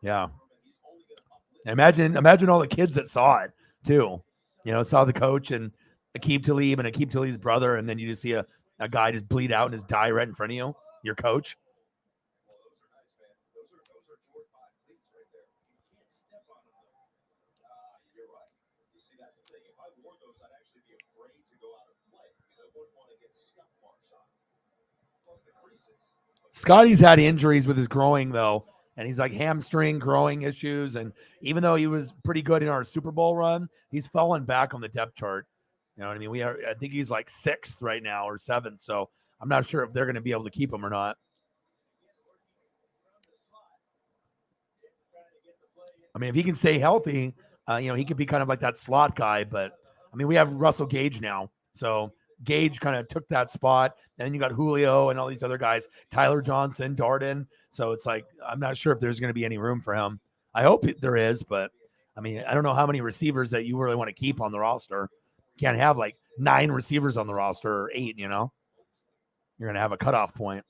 yeah. And imagine all the kids that saw it too. Saw the coach and Aqib Talib and Aqib Talib's brother, and then you just see a guy just bleed out and just die right in front of you, your coach. Scotty's had injuries with his growing, though, and he's like hamstring growing issues. And even though he was pretty good in our Super Bowl run, he's fallen back on the depth chart. You know what I mean? I think he's like 6th right now or 7th. So I'm not sure if they're going to be able to keep him or not. I mean, if he can stay healthy, he could be kind of like that slot guy. But I mean, we have Russell Gage now, so Gage kind of took that spot. And then you got Julio and all these other guys, Tyler Johnson, Darden. So it's like, I'm not sure if there's going to be any room for him. I hope there is, but I mean, I don't know how many receivers that you really want to keep on the roster. You can't have like 9 receivers on the roster or 8, You're going to have a cutoff point.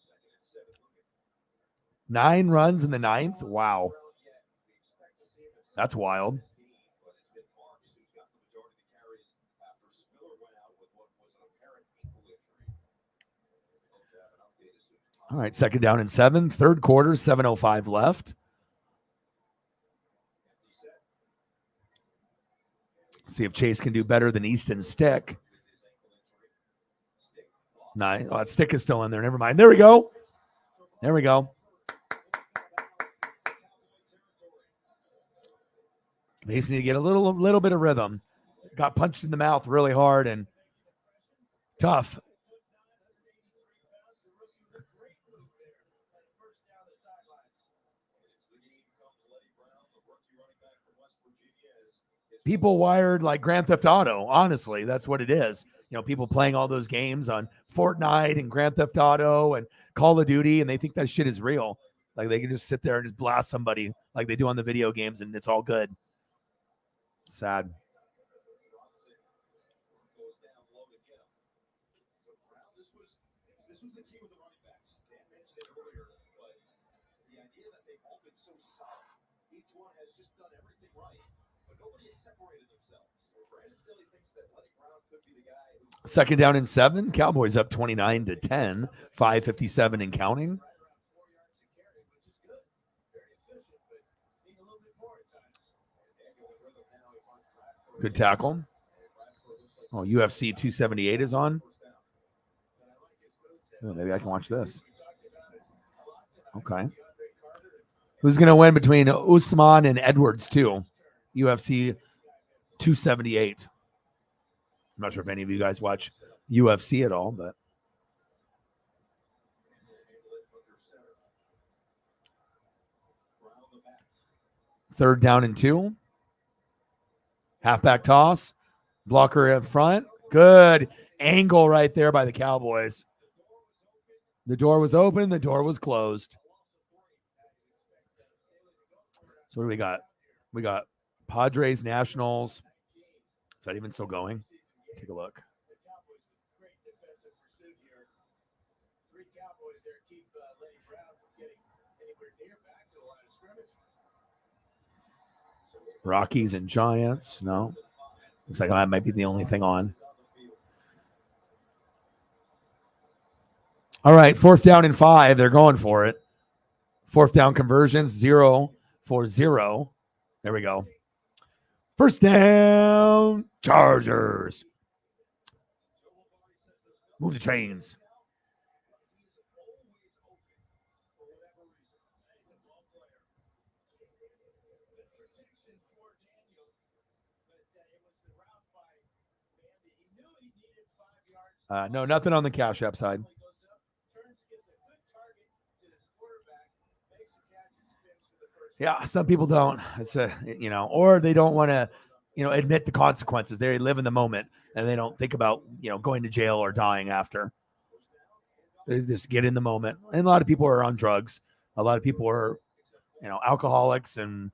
9 runs in the 9th? Wow. That's wild. All right, second down and 7, third quarter, 7:05 left. See if Chase can do better than Easton Stick. Nice. Oh, that Stick is still in there. Never mind. There we go. There we go. They just need to get a little bit of rhythm. Got punched in the mouth really hard and tough. People wired like Grand Theft Auto. Honestly, that's what it is. People playing all those games on Fortnite and Grand Theft Auto and Call of Duty, and they think that shit is real. Like they can just sit there and just blast somebody like they do on the video games, and it's all good. Sad. This was the key with the running backs. Dan mentioned it earlier, but the idea that they've all been so solid. Each one has just done everything right, but nobody has separated themselves. Brandon Staley thinks that Lenny Brown could be the guy. Second down and 7. Cowboys up 29-10. 5:57 and counting. Good tackle. Oh, UFC 278 is on. Oh, maybe I can watch this. Okay. Who's going to win between Usman and Edwards, too? UFC 278. I'm not sure if any of you guys watch UFC at all, but. Third down and 2. Halfback toss. Blocker in front. Good angle right there by the Cowboys. The door was open. The door was closed. So what do we got? We got Padres, Nationals. Is that even still going? Take a look. Rockies and Giants. No. Looks like that might be the only thing on. All right, 4th down and 5. They're going for it. 4th down conversions, 0 for 0. There we go. First down, Chargers. Move the chains. No, nothing on the Cash App side. Yeah, some people don't. It's or they don't want to, admit the consequences. They live in the moment and they don't think about, going to jail or dying after. They just get in the moment. And a lot of people are on drugs. A lot of people are, alcoholics, and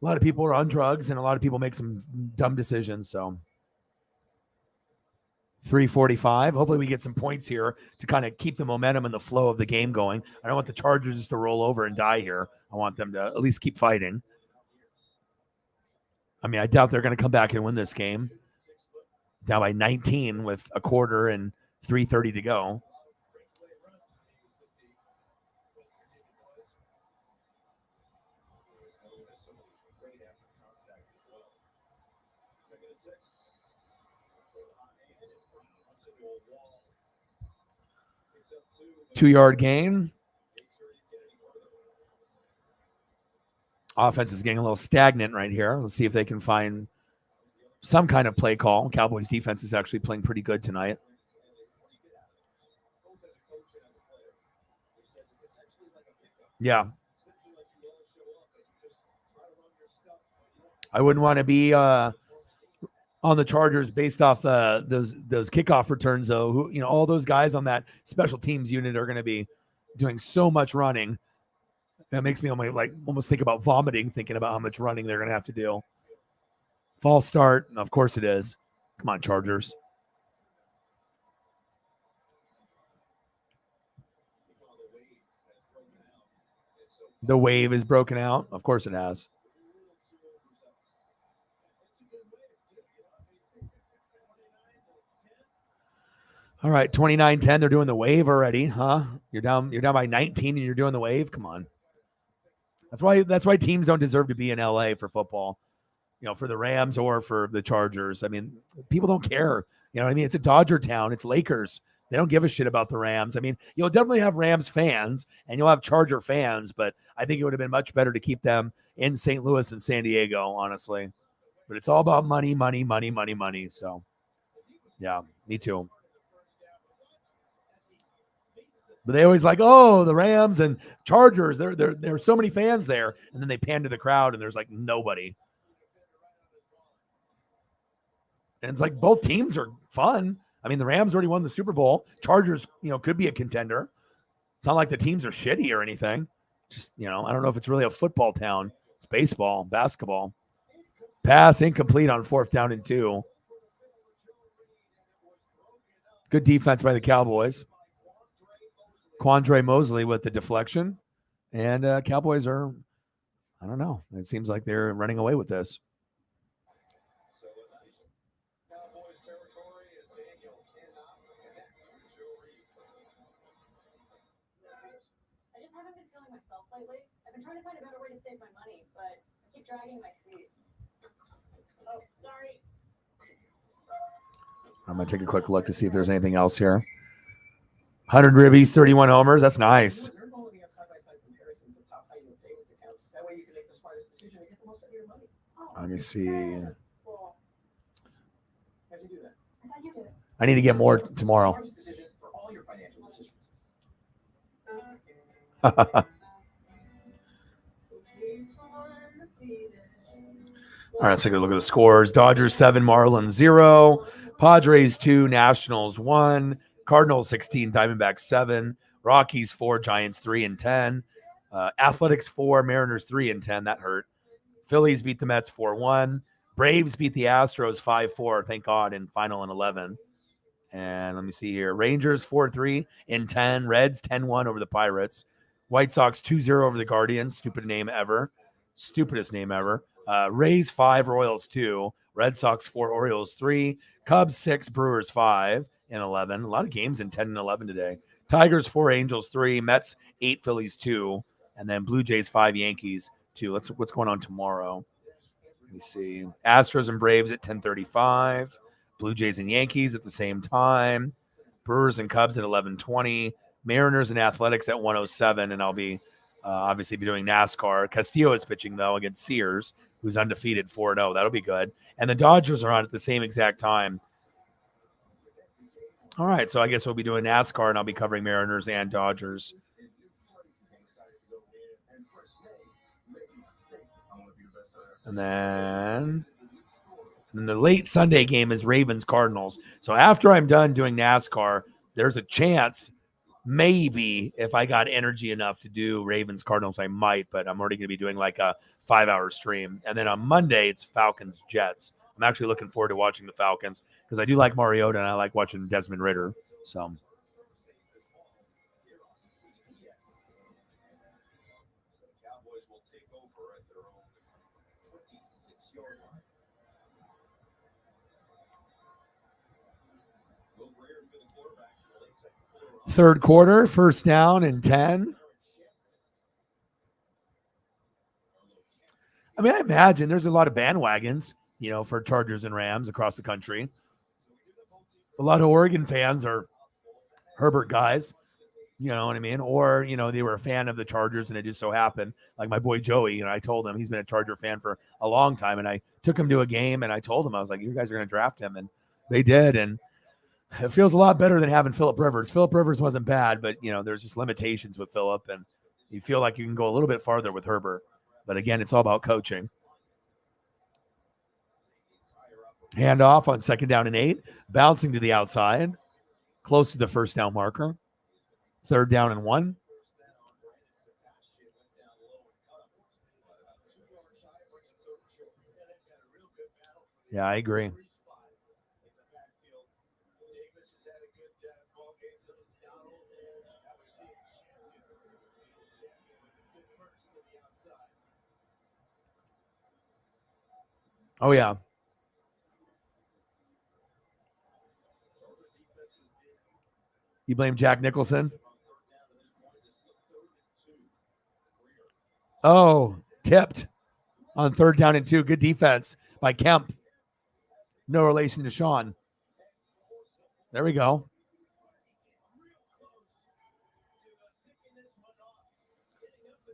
a lot of people are on drugs, and a lot of people make some dumb decisions. So 3:45. Hopefully we get some points here to kind of keep the momentum and the flow of the game going. I don't want the Chargers just to roll over and die here. I want them to at least keep fighting. I mean, I doubt they're going to come back and win this game. Down by 19 with a quarter and 3:30 to go. Two-yard gain. Offense is getting a little stagnant right here. Let's see if they can find some kind of play call. Cowboys defense is actually playing pretty good tonight. Yeah. I wouldn't want to be on the Chargers based off those kickoff returns, though. Who, all those guys on that special teams unit are going to be doing so much running. That makes me almost think about vomiting, thinking about how much running they're going to have to do. False start. Of course it is. Come on, Chargers. The wave is broken out. Of course it has. All right, 29-10. They're doing the wave already, huh? You're down by 19 and you're doing the wave. Come on. That's why teams don't deserve to be in LA for football. For the Rams or for the Chargers. I mean, people don't care. It's a Dodger town. It's Lakers. They don't give a shit about the Rams. I mean, you'll definitely have Rams fans and you'll have Charger fans, but I think it would have been much better to keep them in St. Louis and San Diego, honestly. But it's all about money, money, money, money, money. So, yeah, me too. But they always the Rams and Chargers. There's so many fans there, and then they pan to the crowd, and there's nobody. And it's both teams are fun. I mean, the Rams already won the Super Bowl. Chargers, could be a contender. It's not like the teams are shitty or anything. Just, I don't know if it's really a football town. It's baseball, basketball. Pass incomplete on 4th down and 2. Good defense by the Cowboys. Quandre Mosley with the deflection. And Cowboys are, I don't know. It seems like they're running away with this. I just haven't been feeling myself lately. I've been trying to find a better way to save my money, but I keep dragging my feet. Oh, sorry. I'm going to take a quick look to see if there's anything else here. 100 ribbies, 31 homers. That's nice. Let me see. I need to get more tomorrow. All right, let's take a look at the scores. Dodgers 7, Marlins 0. Padres 2, Nationals 1. Cardinals 16, Diamondbacks 7. Rockies 4, Giants 3 and 10. Athletics 4, Mariners 3 and 10. That hurt. Phillies beat the Mets 4-1. Braves beat the Astros 5-4, thank God, in final and 11. And let me see here. Rangers 4-3 in 10. Reds 10-1 over the Pirates. White Sox 2-0 over the Guardians. Stupidest name ever. Rays 5, Royals 2. Red Sox 4, Orioles 3. Cubs 6, Brewers 5 in 11. A lot of games in 10 and 11 today. Tigers 4, Angels 3. Mets 8, Phillies 2. And then Blue Jays 5, Yankees 2. What's going on tomorrow? Let me see. Astros and Braves at 10:35. Blue Jays and Yankees at the same time. Brewers and Cubs at 11:20. Mariners and Athletics at 1:07. And I'll be obviously be doing NASCAR. Castillo is pitching, though, against Sears, who's undefeated 4-0. That'll be good. And the Dodgers are on at the same exact time. All right, so I guess we'll be doing NASCAR, and I'll be covering Mariners and Dodgers. And then the late Sunday game is Ravens-Cardinals. So after I'm done doing NASCAR, there's a chance, maybe, if I got energy enough to do Ravens-Cardinals, I might, but I'm already going to be doing like a 5-hour stream. And then on Monday, it's Falcons-Jets. I'm actually looking forward to watching the Falcons because I do like Mariota and I like watching Desmond Ridder. So Cowboys will take over at their own 26-yard line. Will Greer's been the quarterback for the late second quarter. third quarter, first down and 10. I mean, I imagine there's a lot of bandwagons, for Chargers and Rams across the country. A lot of Oregon fans are Herbert guys, you know what I mean? Or, they were a fan of the Chargers and it just so happened, like my boy Joey, I told him he's been a Charger fan for a long time. And I took him to a game and I told him, I was like, you guys are going to draft him. And they did. And it feels a lot better than having Phillip Rivers. Phillip Rivers wasn't bad, but, there's just limitations with Phillip. And you feel like you can go a little bit farther with Herbert. But again, it's all about coaching. Handoff on 2nd down and 8, bouncing to the outside, close to the first down marker. 3rd down and 1. Yeah, I agree. Oh, yeah. You blame Jack Nicholson? Oh, tipped on 3rd down and 2. Good defense by Kemp. No relation to Sean. There we go.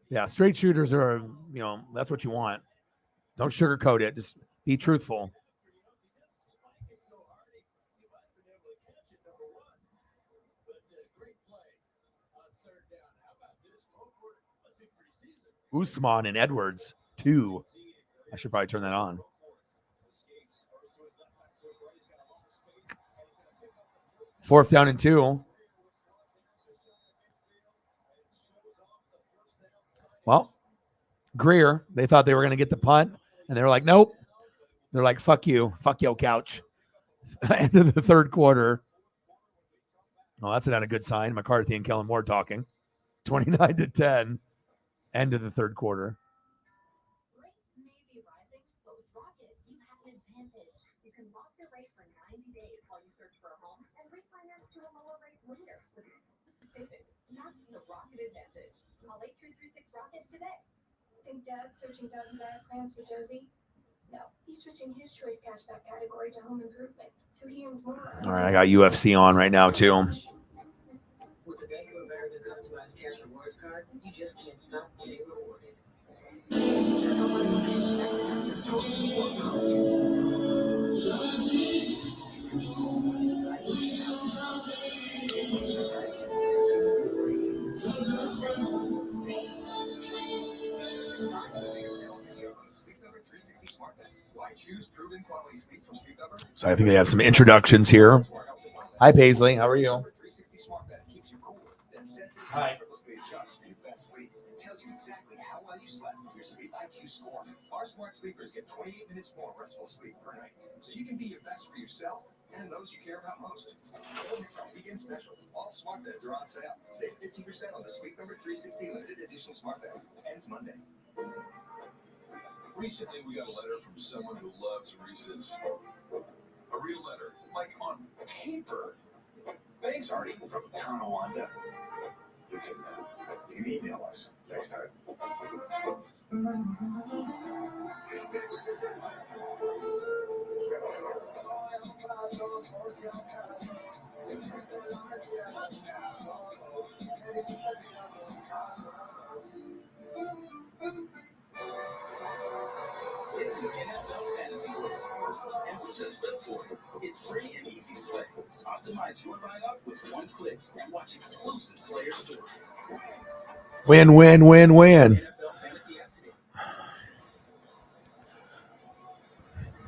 Yeah, straight shooters are, that's what you want. Don't sugarcoat it. Just be truthful. Usman and Edwards, 2. I should probably turn that on. Fourth down and 2. Well, Greer, they thought they were going to get the punt, and they were like, nope. They're like, fuck you. Fuck yo, couch. End of the 3rd quarter. Oh, that's not a good sign. McCarthy and Kellen Moore talking. 29-10. End of the 3rd quarter. Rates may be rising, but with Rocket, you have an advantage. You can lock your rate for 90 days while you search for a home and refinance to a lower rate later. Savings. That's the Rocket advantage. Call 8336-ROCKET today. Think Dad's searching dad and dad plans for Josie? No, he's switching his choice cashback category to home improvement, so he earns more. All right, I got UFC on right now, too. With the Bank of America customized cash rewards card, you just can't stop getting rewarded. Check out my pockets next time the total support comes. So I think they have some introductions here. Hi, Paisley. How are you? Hi. Tells you exactly how well you slept. Your sleep IQ score. Our smart sleepers get 28 minutes more restful sleep per night, so you can be your best for yourself and those you care about most. Don't miss our weekend special. All smart beds are on sale. Save 50% on the Sleep Number 360 limited edition smart bed. Ends Monday. Recently, we got a letter from someone who loves Reese's. A real letter, like on paper. Thanks, Artie, from Tonawanda. You can email us next time. It's an NFL fantasy world, and we just live for it. It's free and easy to play. Optimize your right up with one click and watch exclusive player stories. Win, win, win, win. NFL Fantasy app today.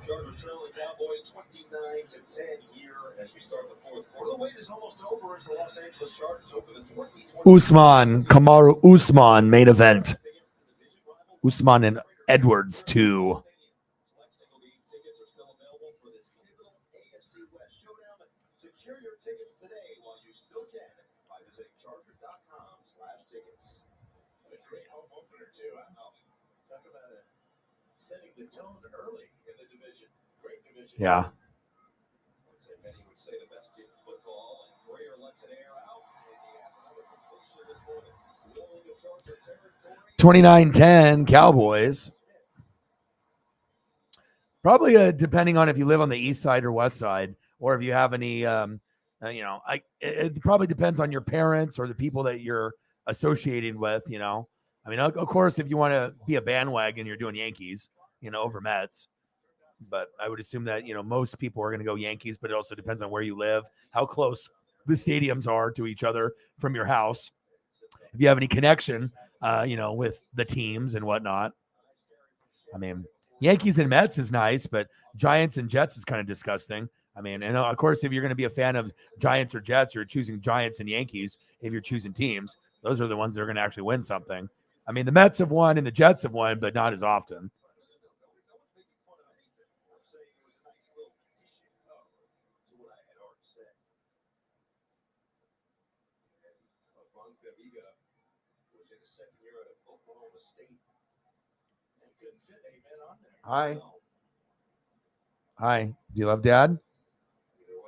Chargers trailing Cowboys 29-10 here as we start the fourth quarter. The wait is almost over as the Los Angeles Chargers open the 2020 Usman, Kamaru Usman main event. Usman and Edwards 2. Select single game tickets are still available for this pivotal AFC West showdown. Secure your tickets today while you still can by visiting chargers.com/tickets. What a great home opener, too. Talk about setting the tone early in the division. Great division. Yeah. Many would say the best team in football, and Greer lets it air out, and he has another completion this morning. Rolling to Charger territory. 29-10 Cowboys. Probably depending on if you live on the east side or west side, or if you have any, it probably depends on your parents or the people that you're associated with, I mean, of course, if you want to be a bandwagon, you're doing Yankees, over Mets. But I would assume that, most people are going to go Yankees, but it also depends on where you live, how close the stadiums are to each other from your house. If you have any connection, with the teams and whatnot. I mean, Yankees and Mets is nice, but Giants and Jets is kind of disgusting. I mean, and of course, if you're going to be a fan of Giants or Jets, you're choosing Giants and Yankees. If you're choosing teams, those are the ones that are going to actually win something. I mean, the Mets have won and the Jets have won, but not as often. Hi. Hi. Do you love Dad?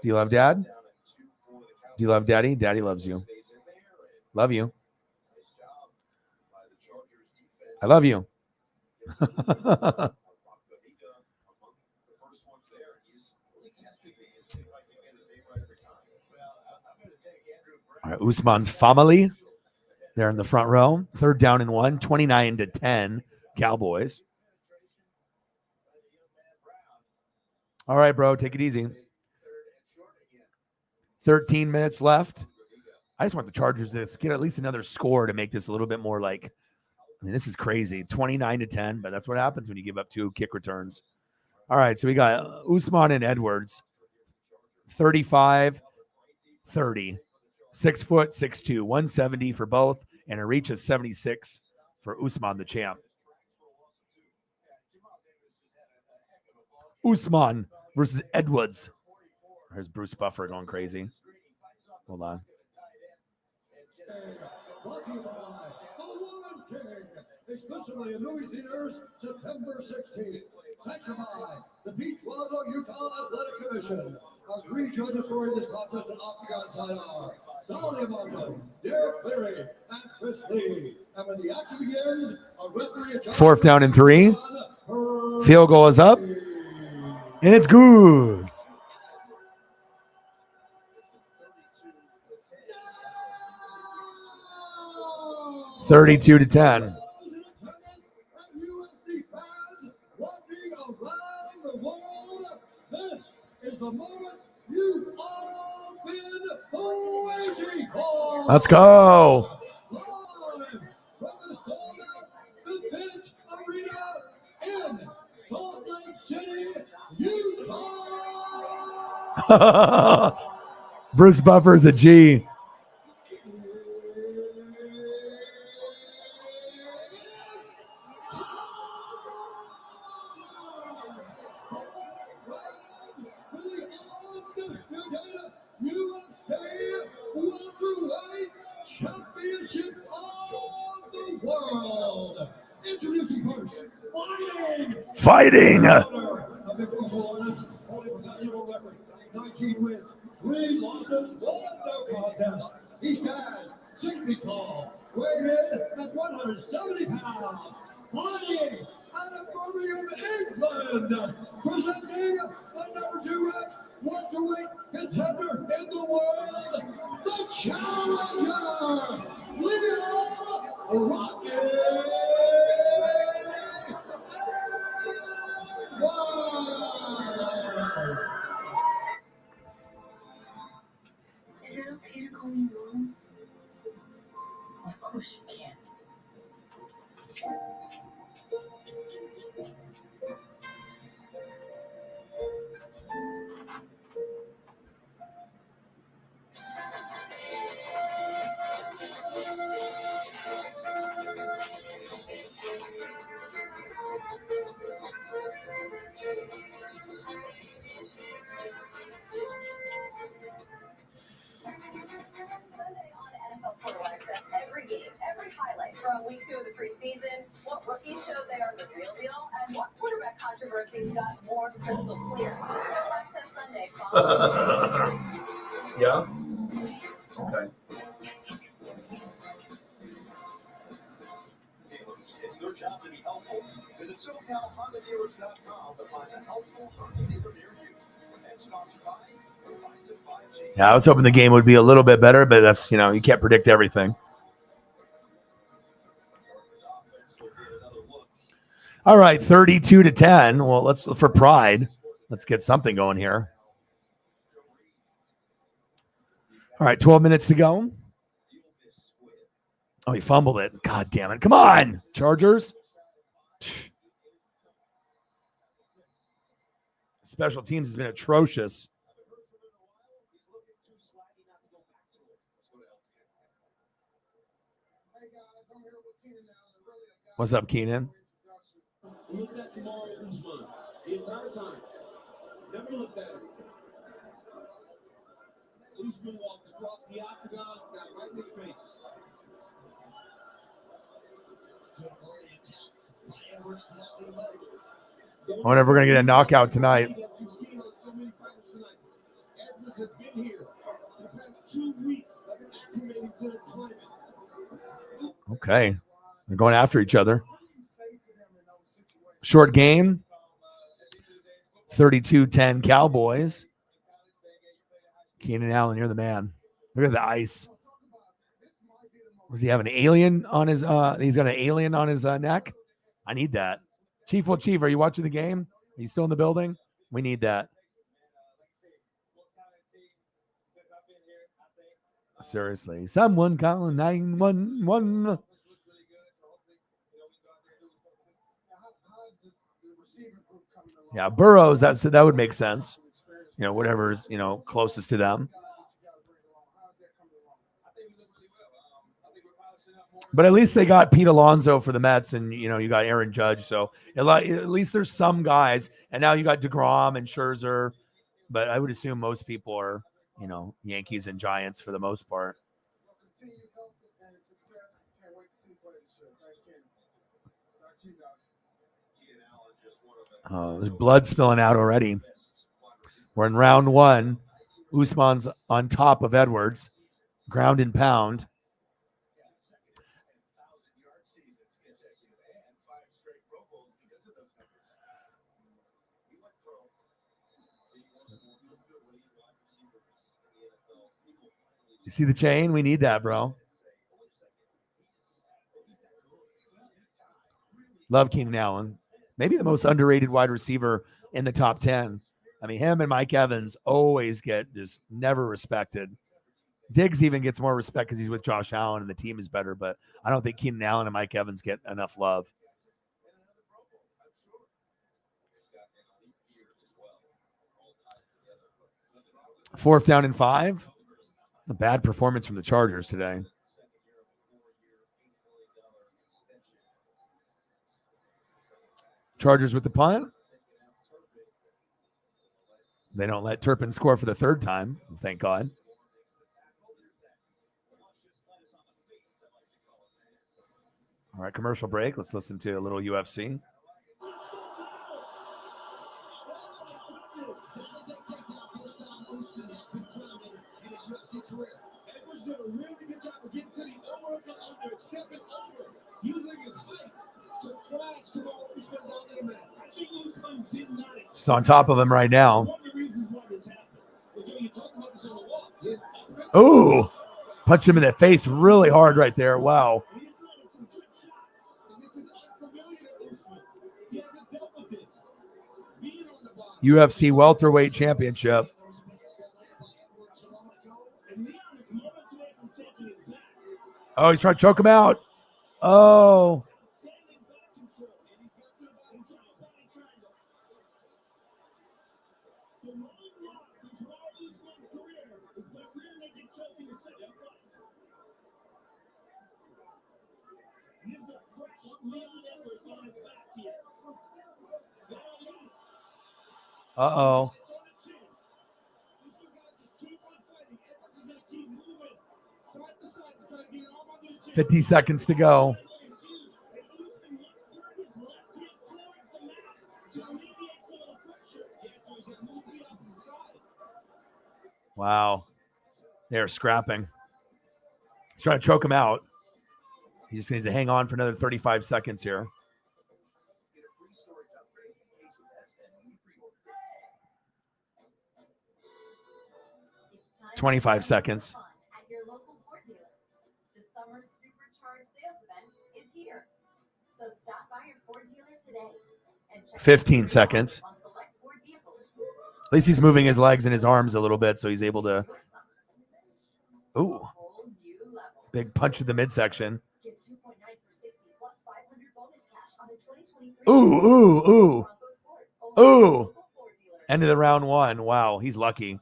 Do you love Dad? Do you love Daddy? Daddy loves you. Love you. I love you. All right, Usman's family. They're in the front row. 3rd down and 1, 29-10 Cowboys. All right, bro, take it easy. 13 minutes left. I just want the Chargers to get at least another score to make this a little bit more like, I mean, this is crazy. 29-10, but that's what happens when you give up 2 kick returns. All right, so we got Usman and Edwards. 35-30. 6 foot, 6'2", 170 for both, and a reach of 76 for Usman, the champ. Usman versus Edwards. There's Bruce Buffer going crazy. Hold on. Exclusively in movie theaters, September 16th. Sanctioned by the Beachwater Utah Athletic Commission. Our 3 judges scoring this contest at Octagon side are Dolly Martin, Derek Cleary, and Chris Lee. And when the action begins, a referee 4th down and 3. Field goal is up. And it's good. (32-10). Let's go. Bruce Buffer is a G. Fighting. 19 wins, 3 losses, 1 no contest. He stands 6 feet tall, weighed in at 170 pounds. Fighting out of Birmingham, England, presenting the number 2 ranked welterweight contender in the world, the challenger, Leo Rocky. okay to call you mom? Of course you can. Sunday on NFL Total Access, every game, every highlight from week 2 of the preseason, what rookies showed they are the real deal, and what quarterback controversies got more crystal clear. Total Access Sunday. Yeah. Okay. It's their job to be helpful. Visit SoCalHondaDealers.com to find a helpful Honda dealer near you. And sponsored by Verizon 5G. Yeah, I was hoping the game would be a little bit better, but that's, you can't predict everything. All right, 32-10. Well, let's for pride. Let's get something going here. All right, 12 minutes to go. Oh, he fumbled it. God damn it. Come on, Chargers. Special teams has been atrocious. What's up, Keenan? Look at Jamal Usman the entire time. Never looked at him. Usman walked across the octagon, got right in his face. I wonder if we're going to get a knockout tonight. Edwards has been here for the past 2 weeks, acclimating to the climate. Okay. They're going after each other. Short game. 32-10 Cowboys. Keenan Allen, you're the man. Look at the ice. Does he have an alien on his he's got an alien on his neck? I need that. Chief, are you watching the game? Are you still in the building? We need that. Seriously. Someone call 911. Yeah, Burrows, that would make sense. Whatever's, closest to them. But at least they got Pete Alonso for the Mets, and you got Aaron Judge. So at least there's some guys, and now you got DeGrom and Scherzer. But I would assume most people are, Yankees and Giants for the most part. There's blood spilling out already. We're in round 1. Usman's on top of Edwards, ground and pound. You see the chain? We need that, bro. Love Keenan Allen. Maybe the most underrated wide receiver in the top 10. I mean, him and Mike Evans always get just never respected. Diggs even gets more respect because he's with Josh Allen and the team is better, but I don't think Keenan Allen and Mike Evans get enough love. Fourth down and 5. It's a bad performance from the Chargers today. Chargers with the punt. They don't let Turpin score for the 3rd time. Thank God. All right, commercial break. Let's listen to a little UFC. Just on top of him right now. Oh, punch him in the face really hard right there. Wow. UFC welterweight championship. Oh, he's trying to choke him out. Oh. Uh-oh. 50 seconds to go. Wow. They're scrapping. He's trying to choke him out. He just needs to hang on for another 35 seconds here. 25 seconds. At your local Ford dealer. The summer supercharged sales event is here. So stop by your Ford dealer today and check 15 seconds. on select Ford vehicles. At least he's moving his legs and his arms a little bit, so he's able to. Ooh. Big punch to the midsection. Get 2.9 for 60 plus 500 bonus cash on a 2023 Ooh. Bronco Sport. Ooh. End of the round one. Wow, he's lucky.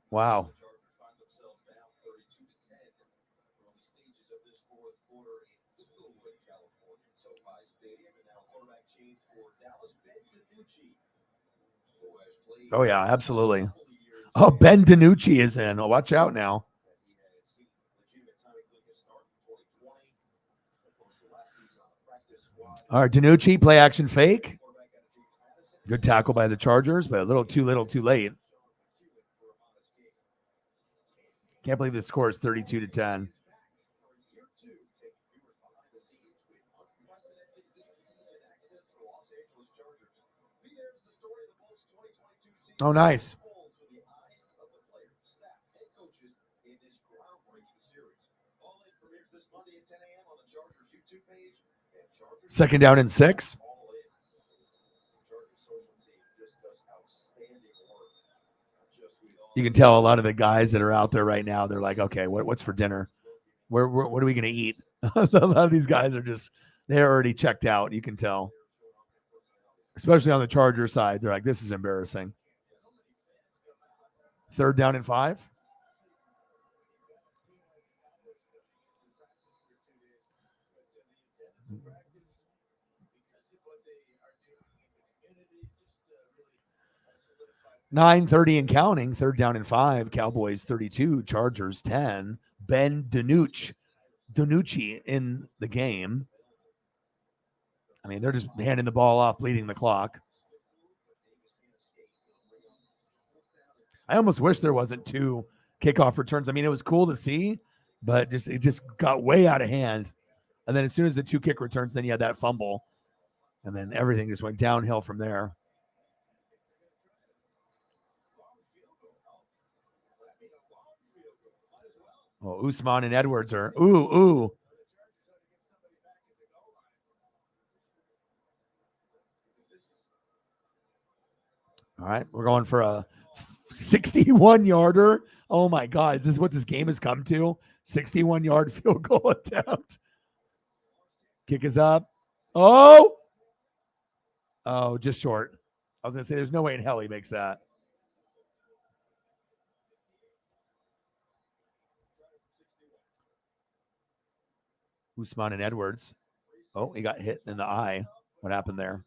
Wow. Oh, yeah, absolutely. Oh, Ben DiNucci is in. Oh, watch out now. All right, DiNucci, play action fake. Good tackle by the Chargers, but a little too late. Can't believe the score is 32-10. Oh, nice. Second down and 6. You can tell a lot of the guys that are out there right now, they're like, okay, what's for dinner? What are we going to eat? A lot of these guys are they're already checked out. You can tell. Especially on the Charger side. They're like, this is embarrassing. Third down and 5. .9:30 and counting. Third down and 5. Cowboys 32. Chargers 10. Ben DiNucci in the game. I mean, they're just handing the ball off, bleeding the clock. I almost wish there wasn't 2 kickoff returns. I mean, it was cool to see, but it just got way out of hand. And then as soon as the 2 kick returns, then you had that fumble. And then everything just went downhill from there. Oh, Usman and Edwards are ooh. All right, we're going for a 61-yarder. Oh my God, is this what this game has come to? 61-yard field goal attempt. Kick is up. Oh, just short. I was gonna say there's no way in hell he makes that. Usman and Edwards. Oh, he got hit in the eye. What happened there?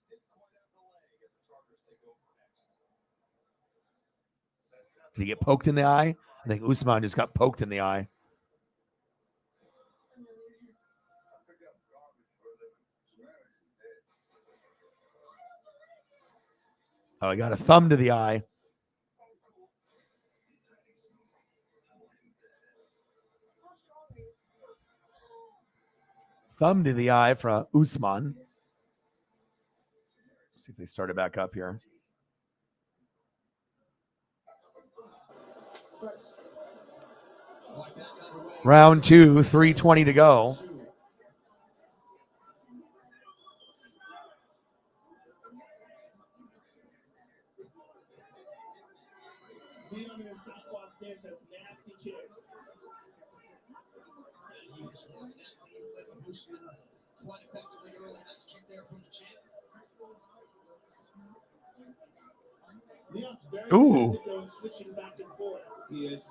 Did he get poked in the eye? I think Usman just got poked in the eye. Oh, he got a thumb to the eye. Thumb to the eye for Usman. Let's see if they start it back up here. Round 2, 3:20 to go. their southpaw stance has nasty kicks. Quite effectively early. Nice kick there from the champ. Leon's very Ooh. good though, switching back and forth. He is.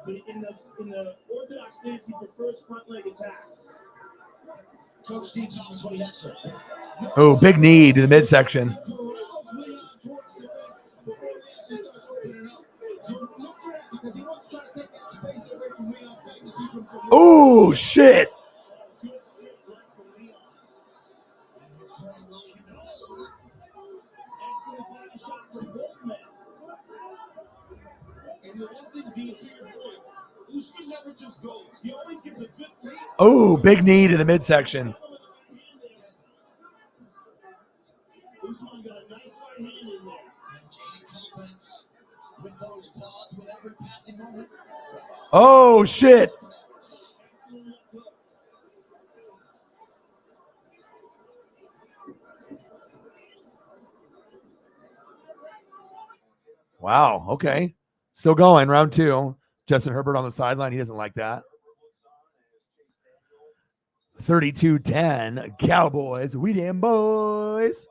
In the orthodox stance, he prefers front leg attacks. Coach D, tell us what he had, sir. Oh, big knee to the midsection. Oh, shit. Oh, big knee to the midsection. Oh, shit. Wow. Okay. Still going. Round 2. Justin Herbert on the sideline. He doesn't like that. 32-10. Cowboys. We damn boys.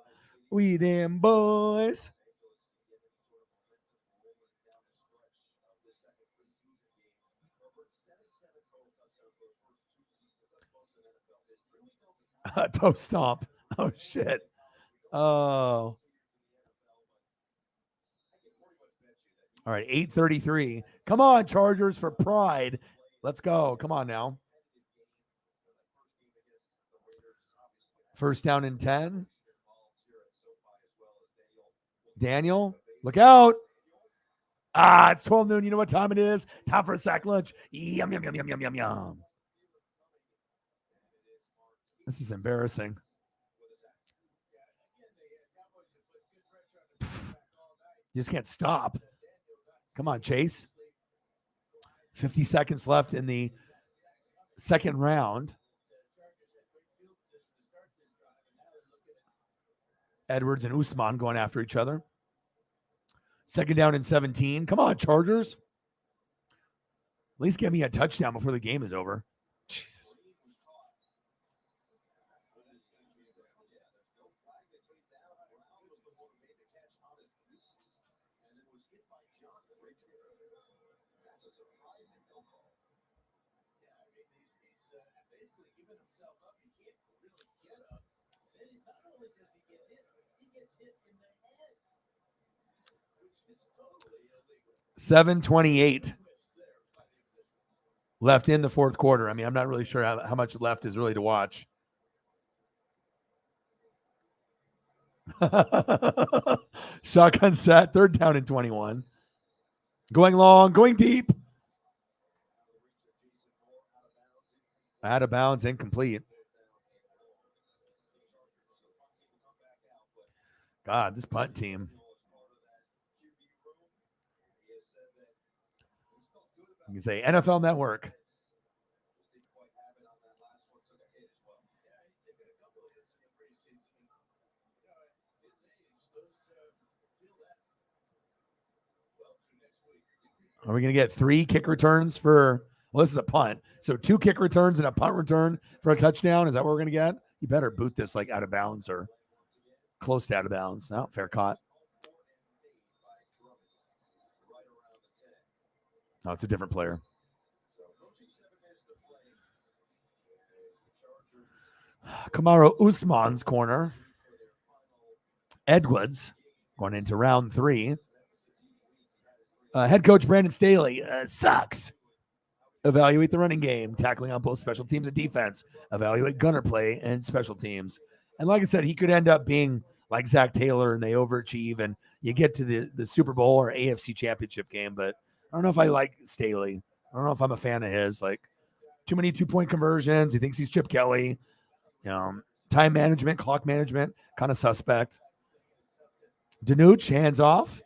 We damn boys. Toe stomp. Oh, shit. Oh. All right, 8:33. Come on, Chargers, for pride. Let's go. Come on now. First down and 10. Daniel, look out. Ah, it's 12 noon. You know what time it is? Time for a sack lunch. Yum, yum, yum, yum, yum, yum, yum. This is embarrassing. You just can't stop. Come on, Chase. 50 seconds left in the second round. Edwards and Usman going after each other. Second down and 17. Come on, Chargers. At least get me a touchdown before the game is over. Jesus. Basically giving himself up. He can't really get up. And not only does he get hit, he gets hit in the head, which is totally illegal. 7:28 left in the fourth quarter. I mean, I'm not really sure how much left is really to watch. Shotgun set, third down and 21. Going long, going deep. Out of bounds, incomplete. God, this punt team. You can say NFL Network. Are we going to get 3 kick returns for, well, this is a punt. So 2 kick returns and a punt return for a touchdown. Is that what we're going to get? You better boot this like out of bounds or close to out of bounds. No, fair caught. No, it's a different player. Kamaru Usman's corner. Edwards going into round 3. Head coach Brandon Staley sucks. Evaluate the running game, tackling on both special teams and defense. Evaluate gunner play and special teams. And like I said, he could end up being like Zach Taylor and they overachieve and you get to the Super Bowl or AFC championship game. But I don't know if I like Staley. I don't know if I'm a fan of his. Like too many 2-point conversions. He thinks he's Chip Kelly. You know, time management, clock management, kind of suspect. Danuch, hands off.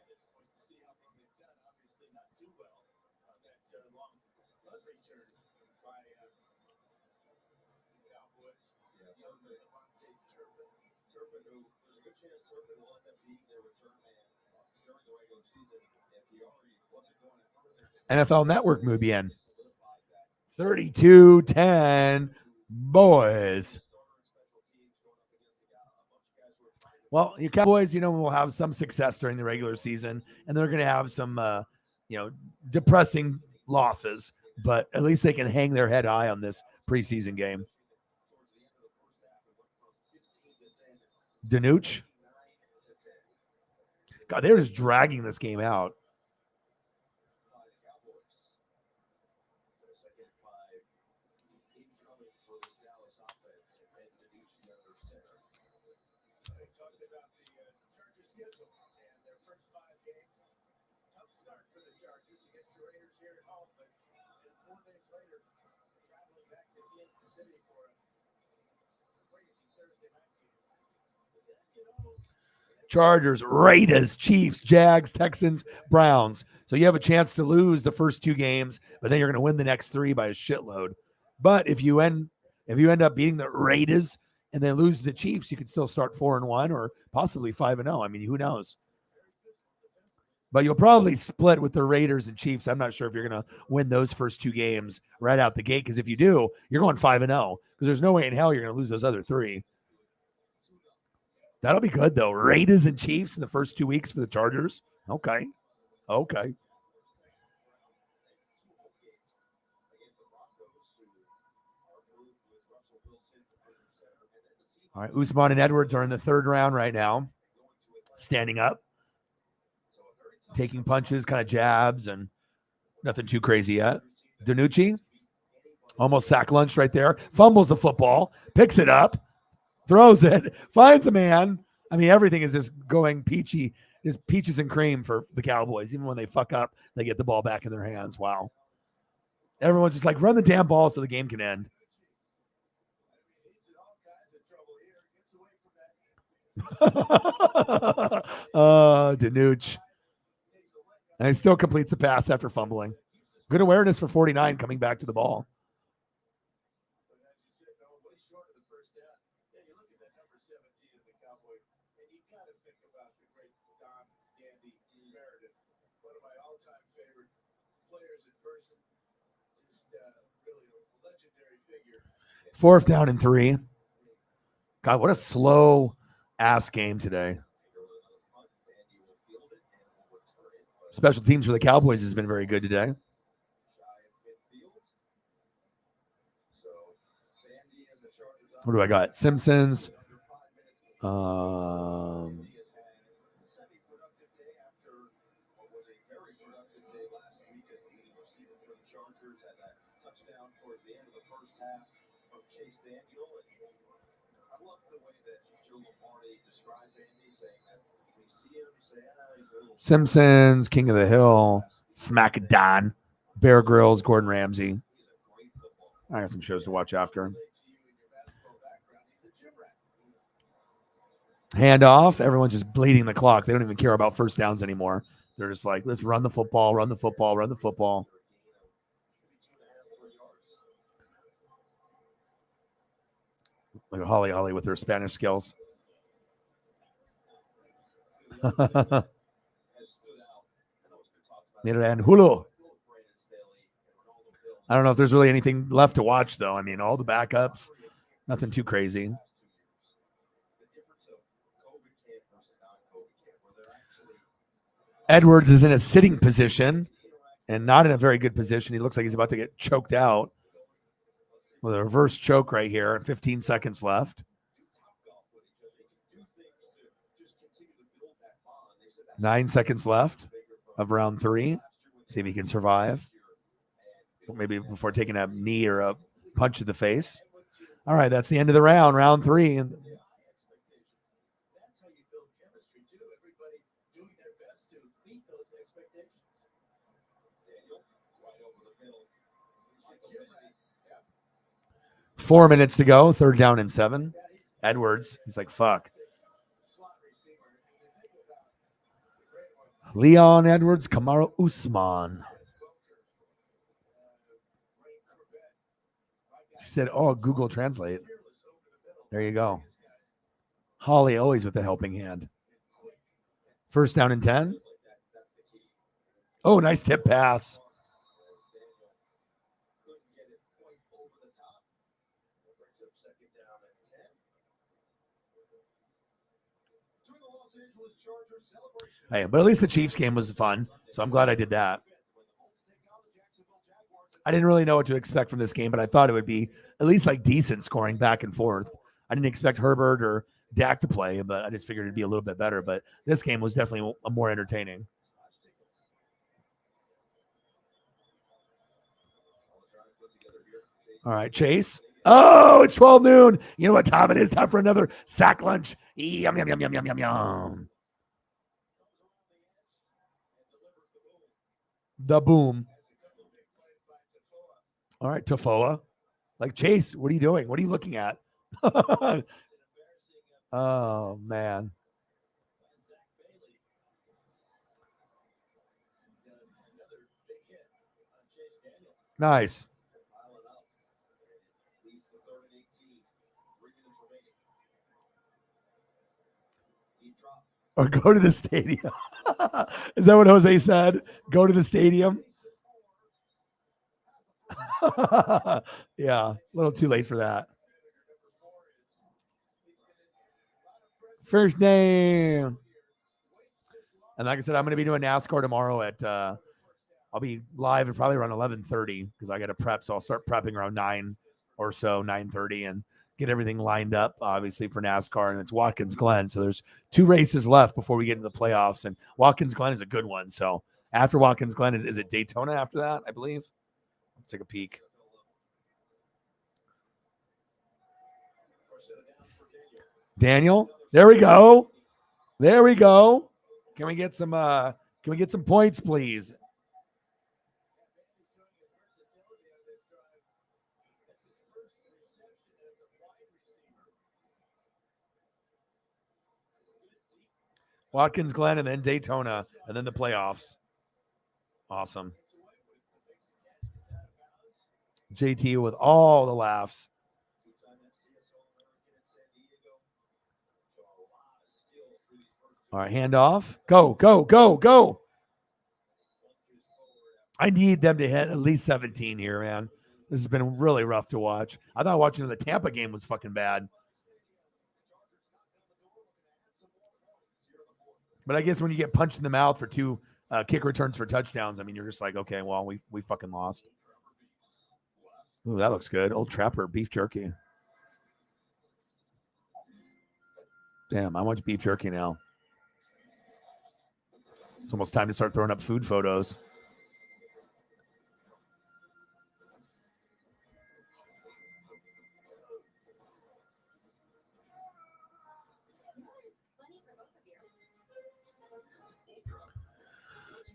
NFL Network muy bien. 32-10 boys. Well, your Cowboys, will have some success during the regular season, and they're going to have some, depressing losses, but at least they can hang their head high on this preseason game. Danuch. God, they're just dragging this game out. Chargers, Raiders, Chiefs, Jags, Texans, Browns. So you have a chance to lose the first two games, but then you're going to win the next three by a shitload. But if you end up beating the Raiders and then lose the Chiefs, you could still start 4-1 or possibly 5-0. I mean, who knows? But you'll probably split with the Raiders and Chiefs. I'm not sure if you're going to win those first two games right out the gate, because if you do, you're going 5-0, because there's no way in hell you're going to lose those other three. That'll be good, though. Raiders and Chiefs in the first 2 weeks for the Chargers. Okay. All right, Usman and Edwards are in the third round right now, standing up, taking punches, kind of jabs, and nothing too crazy yet. Danucci, almost sack lunch right there, fumbles the football, picks it up, throws it, finds a man. I mean, everything is just going peachy, just peaches and cream for the Cowboys. Even when they fuck up, they get the ball back in their hands. Wow. Everyone's just like, run the damn ball so the game can end. Danuch. And he still completes the pass after fumbling. Good awareness for 49 coming back to the ball. Fourth down and 3. God, what a slow ass game today. Special teams for the Cowboys has been very good today. What do I got? Simpsons. Simpsons, King of the Hill, Smackdown, Bear Grylls, Gordon Ramsay. I got some shows to watch after. Handoff. Everyone's just bleeding the clock. They don't even care about first downs anymore. They're just like, let's run the football, run the football, run the football. Look at Holly with her Spanish skills. And Hulu. I don't know if there's really anything left to watch, though. I mean, all the backups, nothing too crazy. Edwards is in a sitting position and not in a very good position. He looks like he's about to get choked out with a reverse choke right here. 15 seconds left. 9 seconds left of round 3. See if he can survive. Maybe before taking a knee or a punch to the face. All right, that's the end of the round, round 3. Four minutes to go, third down and 7. Edwards, he's like, fuck. Leon Edwards, Kamaru Usman. She said, oh, Google Translate. There you go. Holly always with the helping hand. First down and 10. Oh, nice tip pass. Hey, but at least the Chiefs game was fun, so I'm glad I did that. I didn't really know what to expect from this game, but I thought it would be at least like decent scoring back and forth. I didn't expect Herbert or Dak to play, but I just figured it'd be a little bit better. But this game was definitely more entertaining. All right, Chase. Oh, it's 12 noon. You know what time it is? Time for another sack lunch. Yum, yum, yum, yum, yum, yum, yum. The boom. All right, Tafoa. Like, Chase, what are you doing? What are you looking at? Oh, man. Nice. Or go to the stadium. Is that what Jose said? Go to the stadium? Yeah, a little too late for that. First name. And like I said, I'm going to be doing NASCAR tomorrow at, I'll be live at probably around 11:30 because I got to prep. So I'll start prepping around 9 or so, 9:30, and get everything lined up, obviously, for NASCAR. And it's Watkins Glen. So there's 2 races left before we get into the playoffs. And Watkins Glen is a good one. So after Watkins Glen, is it Daytona after that, I believe? Let's take a peek. Daniel, there we go. There we go. Can we get some points, please? Watkins Glen and then Daytona and then the playoffs. Awesome. JT with all the laughs. All right, handoff. Go, go, go, go. I need them to hit at least 17 here, man. This has been really rough to watch. I thought watching the Tampa game was fucking bad. But I guess when you get punched in the mouth for 2 kick returns for touchdowns, I mean, you're just like, okay, well, we fucking lost. Ooh, that looks good. Old Trapper beef jerky. Damn, I want beef jerky now. It's almost time to start throwing up food photos.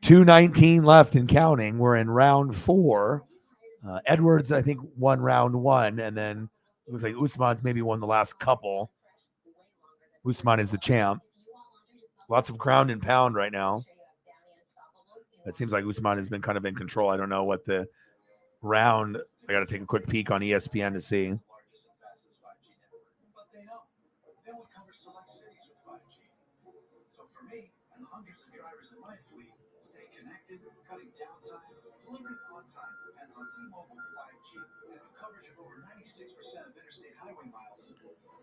$2:19 left and counting. We're in round 4. Edwards, I think, won round 1, and then it looks like Usman's maybe won the last couple. Usman is the champ. Lots of ground and pound right now. It seems like Usman has been kind of in control. I don't know what the round. I got to take a quick peek on ESPN to see. Cutting downtime, delivering on time depends on T-Mobile 5G. And with coverage of over 96% of interstate highway miles,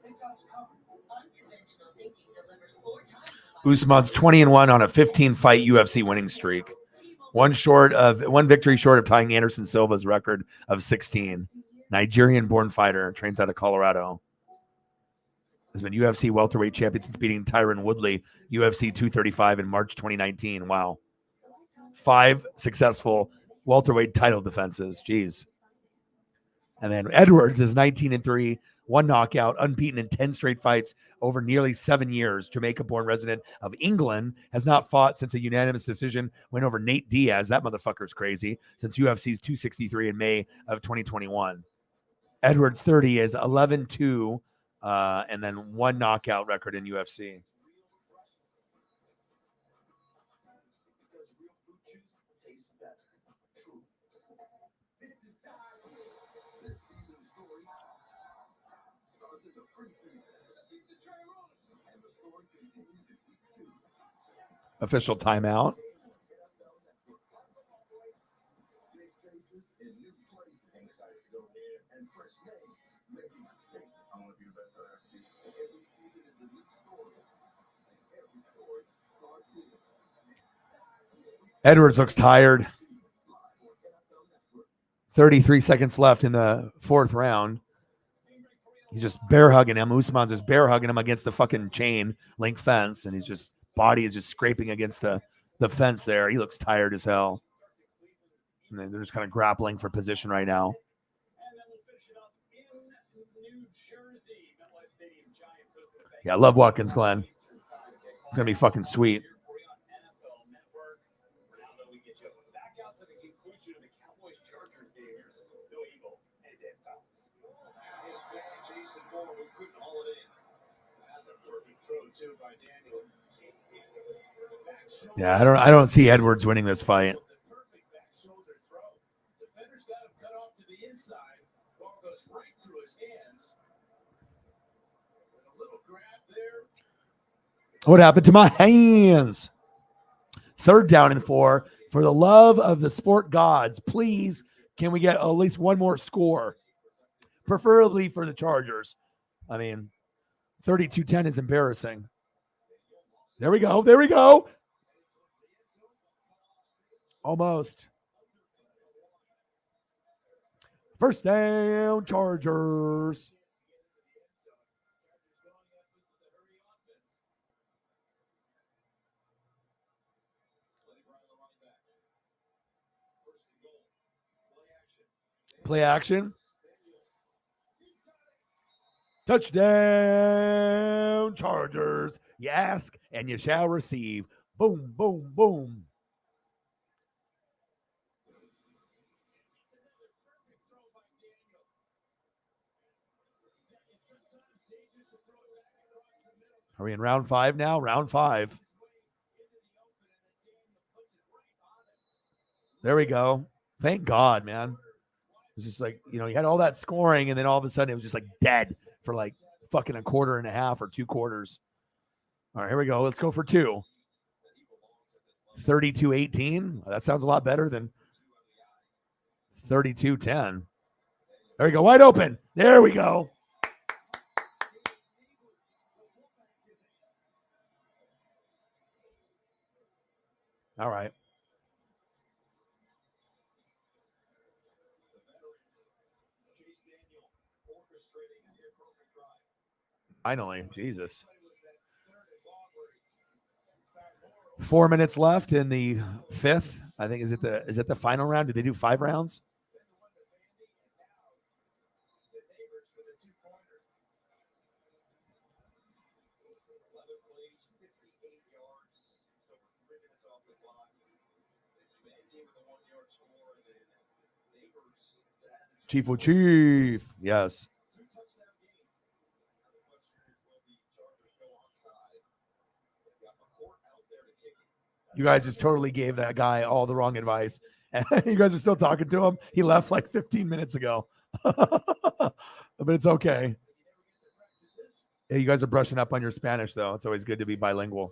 they've got us covered. Unconventional thinking delivers 4 times. Usman's 20-1 on a 15-fight UFC winning streak. One victory short of tying Anderson Silva's record of 16. Nigerian-born fighter, trains out of Colorado. Has been UFC welterweight champion since beating Tyron Woodley, UFC 235 in March 2019. Wow. 5 successful welterweight title defenses. Jeez. And then Edwards is 19-3, 1 knockout, unbeaten in 10 straight fights over nearly 7 years. Jamaica-born resident of England has not fought since a unanimous decision win over Nate Diaz. That motherfucker's crazy. Since UFC's 263 in May of 2021. Edwards 30 is 11-2, and then 1 knockout record in UFC. Official timeout. faces in new places. Excited to go in. And fresh names making a statement. I want to be the best that I can be. Every season is a new story. And every story starts here. Edwards looks tired. 33 seconds left in the fourth round. He's just bear hugging him. Usman's just bear hugging him against the fucking chain link fence, and he's just body is just scraping against the fence there. He looks tired as hell. And then they're just kind of grappling for position right now. Yeah, I love Watkins Glen. It's gonna be fucking sweet. Cowboys-Chargers game here. No evil and dead fouls. His man, Jason Moore, who couldn't haul it in. That's a perfect throw, too, by Daniel. Yeah, I don't see Edwards winning this fight. Perfect back shoulder throw. Defender's got him cut off to the inside. Ball goes right through his hands. And a little grab there. What happened to my hands? Third down and 4. For the love of the sport gods, please, can we get at least one more score? Preferably for the Chargers. I mean, 32-10 is embarrassing. There we go. There we go. Almost. First down, Chargers. Play action. Touchdown, Chargers. You ask and you shall receive. Boom, boom, boom. Are we in round 5 now? Round 5. There we go. Thank God, man. It's just like, you had all that scoring, and then all of a sudden it was just like dead for like fucking a quarter and a half or 2 quarters. All right, here we go. Let's go for 2. 32-18. That sounds a lot better than 32-10. There we go. Wide open. There we go. All right. Finally, Jesus. 4 minutes left in the 5th. I think is it the final round? Did they do 5 rounds? Chief will chief. Yes. You guys just totally gave that guy all the wrong advice. And you guys are still talking to him. He left like 15 minutes ago. But it's okay. Yeah, you guys are brushing up on your Spanish, though. It's always good to be bilingual.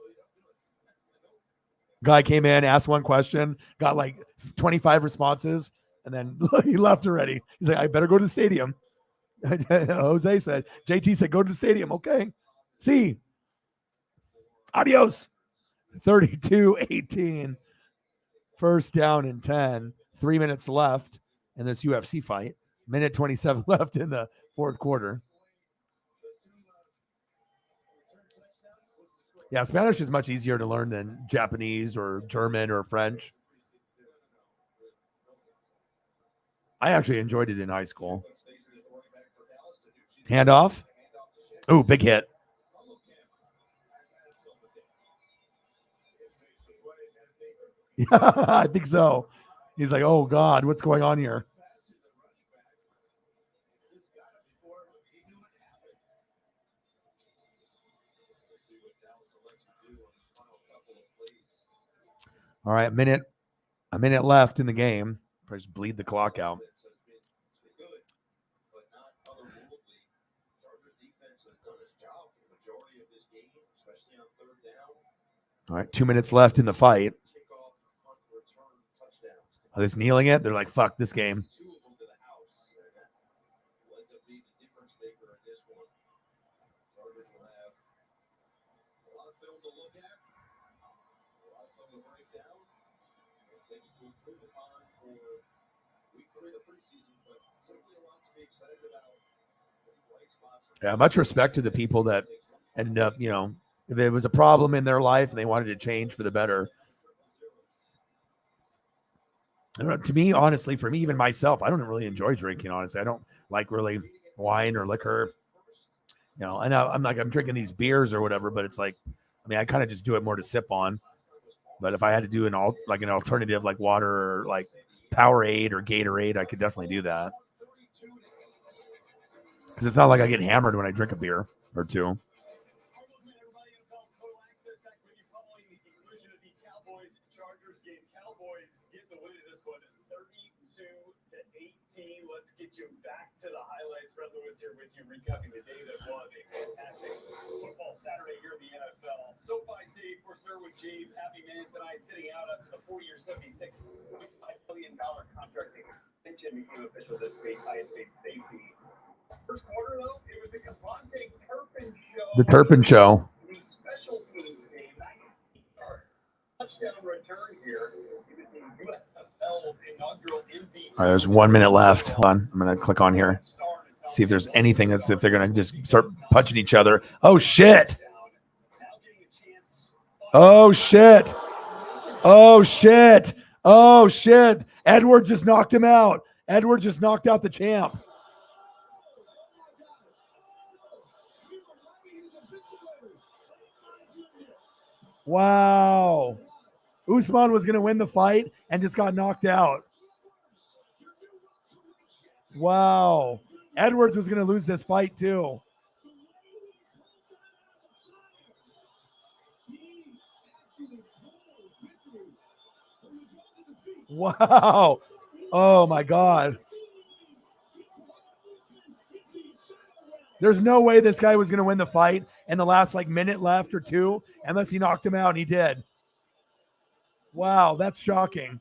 Guy came in, asked one question, got like 25 responses, and then he left already. He's like, I better go to the stadium. Jose said, JT said, go to the stadium. Okay. See. Adios. 32-18. First down and 10. 3 minutes left in this UFC fight. Minute 27 left in the fourth quarter. Yeah, Spanish is much easier to learn than Japanese or German or French. I actually enjoyed it in high school. Handoff. Ooh, big hit. Yeah, I think so. He's like, oh, God, what's going on here? All right, a minute left in the game. Just bleed the clock out. All right, 2 minutes left in the fight. Are they kneeling it? They're like, fuck this game. Yeah, much respect to the people that ended up, if it was a problem in their life and they wanted to change for the better. I don't know, to me, honestly, for me, even myself, I don't really enjoy drinking, honestly. I don't like really wine or liquor. And I'm drinking these beers or whatever, but it's like, I kind of just do it more to sip on. But if I had to do an alternative like water or like Powerade or Gatorade, I could definitely do that. Because it's not like I get hammered when I drink a beer or two. Chargers game. Cowboys get the win in this one, 32-18. Let's get you back to the highlights. Fred Lewis here with you, recapping the day that was a fantastic football Saturday here in the NFL. SoFi Stadium, of course, Derwin James, happy man tonight, sitting out after the 4-year, $76.5 million contract extension became official this week by his big safety. First quarter, though, it was the Devontae Turpin show. The Turpin show. The special teams game. Touchdown return here. It was the USFL's inaugural MVP. All right, there's 1 minute left. Hold on. I'm going to click on here. See if there's anything that's if they're going to just start punching each other. Oh, shit. Oh, shit. Oh, shit. Oh, shit. Edwards just knocked him out. Edwards just knocked out the champ. Wow. Usman was going to win the fight and just got knocked out. Wow. Edwards was going to lose this fight too. Wow. Oh my God. There's no way this guy was going to win the fight in the last minute left or two unless he knocked him out, and he did. Wow, that's shocking.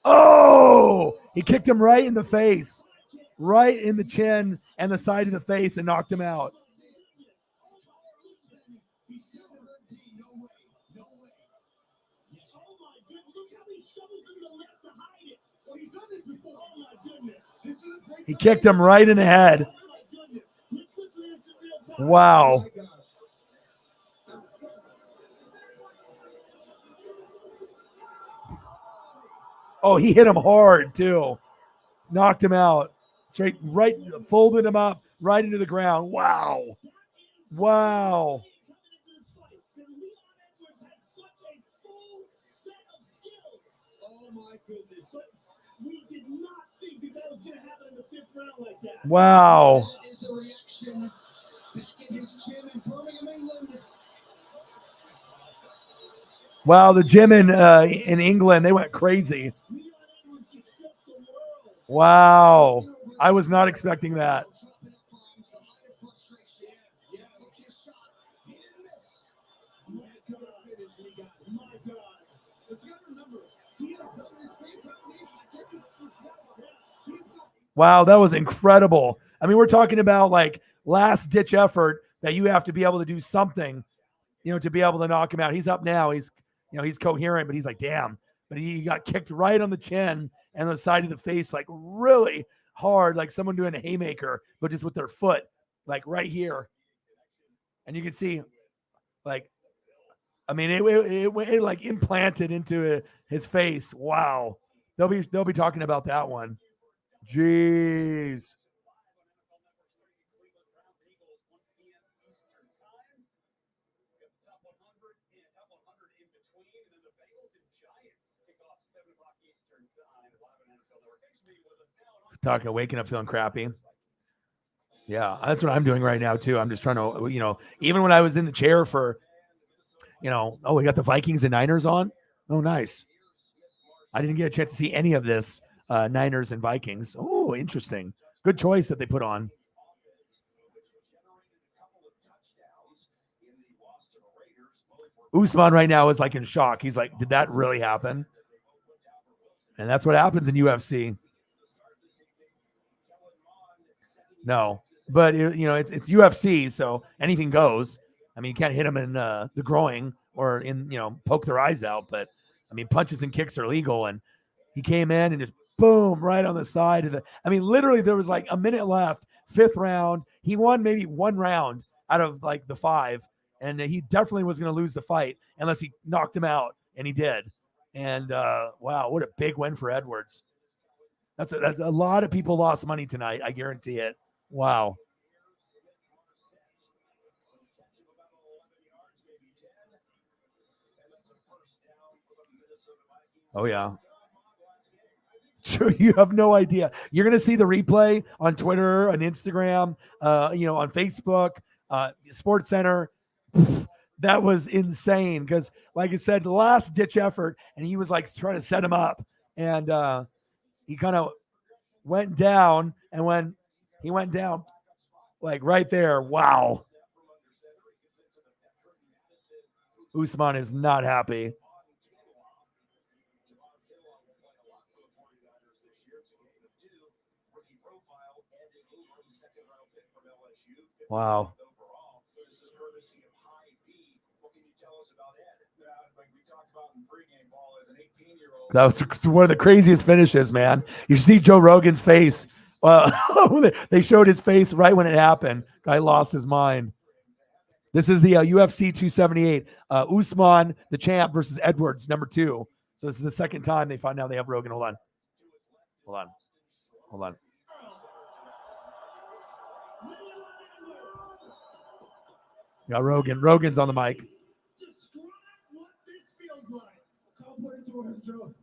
Oh, he kicked him right in the face, right in the chin and the side of the face, and knocked him out. He kicked him right in the head. Wow. Oh, he hit him hard too. Knocked him out. Straight right, folded him up right into the ground. Wow. Wow. Wow. Wow, the gym in England, they went crazy. Wow. I was not expecting that. Wow, that was incredible. We're talking about last ditch effort that you have to be able to do something, to be able to knock him out. He's up now. He's coherent, but he's like, damn. But he got kicked right on the chin and the side of the face, really hard, like someone doing a haymaker, but just with their foot, right here. And you can see, it implanted into his face. Wow. They'll be talking about that one. Jeez. Waking up feeling crappy. Yeah, that's what I'm doing right now too. I'm just trying to, even when I was in the chair for, we got the Vikings and Niners on. Oh, nice. I didn't get a chance to see any of this Niners and Vikings. Oh, interesting. Good choice that they put on. Usman right now is like in shock. He's like, did that really happen? And that's what happens in UFC. No, but it's UFC, so anything goes. I mean, you can't hit them in the groin or poke their eyes out. But I mean, punches and kicks are legal, and he came in and just boom right on the side of the. I mean, literally, there was like a minute left, 5th round. He won maybe 1 round out of like the 5, and he definitely was going to lose the fight unless he knocked him out, and he did. And wow, what a big win for Edwards. That's a lot of people lost money tonight. I guarantee it. Wow. Oh, yeah. You have no idea. You're going to see the replay on Twitter, on Instagram, on Facebook, Sports Center. That was insane because, like I said, the last ditch effort, and he was like trying to set him up, and he kind of went down, and when he went down, like right there, wow. Usman is not happy. Wow. That was one of the craziest finishes, man. You should see Joe Rogan's face. They showed his face right when it happened. Guy lost his mind. This is the UFC 278. Usman, the champ, versus Edwards, number 2. So this is the second time they find out they have Rogan. Hold on. Yeah, Rogan's on the mic. Describe what this feels like. Can't put into words, Joe.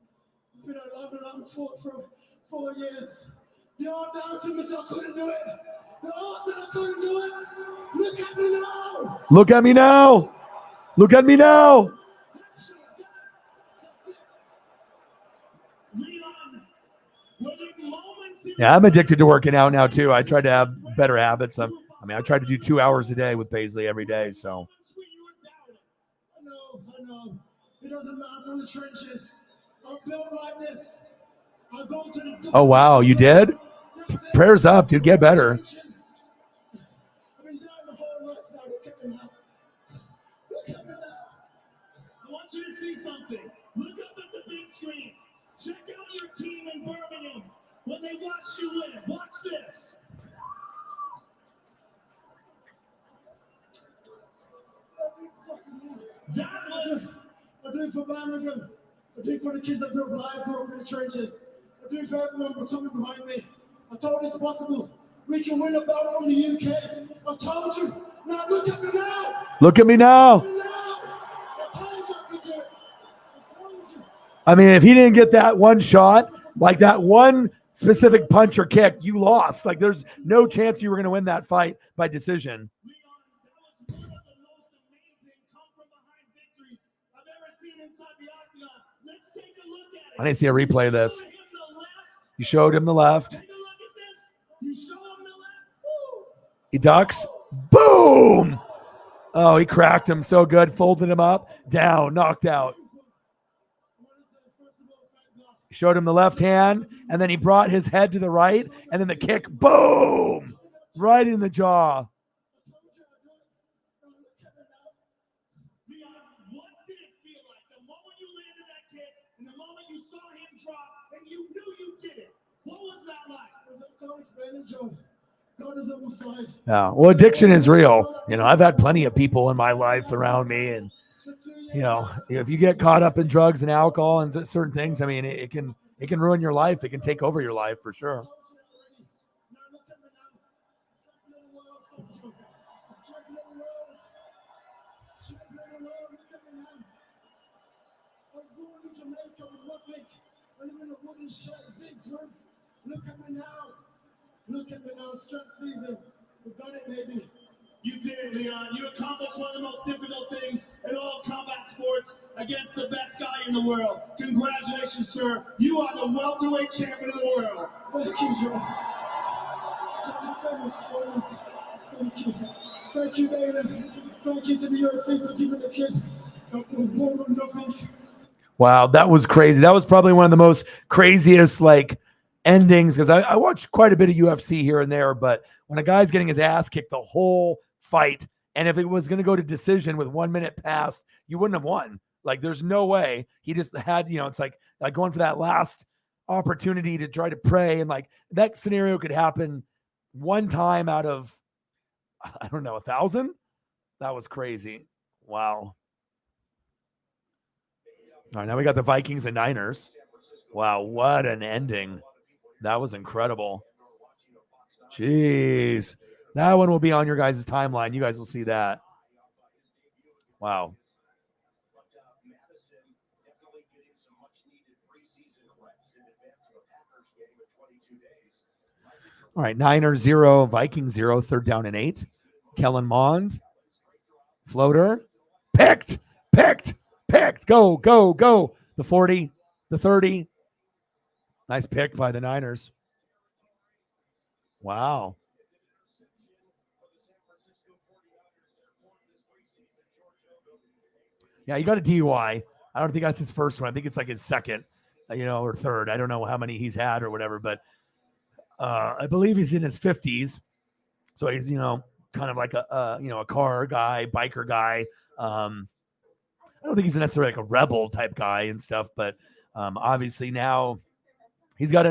It's been a long for 4 years. The all down to me, so I couldn't do it. The all said I couldn't do it. Look at me now. Look at me now. Look at me now. Yeah, I'm addicted to working out now too. I try to have better habits. I try to do 2 hours a day with Paisley every day. So. I know. It doesn't matter from the trenches. I'm built like this. I go to the. Oh wow, you did? Prayers up, dude. Get better. I've been down the whole left side. Look at me now. Look at me now. I want you to see something. Look up at the big screen. Check out your team in Birmingham. When they watch you win, watch this. That was I do it for Birmingham. I do it for the kids that grew up in the trenches. I do it for everyone for coming behind me. I told you it's possible. We can win a battle from the UK. I told you. Now look at me now. Look at me now. I told you I could do it. I told you. I mean, if he didn't get that one shot, like that one specific punch or kick, you lost. Like there's no chance you were going to win that fight by decision. I didn't see a replay of this. You showed him the left. He ducks. Boom! Oh, he cracked him so good. Folded him up. Down. Knocked out. Showed him the left hand, and then he brought his head to the right, and then the kick. Boom! Right in the jaw. Yeah, well, addiction is real. I've had plenty of people in my life around me, and if you get caught up in drugs and alcohol and certain things, I mean, it can ruin your life. It can take over your life for sure. Look at me now, strength season. We've done it, baby. You did, Leon. You accomplished one of the most difficult things in all combat sports against the best guy in the world. Congratulations, sir. You are the welterweight champion of the world. Thank you, Joe. Thank you. Thank you, David. Thank you to the UFC for giving the kid Wow, that was crazy. That was probably one of the most craziest like endings because I watched quite a bit of UFC here and there, but when a guy's getting his ass kicked the whole fight, and if it was going to go to decision with 1 minute past, you wouldn't have won. Like, there's no way. He just had, it's like going for that last opportunity to try to pray, and like that scenario could happen one time out of, I don't know, 1,000. That was crazy. Wow. All right, now we got the Vikings and Niners. Wow, what an ending. That was incredible. Jeez. That one will be on your guys' timeline. You guys will see that. Wow. All right, Niners 0, Vikings 0, 3rd down and 8. Kellen Mond. Floater. Picked. Go. The 40, the 30. Nice pick by the Niners. Wow. Yeah, he got a DUI. I don't think that's his first one. I think it's like his second, or third. I don't know how many he's had or whatever, but I believe he's in his 50s. So he's, kind of like a car guy, biker guy. I don't think he's necessarily like a rebel type guy and stuff, but obviously now he's got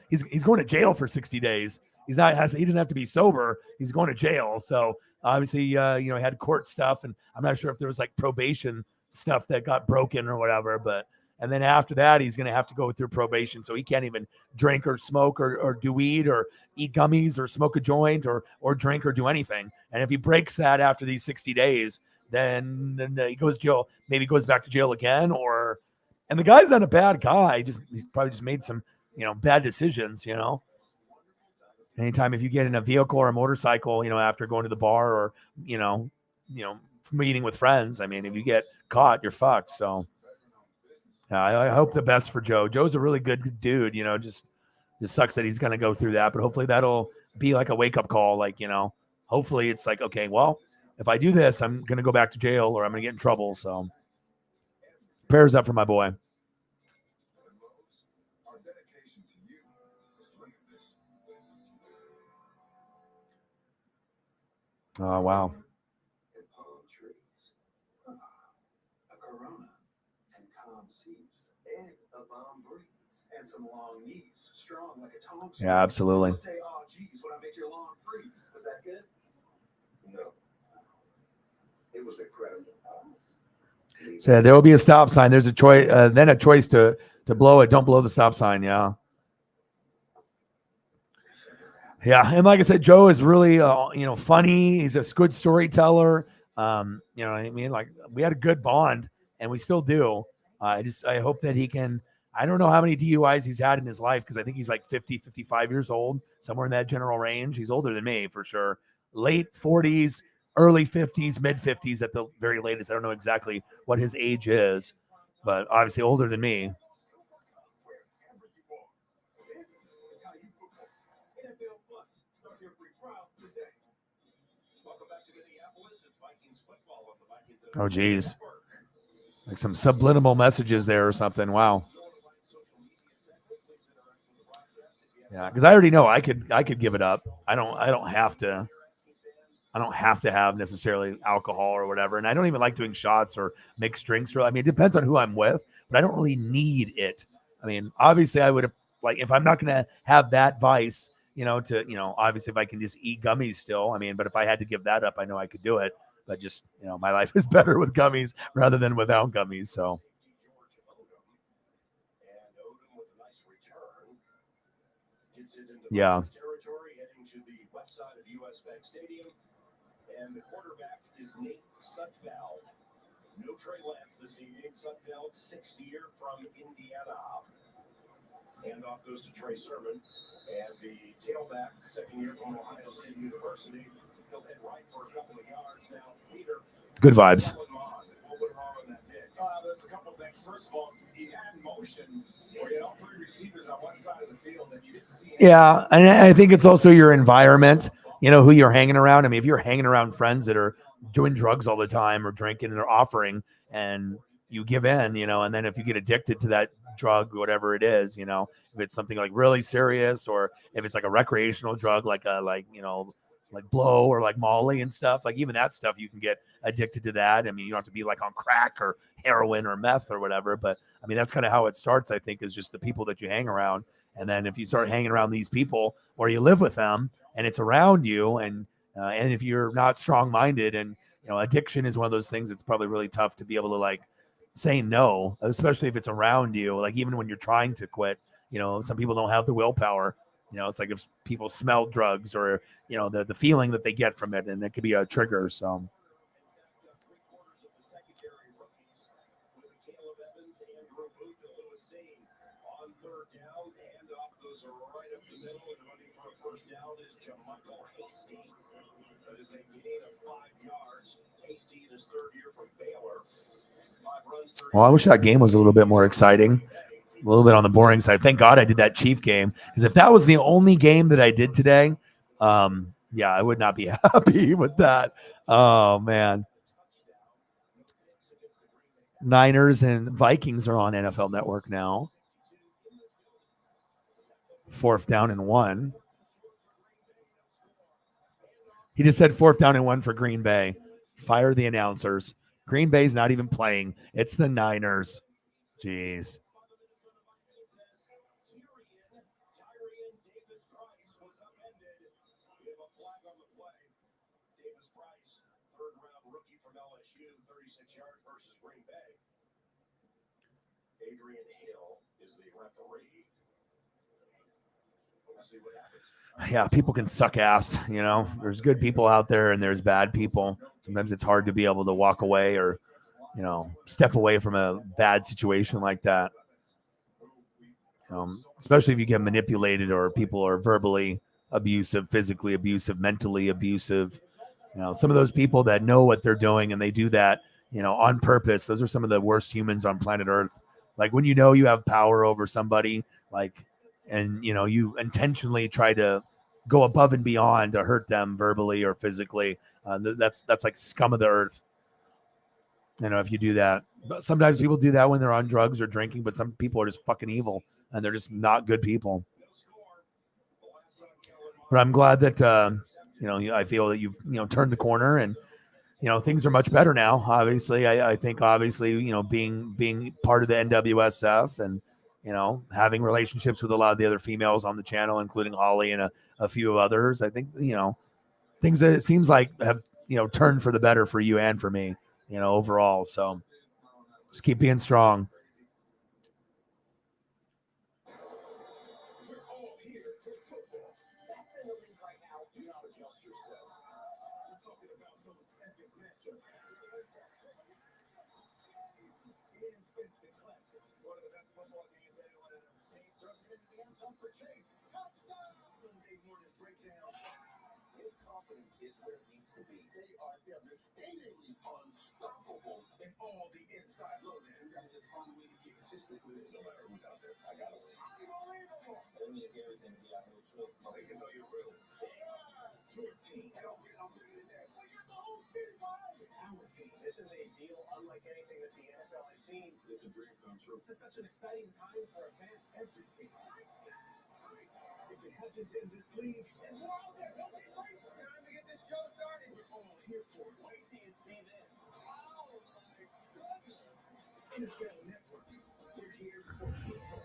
he's going to jail for 60 days. He doesn't have to be sober. He's going to jail. So obviously, he had court stuff, and I'm not sure if there was like probation stuff that got broken or whatever, and then after that, he's going to have to go through probation. So he can't even drink or smoke or do weed or eat gummies or smoke a joint or drink or do anything. And if he breaks that after these 60 days, then he goes to jail, maybe goes back to jail again, and the guy's not a bad guy. He's probably just made some, bad decisions, Anytime if you get in a vehicle or a motorcycle, after going to the bar or, meeting with friends, I mean, if you get caught, you're fucked. So I hope the best for Joe. Joe's a really good dude, just sucks that he's going to go through that, but hopefully that'll be like a wake-up call. Like, hopefully it's like, okay, well, if I do this, I'm going to go back to jail or I'm going to get in trouble. So prayers up for my boy. Oh, wow. Yeah, absolutely. It was incredible. So there will be a stop sign. There's a choice, then a choice to blow it. Don't blow the stop sign. Yeah. Yeah, and like I said, Joe is really, funny. He's a good storyteller. I mean, like we had a good bond, and we still do. I hope that he can. I don't know how many DUIs he's had in his life because I think he's like 50, 55 years old, somewhere in that general range. He's older than me for sure. Late 40s, early 50s, mid 50s at the very latest. I don't know exactly what his age is, but obviously older than me. Oh, geez. Like some subliminal messages there or something. Wow. Yeah, because I already know I could give it up. I don't have to have necessarily alcohol or whatever. And I don't even like doing shots or mixed drinks. I mean, it depends on who I'm with, but I don't really need it. I mean, obviously I would have, like, if I'm not going to have that vice, obviously if I can just eat gummies still, I mean, but if I had to give that up, I know I could do it. But just, my life is better with gummies rather than without gummies. So. Yeah. Territory heading to the west side of US Bank Stadium, and the quarterback is Nate Sudfeld. No Trey Lance this evening. Sudfeld, 6th year from Indiana. Handoff goes to Trey Sermon, and the tailback, 2nd year from Ohio State University. He'll head right for a couple of yards now. Peter. Good vibes. There's a couple of things. First of all, he had motion where you had all 3 receivers on one side of the field and you didn't see anything. Yeah, and I think it's also your environment, who you're hanging around. I mean, if you're hanging around friends that are doing drugs all the time or drinking or offering, and you give in, and then if you get addicted to that drug, whatever it is, if it's something like really serious, or if it's like a recreational drug, like like blow or like Molly and stuff, like even that stuff, you can get addicted to that. I mean, you don't have to be like on crack or heroin or meth or whatever, but I mean, that's kind of how it starts, I think, is just the people that you hang around. And then if you start hanging around these people or you live with them and it's around you, and if you're not strong-minded, and addiction is one of those things that's probably really tough to be able to like say no, especially if it's around you. Like even when you're trying to quit, some people don't have the willpower. It's like if people smell drugs, or the feeling that they get from it, and it could be a trigger. So. Well, I wish that game was a little bit more exciting, a little bit on the boring side. Thank God I did that Chief game, because if that was the only game that I did today, yeah, I would not be happy with that. Oh, man. Niners and Vikings are on NFL Network now. 4th down and 1. He just said 4th down and 1 for Green Bay. Fire the announcers. Green Bay's not even playing. It's the Niners. Jeez. Yeah, people can suck ass, There's good people out there and there's bad people. Sometimes it's hard to be able to walk away or, step away from a bad situation like that. Especially if you get manipulated, or people are verbally abusive, physically abusive, mentally abusive. Some of those people that know what they're doing and they do that, on purpose. Those are some of the worst humans on planet Earth. Like when you have power over somebody, and you intentionally try to go above and beyond to hurt them verbally or physically. That's like scum of the earth. If you do that. But sometimes people do that when they're on drugs or drinking, but some people are just fucking evil and they're just not good people. But I'm glad that I feel that you've turned the corner, and things are much better now. Obviously, I think being part of the NWSF, and having relationships with a lot of the other females on the channel, including Holly and a few others, I think things, it seems like, have turned for the better for you and for me, overall. So just keep being strong. Is where it needs to be. They are devastatingly unstoppable in all the inside loading. We gotta just find a way to get consistent with it. No matter who's out there, I gotta win. Unbelievable. That means everything to be out here true. So they can know you're real. Your team. I'm ready to that. We got the whole city behind it. Our team. This is a deal unlike anything that the NFL has seen. It's a dream come true. This is such an exciting time for a fan. Every team. If it happens in this league, and we're all there. Nobody breaks. Time to get this show started. We're all here for it. Wait till you see this. Oh my goodness. NFL Network. We're here for football.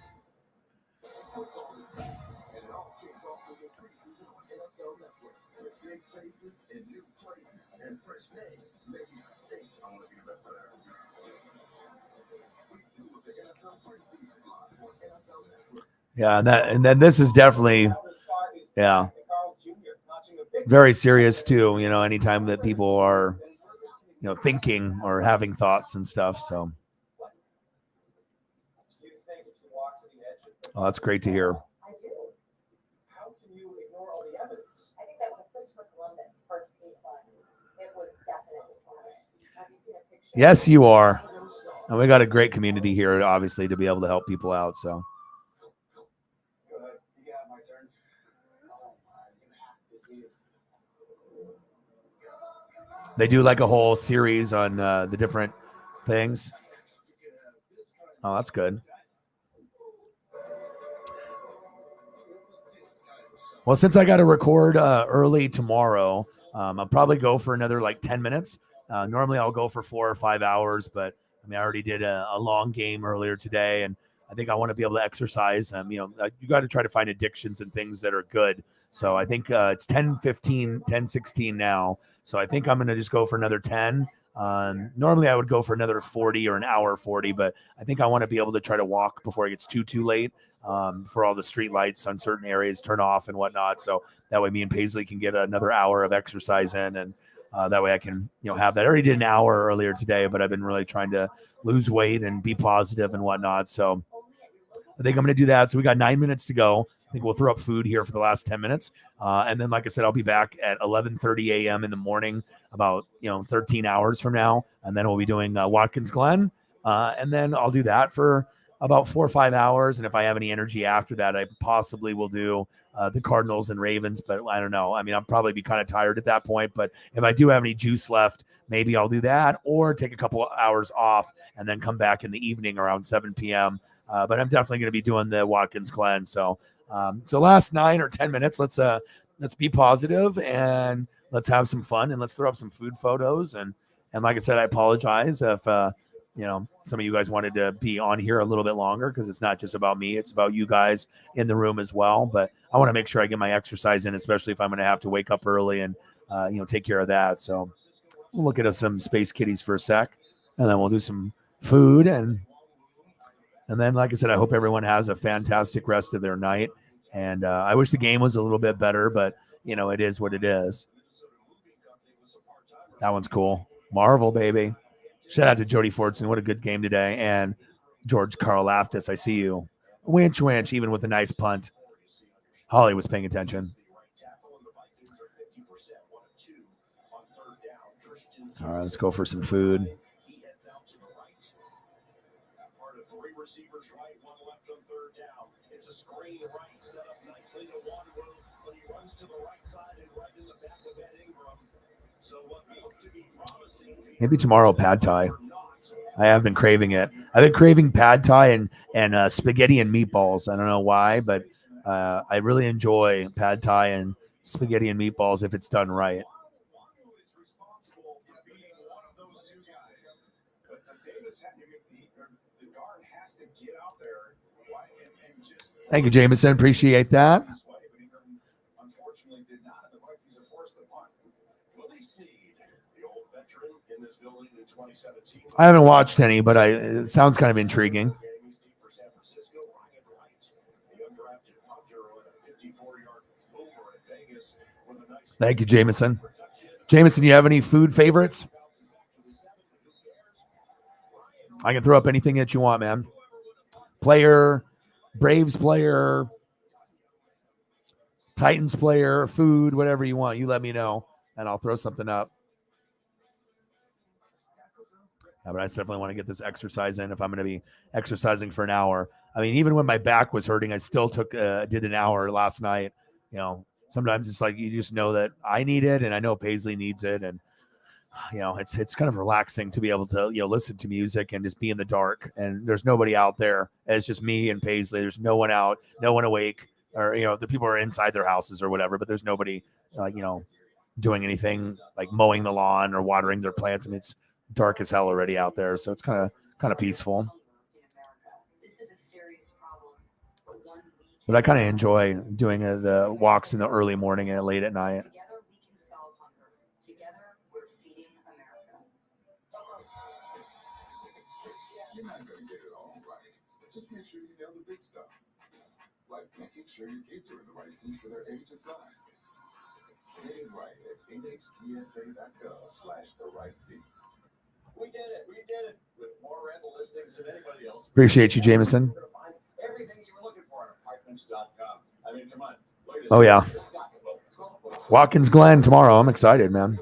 Football is back, and it all kicks off with the preseason on NFL Network. With big faces in new places and fresh names making a stake. I want to be the best player. We do with the NFL preseason live on NFL Network. Yeah, and then this is definitely, very serious too. Anytime that people are, thinking or having thoughts and stuff. So, oh, that's great to hear. I do. How can you ignore all the evidence? I think that when Christopher Columbus first came by, it was definitely on it. Have you seen a picture? Yes, you are. And we got a great community here, obviously, to be able to help people out. So. They do like a whole series on the different things. Oh, that's good. Well, since I got to record early tomorrow, I'll probably go for another like 10 minutes. Normally I'll go for 4 or 5 hours, but I mean, I already did a long game earlier today, and I think I want to be able to exercise. You got to try to find addictions and things that are good. So I think it's 10:15, 10:16 now. So I think I'm going to just go for another 10. Normally I would go for another 40 or an hour 40, but I think I want to be able to try to walk before it gets too late, for all the street lights on certain areas turn off and whatnot. So that way me and Paisley can get another hour of exercise in, and that way I can, have that. I already did an hour earlier today, but I've been really trying to lose weight and be positive and whatnot. So I think I'm going to do that. So we got 9 minutes to go. I think we'll throw up food here for the last 10 minutes. And then, like I said, I'll be back at 11:30 a.m. in the morning, about, 13 hours from now. And then we'll be doing Watkins Glen. And then I'll do that for about 4 or 5 hours. And if I have any energy after that, I possibly will do the Cardinals and Ravens. But I don't know. I mean, I'll probably be kind of tired at that point. But if I do have any juice left, maybe I'll do that, or take a couple of hours off and then come back in the evening around 7 p.m. But I'm definitely going to be doing the Watkins Glen. So last 9 or 10 minutes, let's be positive and let's have some fun, and let's throw up some food photos. And like I said, I apologize if, some of you guys wanted to be on here a little bit longer, because it's not just about me. It's about you guys in the room as well. But I want to make sure I get my exercise in, especially if I'm going to have to wake up early and, take care of that. So we'll look at some Space Kitties for a sec, and then we'll do some food. And then, like I said, I hope everyone has a fantastic rest of their night. And I wish the game was a little bit better, but, it is what it is. That one's cool. Marvel, baby. Shout out to Jody Fortson. What a good game today. And George Karlaftis, I see you. Winch, even with a nice punt. Holly was paying attention. All right, let's go for some food. Maybe tomorrow, pad thai. I have been craving it. I've been craving pad thai and spaghetti and meatballs. I don't know why, but I really enjoy pad thai and spaghetti and meatballs if it's done right. Thank you, Jameson. Appreciate that. I haven't watched any, but it sounds kind of intriguing. Thank you, Jameson. Jameson, you have any food favorites? I can throw up anything that you want, man. Player, Braves player, Titans player, food, whatever you want. You let me know, and I'll throw something up. Yeah, but I definitely want to get this exercise in if I'm going to be exercising for an hour. I mean, even when my back was hurting, I still did an hour last night. Sometimes it's like you just know that I need it, and I know Paisley needs it, and it's kind of relaxing to be able to listen to music and just be in the dark, and there's nobody out there. It's just me and Paisley. There's no one out, no one awake, or the people are inside their houses or whatever, but there's nobody doing anything like mowing the lawn or watering their plants. I mean, it's dark as hell already out there, so it's kind of peaceful. But I kind of enjoy doing the walks in the early morning and late at night. You're not going to get it all right. Just make sure you know the big stuff. Like making sure your kids are in the right seats for their age and size. Getting right at nhTSA.gov/the-right-seat. We did it. With more rental listings than anybody else. Appreciate you, Jameson. Everything you were looking for on apartments.com. I mean, come on. Oh, yeah. Watkins Glen tomorrow. I'm excited, man.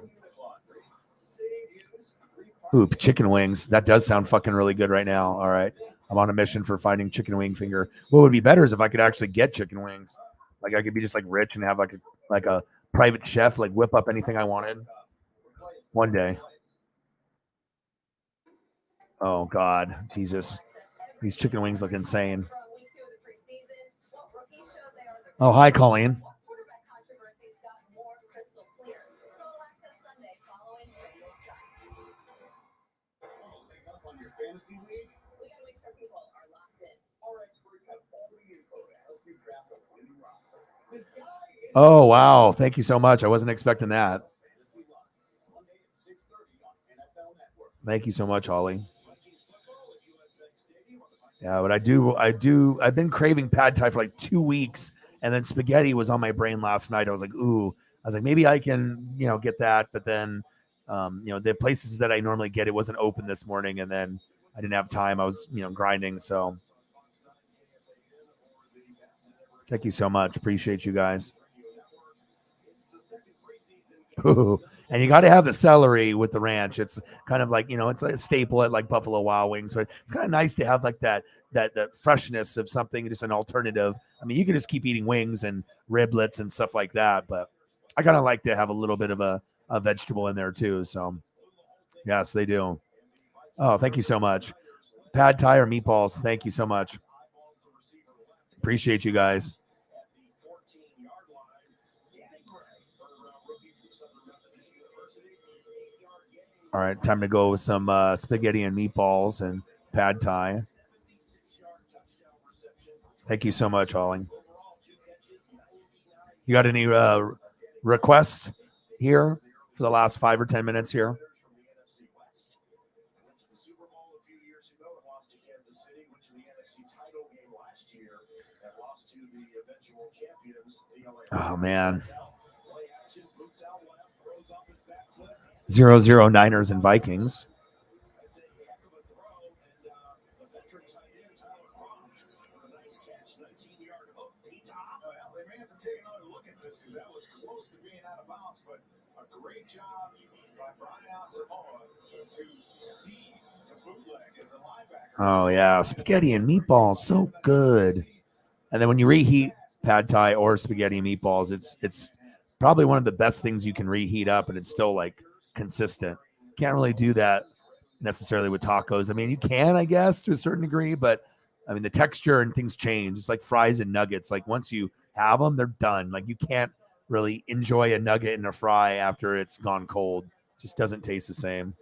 Ooh, chicken wings. That does sound fucking really good right now. All right. I'm on a mission for finding chicken wing finger. What would be better is if I could actually get chicken wings. Like I could be just like rich and have like a private chef, like whip up anything I wanted one day. Oh, God. Jesus. These chicken wings look insane. Oh, hi, Colleen. On your fantasy league? We gotta make sure people are locked in. Our experts have all the info to help you draft a winning roster. This guy is Oh, wow. Thank you so much. I wasn't expecting that. Fantasy Live, Monday at 6:30 on NFL Network. Thank you so much, Holly. Yeah, but I've been craving pad thai for like 2 weeks, and then spaghetti was on my brain last night. I was like, maybe I can, get that. But then, the places that I normally get, it wasn't open this morning, and then I didn't have time. I was, grinding. So thank you so much. Appreciate you guys. Ooh, and you got to have the celery with the ranch. It's kind of like, it's like a staple at like Buffalo Wild Wings, but it's kind of nice to have like that freshness of something, just an alternative. I mean, you can just keep eating wings and riblets and stuff like that, but I kind of like to have a little bit of a vegetable in there too. So yes, they do. Oh, thank you so much. Pad Thai or meatballs. Thank you so much. Appreciate you guys. All right, time to go with some spaghetti and meatballs and pad thai. Thank you so much, Holly. You got any requests here for the last 5 or 10 minutes here? Oh, man. 0-0 Niners and Vikings. Oh, yeah. Spaghetti and meatballs. So good. And then when you reheat pad thai or spaghetti and meatballs, it's probably one of the best things you can reheat up, and it's still like consistent. Can't really do that necessarily with tacos. I mean, you can, I guess, to a certain degree, but I mean, the texture and things change. It's like fries and nuggets. Like once you have them, they're done. Like you can't really enjoy a nugget and a fry after it's gone cold. It just doesn't taste the same.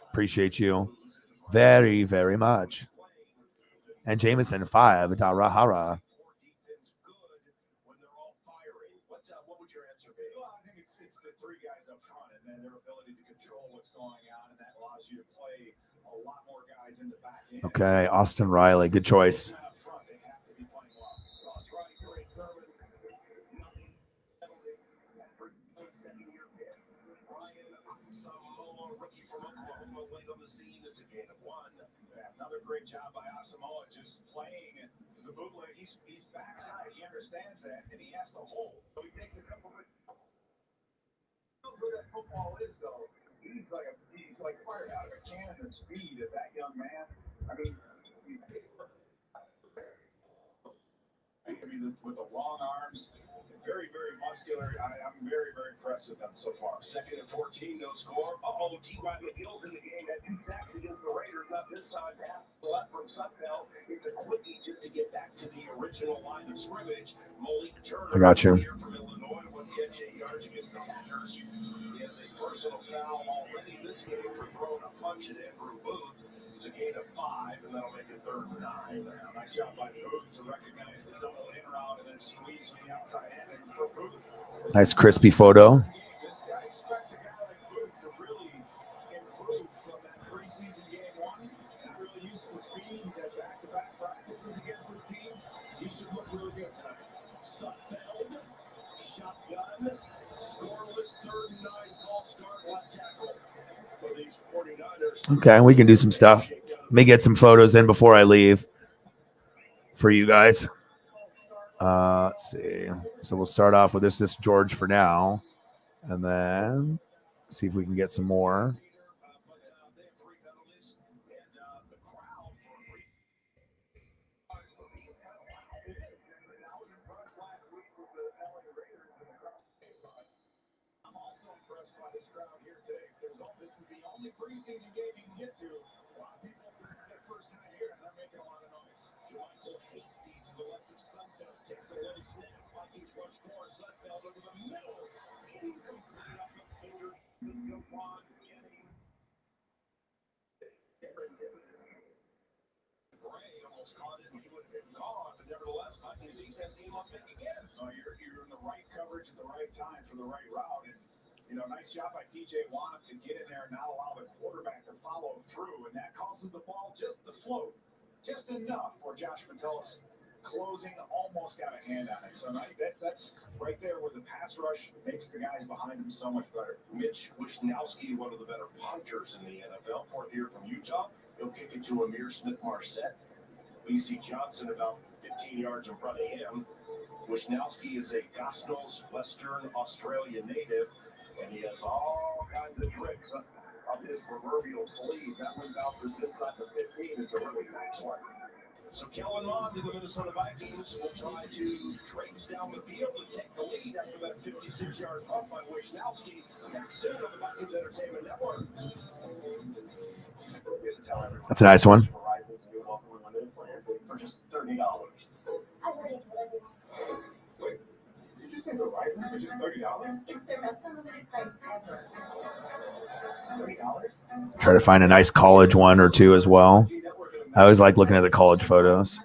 Appreciate you very, very much. And Jameson 5, Darahara. Okay, Austin Riley, good choice. Another great job by Asamoah, just playing the bootleg. He's backside. He understands that, and he has to hold. So he takes a couple of. How good at football is though? He's like fired out of a cannon. The speed of that young man. I mean, with the long arms, very, very muscular. I'm very, very impressed with them so far. 2nd and 14, no score. T.Y. McGill's in the game. Had 2 sacks against the Raiders. Not this time. Half left from Sudfeld. It's a quickie just to get back to the original line of scrimmage. Malik Turner. I got you. Here from Illinois was catch 8 yards against the Packers. He has a personal foul already this game for throwing a punch at Andrew Booth. It's a gain of 5, and that'll make it 3rd and 9. Nice job by Booth to recognize the double in route and then squeeze from the outside end for Booth. Nice crispy photo. I expect a guy like Booth to really improve from that preseason game 1 and really use the speed. He's had back-to-back practices against this team. He should look really good tonight. Sudfeld, shotgun, scoreless 3rd and 9, call start left tackle. Okay, we can do some stuff. Let me get some photos in before I leave for you guys. Let's see. So we'll start off with this George for now, and then see if we can get some more. also impressed by this crowd here today. This is the only preseason game you can get to. A lot of people, this is their first time here, and they're making a lot of noise. Michael Hasty to the left of Sudfeld takes a early snap. Vikings rush for Sudfeld over the middle. Incomplete off the finger. Jawan getting. Gray almost caught it, and he would have been gone, but nevertheless, Vikings defense came up big again. You're in the right coverage at the right time for the right route. And, nice job by DJ Wanham to get in there and not allow the quarterback to follow through. And that causes the ball just to float, just enough for Josh Metellus closing, almost got a hand on it. So that's right there where the pass rush makes the guys behind him so much better. Mitch Wishnowsky, one of the better punters in the NFL, fourth year from Utah. He'll kick it to Amir Smith-Marset. BC Johnson about 15 yards in front of him. Wishnowsky is a Gospels, Western Australia native, and he has all kinds of tricks up his proverbial sleeve. That one bounces inside the 15. It's a really nice one. So Kellen Mond and the Minnesota Vikings will try to trace down the field and take the lead after that 56-yard punt by Wishnowsky. Next soon on the Vikings Entertainment Network. That's a nice one. For just $30. I've already delivered. Wait, you just say Verizon for just $30? It's their best unlimited price ever. $30? Try to find a nice college one or two as well. I always like looking at the college photos.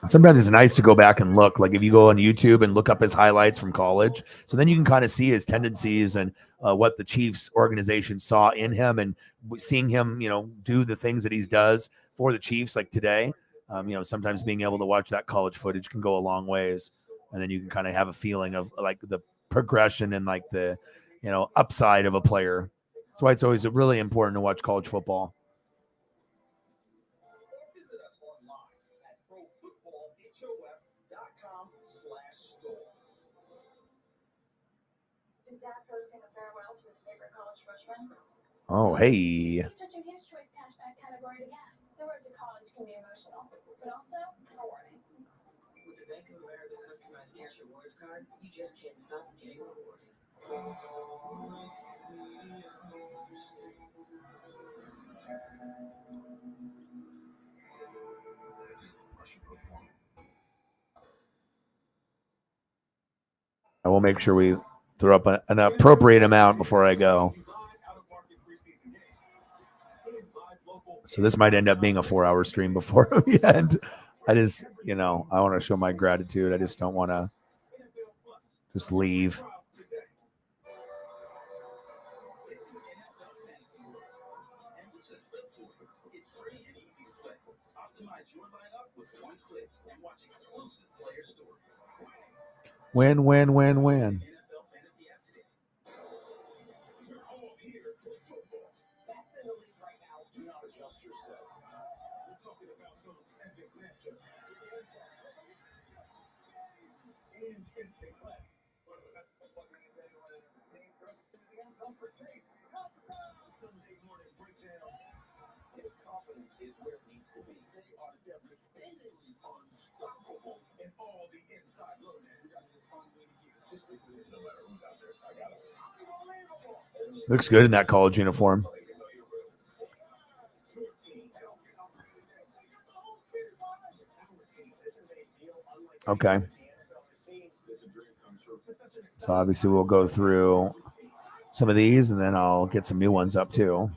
Sometimes it's nice to go back and look. Like if you go on YouTube and look up his highlights from college, so then you can kind of see his tendencies and what the Chiefs organization saw in him, and seeing him, do the things that he does for the Chiefs, like today. Sometimes being able to watch that college footage can go a long ways, and then you can kind of have a feeling of like the progression and like the, upside of a player. That's why it's always really important to watch college football. Visit us online at profootballhof.com/store. Is Dad posting a farewell to his favorite college freshman? Oh, hey. He's switching his choice cashback category to gas. The road to college can be emotional, but also rewarding. With the Bank of America customized cash rewards card, you just can't stop getting rewarded. I will make sure we throw up an appropriate amount before I go. So this might end up being a 4-hour stream before we end. I just, I want to show my gratitude. I just don't want to just leave. Win, win, win, win. His confidence is where it needs to be. They are devastatingly unstoppable in all the inside loading. That's just fun way to keep assistant with it. No matter who's out there, I got it. Unbelievable. Looks good in that college uniform. Okay. So obviously we'll go through some of these and then I'll get some new ones up too.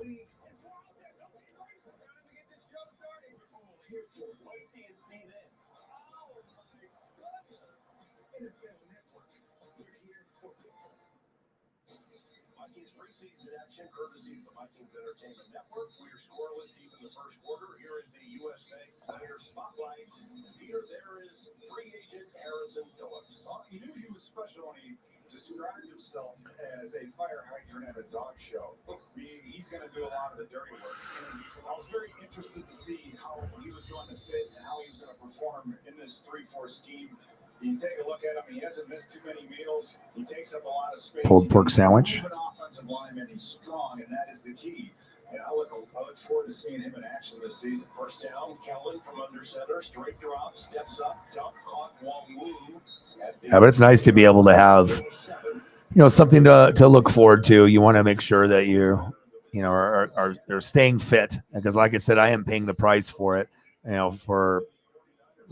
Preseason action courtesy of the Vikings Entertainment Network. We're scoreless deep in the first quarter. Here is the U.S. Bank Player Spotlight. Here, there is free agent Harrison Phillips. You knew he was special when he described himself as a fire hydrant at a dog show. He's going to do a lot of the dirty work. And I was very interested to see how he was going to fit and how he was going to perform in this 3-4 scheme. You take a look at him, he hasn't missed too many meals. He takes up a lot of space. Pulled pork sandwich. He's an offensive lineman. He's strong, and that is the key. And I look forward to seeing him in action this season. First down, Kellen from under center, straight drop, steps up, dunk, caught Wong Wu. Yeah, but it's nice to be able to have, something to look forward to. You want to make sure that are staying fit, because like I said, I am paying the price for it, for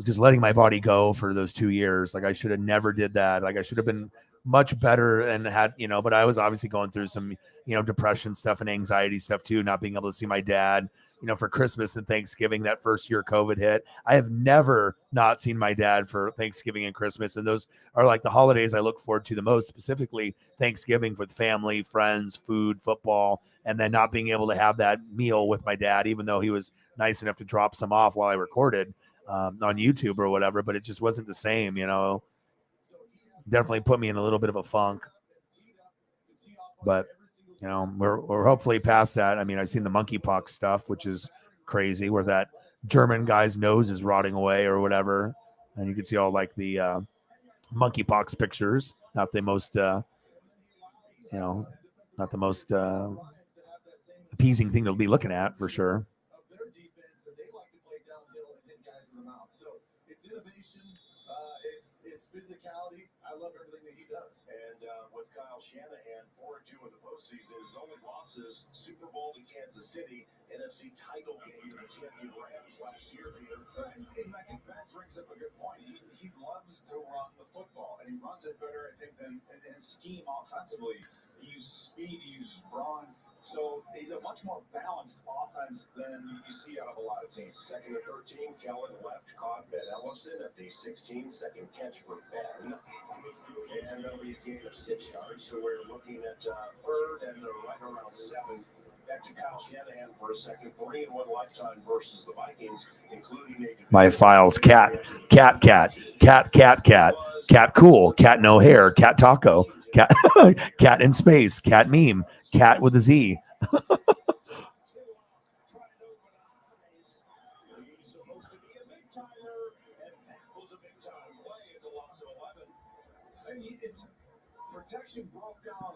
just letting my body go for those 2 years. Like I should have never did that. Like I should have been much better and had, but I was obviously going through some, depression stuff and anxiety stuff too, not being able to see my dad, for Christmas and Thanksgiving. That first year COVID hit, I have never not seen my dad for Thanksgiving and Christmas. And those are like the holidays I look forward to the most, specifically Thanksgiving with family, friends, food, football, and then not being able to have that meal with my dad, even though he was nice enough to drop some off while I recorded on YouTube or whatever, but it just wasn't the same, definitely put me in a little bit of a funk, but we're hopefully past that. I mean, I've seen the monkeypox stuff, which is crazy, where that German guy's nose is rotting away or whatever. And you can see all like the monkeypox pictures, not the most appeasing thing to be looking at for sure. It's innovation, it's physicality. I love everything that he does. And with Kyle Shanahan, 4-2 in the postseason, his only losses: Super Bowl to Kansas City, NFC title game to the champion Rams last year. And I think that brings up a good point. He loves to run the football, and he runs it better, I think, than in his scheme offensively. He uses speed, he uses brawn. So he's a much more balanced offense than you see out of a lot of teams. Second and 13, Kellen left, caught Ben Ellison at the 16, second catch for Ben. And that'll be a gain of 6 yards, so we're looking at third and right around 7. Back to Kyle Shanahan for a second. 3-1 lifetime versus the Vikings, including my files: cat, cool, cat no hair, cat taco, cat cat in space, cat meme, cat with a Z. Protection broke down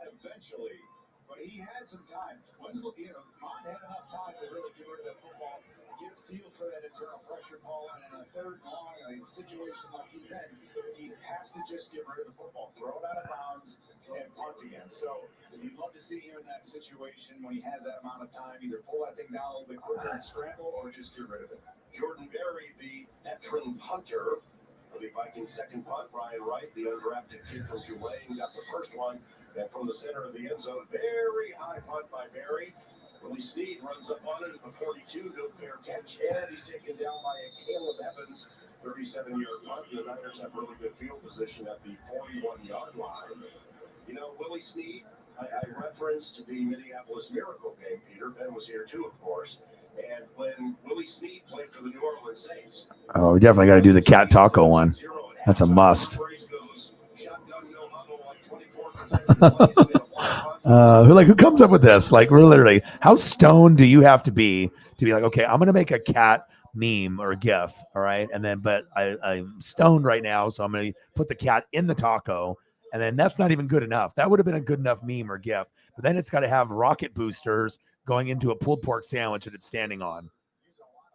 eventually, but he had some time. Winslow, Mott had enough time to really get rid of that football, get a feel for that internal pressure ball, and in a third and long, a situation like he's in, he has to just get rid of the football, throw it out of bounds, and punt again. So you'd love to see him in that situation when he has that amount of time, either pull that thing down a little bit quicker and scramble, or just get rid of it. Jordan Berry, the veteran punter for the Vikings' second punt. Brian Wright, the undrafted kid from Tulane, got the first one. And from the center of the end zone, very high punt by Berry. Willie Snead runs up on it at the 42, no fair catch, and he's taken down by a Caleb Evans, 37-yard punt. The Niners have really good field position at the 41-yard line. Willie Snead, I referenced the Minneapolis Miracle game, Peter. Ben was here too, of course. And when Willie Snead played for the New Orleans Saints. Oh, we definitely got to do the cat taco one. That's a must. Who comes up with this? Like, we're literally, how stoned do you have to be like, okay, I'm gonna make a cat meme or a GIF, all right? And then, but I'm stoned right now, so I'm gonna put the cat in the taco, and then that's not even good enough. That would have been a good enough meme or GIF, but then it's got to have rocket boosters going into a pulled pork sandwich that it's standing on.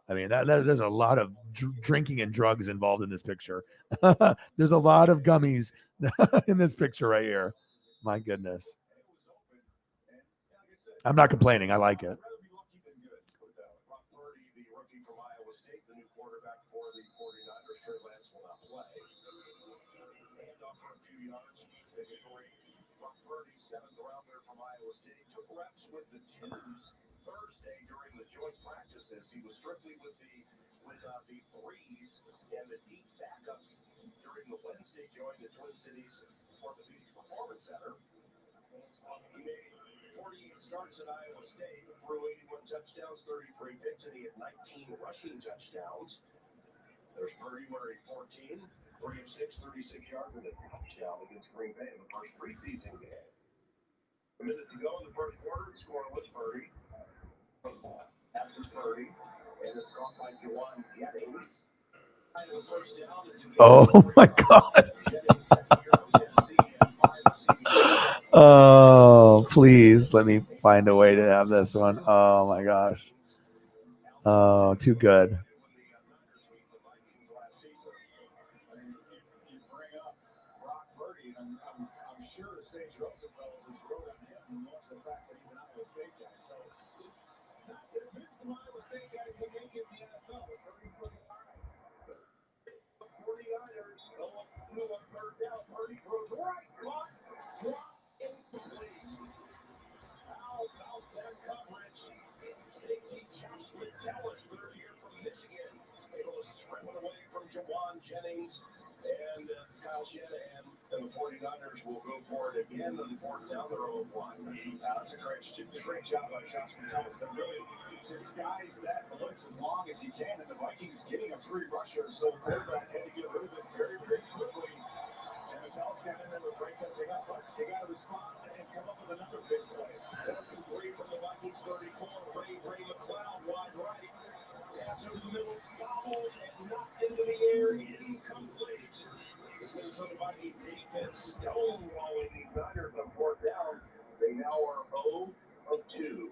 I mean, there's a lot of drinking and drugs involved in this picture. There's a lot of gummies in this picture right here. My goodness. I'm not complaining. I like it. Seventh rounder from Iowa State, took reps with the twos Thursday during the joint practices. He was strictly with the threes and the deep backups during the Wednesday joint at Twin Cities Orthopedics Performance Center. He made 48 starts at Iowa State, threw 81 touchdowns, 33 picks, and he had 19 rushing touchdowns. There's Purdy where he 14, 3 of 6, 36 yards, and a touchdown against Green Bay in the first preseason game. A minute to go in the first quarter, the score was Purdy. That's Purdy, and it's caught by Juwan Jennings. Oh my God. Oh, Please let me find a way to have this one. Oh my gosh. Oh, too good. Jennings and Kyle Shanahan and the 49ers will go for it again on fourth down the road one. That's a great job by Josh Metellus to really disguise that blitz as long as he can, and the Vikings getting a free rusher, so the quarterback had to get rid of it very, very quickly. And Metellus got in there to break that thing up, but they got to respond and come up with another big play. Three from the Vikings 34, Ray McLeod wide right. Pass over the middle, gobbled and knocked into the air, incomplete. This Minnesota Vikings defense stonewalling these Niners on fourth down. They now are 0 of 2.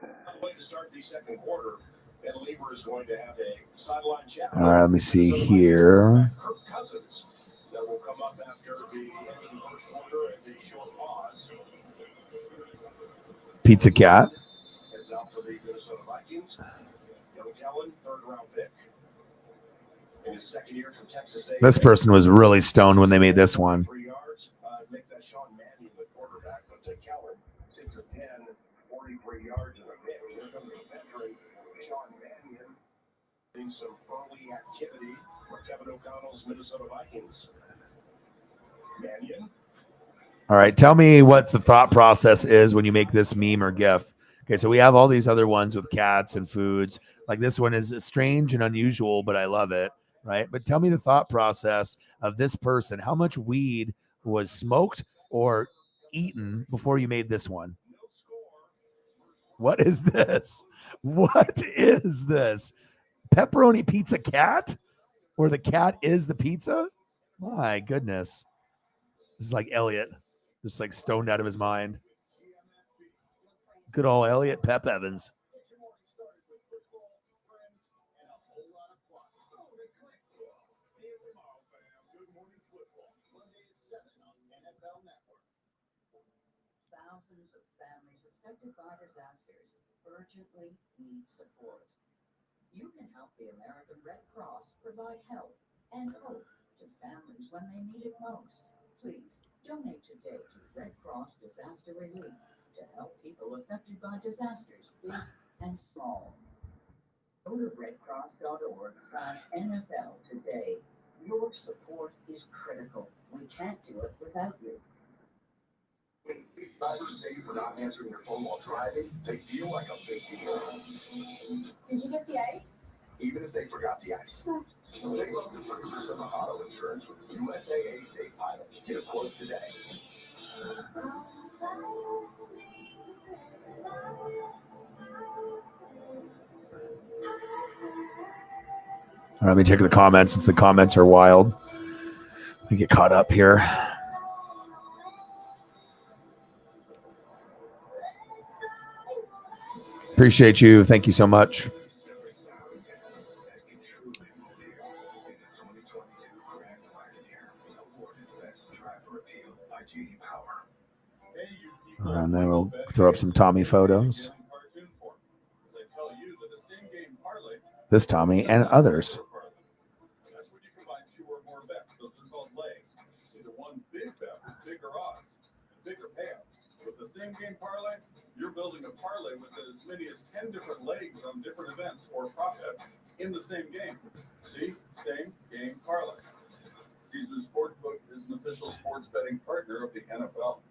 On the way to start the second quarter, and Lever is going to have a sideline chat. All right, let me see here. Kirk Cousins that will come up after the end of the first quarter as a short pause. Pizza Cat. Heads out for the Minnesota Vikings. Kellen, third-round pick. In his second year from Texas A&M. This person was really stoned when they made this one. 3 yards. Make that Sean Mannion the quarterback, but Kellen sits at 10, 43 yards in a pick. Here comes the veteran Sean Mannion. Doing some early activity for Kevin O'Connell's Minnesota Vikings. Mannion. All right, tell me what the thought process is when you make this meme or GIF. Okay, so we have all these other ones with cats and foods. Like this one is strange and unusual, but I love it, right? But tell me the thought process of this person. How much weed was smoked or eaten before you made this one? What is this? What is this? Pepperoni pizza cat? Or the cat is the pizza? My goodness. This is like Elliot, just like stoned out of his mind. Good old Elliot Pep Evans. Thousands of families affected by disasters urgently need support. You can help the American Red Cross provide help and hope to families when they need it most. Please donate today to Red Cross Disaster Relief to help people affected by disasters, big and small. Go to redcross.org/NFL today. Your support is critical. We can't do it without you. Drivers say for not answering your phone while driving, they feel like a big deal. Did you get the ice? Even if they forgot the ice. Save up to 30% on auto insurance with USAA Safe Pilot. Get a quote today. All right, let me check the comments since the comments are wild. Let me get caught up here. Appreciate you. Thank you so much. And then we'll throw up some Tommy photos. This Tommy and others. That's when you combine 2 or more bets. Those are called legs. Either one big bet with bigger odds, bigger payouts. With the same game parlay, you're building a parlay with as many as 10 different legs on different events or prop bets in the same game. See? Same game parlay. Caesars Sportsbook is an official sports betting partner of the NFL.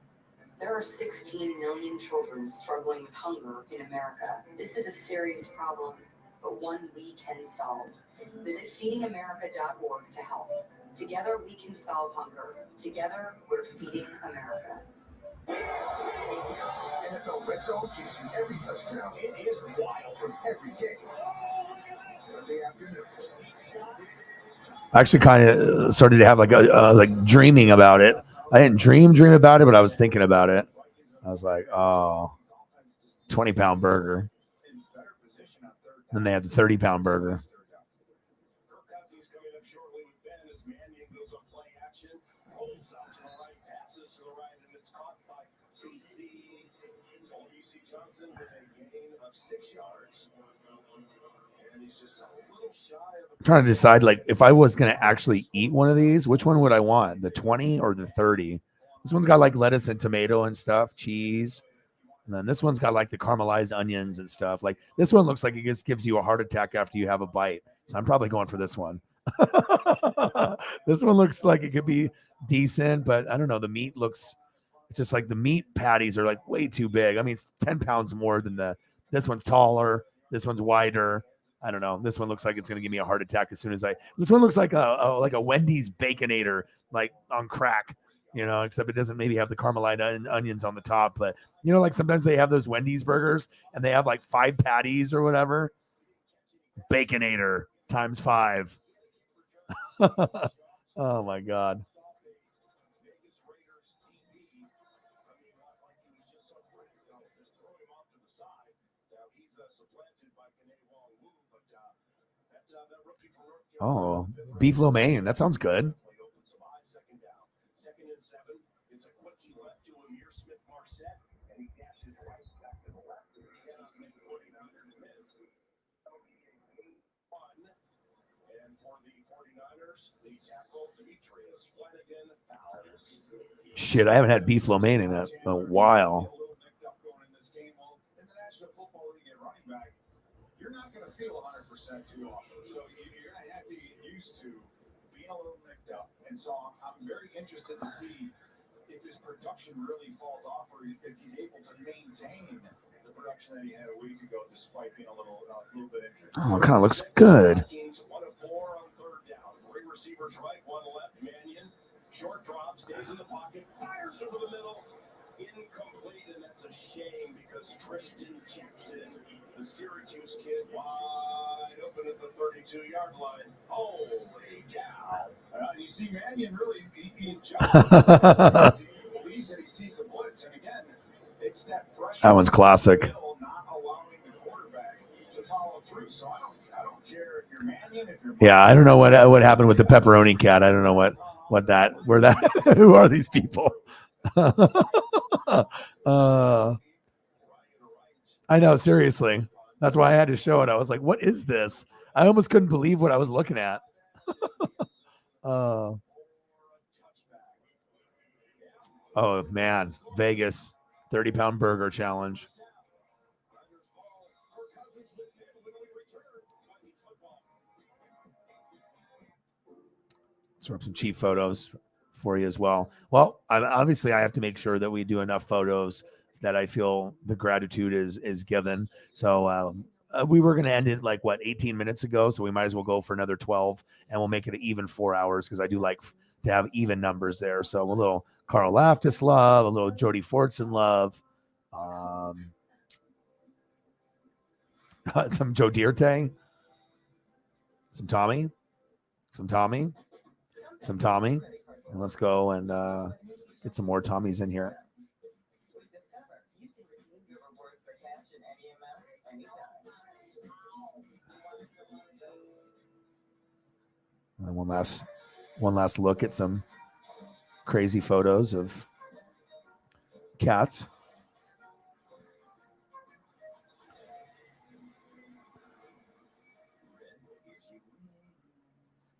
There are 16 million children struggling with hunger in America. This is a serious problem, but one we can solve. Visit feedingamerica.org to help. Together we can solve hunger. Together we're feeding America. NFL Red Zone gives you every touchdown. It is wild from every game. Sunday afternoon. I actually kind of started to have like dreaming about it. I didn't dream about it, but I was thinking about it. I was like, oh, 20-pound burger. Then they had the 30-pound burger. I'm trying to decide, like, if I was going to actually eat one of these, which one would I want? The 20 or the 30? This one's got like lettuce and tomato and stuff, cheese. And then this one's got like the caramelized onions and stuff. Like this one looks like it just gives you a heart attack after you have a bite. So I'm probably going for this one. This one looks like it could be decent, but I don't know. The meat looks, it's just like the meat patties are like way too big. I mean, it's 10 pounds more than this one's taller. This one's wider. I don't know. This one looks like it's going to give me a heart attack as soon as this one looks like a Wendy's Baconator, like on crack, except it doesn't maybe have the caramelized onions on the top, but like sometimes they have those Wendy's burgers and they have like 5 patties or whatever. Baconator times 5. Oh my God. Oh, beef lo mein. That sounds good. Shit, I haven't had beef lo mein in a while. You're not going to feel 100% too often, so you're going to have to get used to being a little nicked up. And so I'm very interested to see if his production really falls off, or if he's able to maintain the production that he had a week ago, despite being a little bit injured. Oh, it kind of looks good. 1 of 4 on 3rd down. 3 receivers right, 1 left. Mannion, short drop, stays in the pocket, fires over the middle. Incomplete, and that's a shame because Tristan Jackson, the Syracuse kid, wide open at the 32-yard line. Holy cow. You see, Mannion really, he adjusts. He believes that he sees a blitz, and again, it's that pressure. That one's classic. Not allowing the quarterback to follow through. So I don't care if you're Mannion, if you're. Yeah, I don't know what happened with the pepperoni cat. I don't know who are these people? I know, seriously. That's why I had to show it. I was like, what is this? I almost couldn't believe what I was looking at. Oh, man. Vegas, 30-pound burger challenge. Let's throw up some cheap photos for you as well. Well, obviously I have to make sure that we do enough photos that I feel the gratitude is given. So we were going to end it 18 minutes ago. So we might as well go for another 12 and we'll make it an even 4 hours because I do like to have even numbers there. So a little Carl Laftis love, a little Jody Fortson love, some Joe Dierte, some Tommy. And let's go and get some more Tommies in here. And one last look at some crazy photos of cats.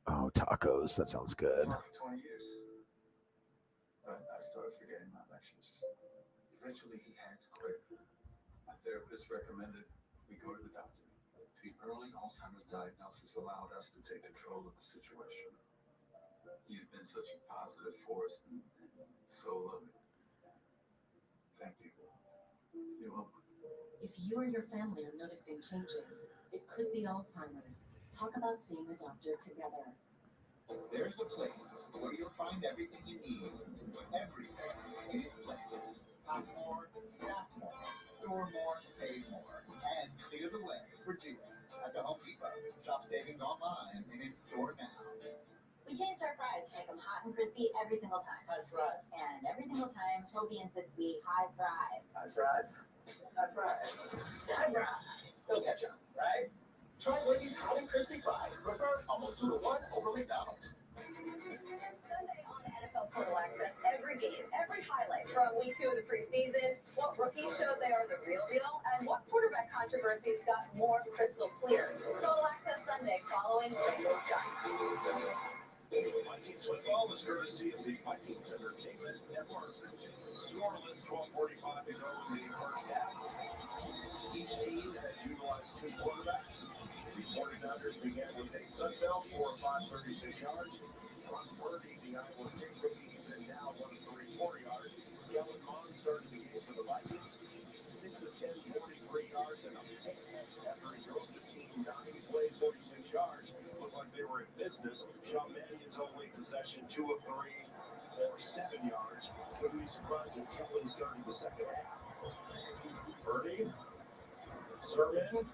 Oh, tacos. That sounds good. 20 years. I started forgetting my lectures. Eventually, he had to quit. My therapist recommended we go to the doctor. The early Alzheimer's diagnosis allowed us to take control of the situation. You've been such a positive force and so loving. Thank you. You're welcome. If you or your family are noticing changes, it could be Alzheimer's. Talk about seeing a doctor together. There's a place where you'll find everything you need to put everything in its place. Pack more, stack more, store more, save more, and clear the way for doing at the Home Depot. Shop savings online and in store now. We changed our fries to make them hot and crispy every single time. High five. And every single time, Toby insists we high five. High five. High five. High five. No ketchup, right? Try Wendy's hot and crispy fries. Prefer almost 2-to-1 over McDonald's. Sunday on the NFL Total Access, every game, every highlight from week 2 of the preseason, what rookies show they are the real deal, and what quarterback controversies got more crystal clear. Total Access Sunday following Bengals Giants. Vikings football is courtesy of the Vikings Entertainment Network. Scoreless, 12:45 to go in the first half. Each team has utilized 2 quarterbacks. The 49ers began with Nate Sudfeld for 536 yards. Ron Purdy, the Iowa State rookie, is in now 1 of 3 40 yards. Kellen Mond started the game for the Vikings. 6 of 10, 43 yards, and a pick after he drove the team 9 plays, 46 yards. Looked like they were in business. Sean Mannion's only possession, 2 of 3 for 7 yards. Wouldn't be surprised if Kellen started the second half. Purdy, Sermon,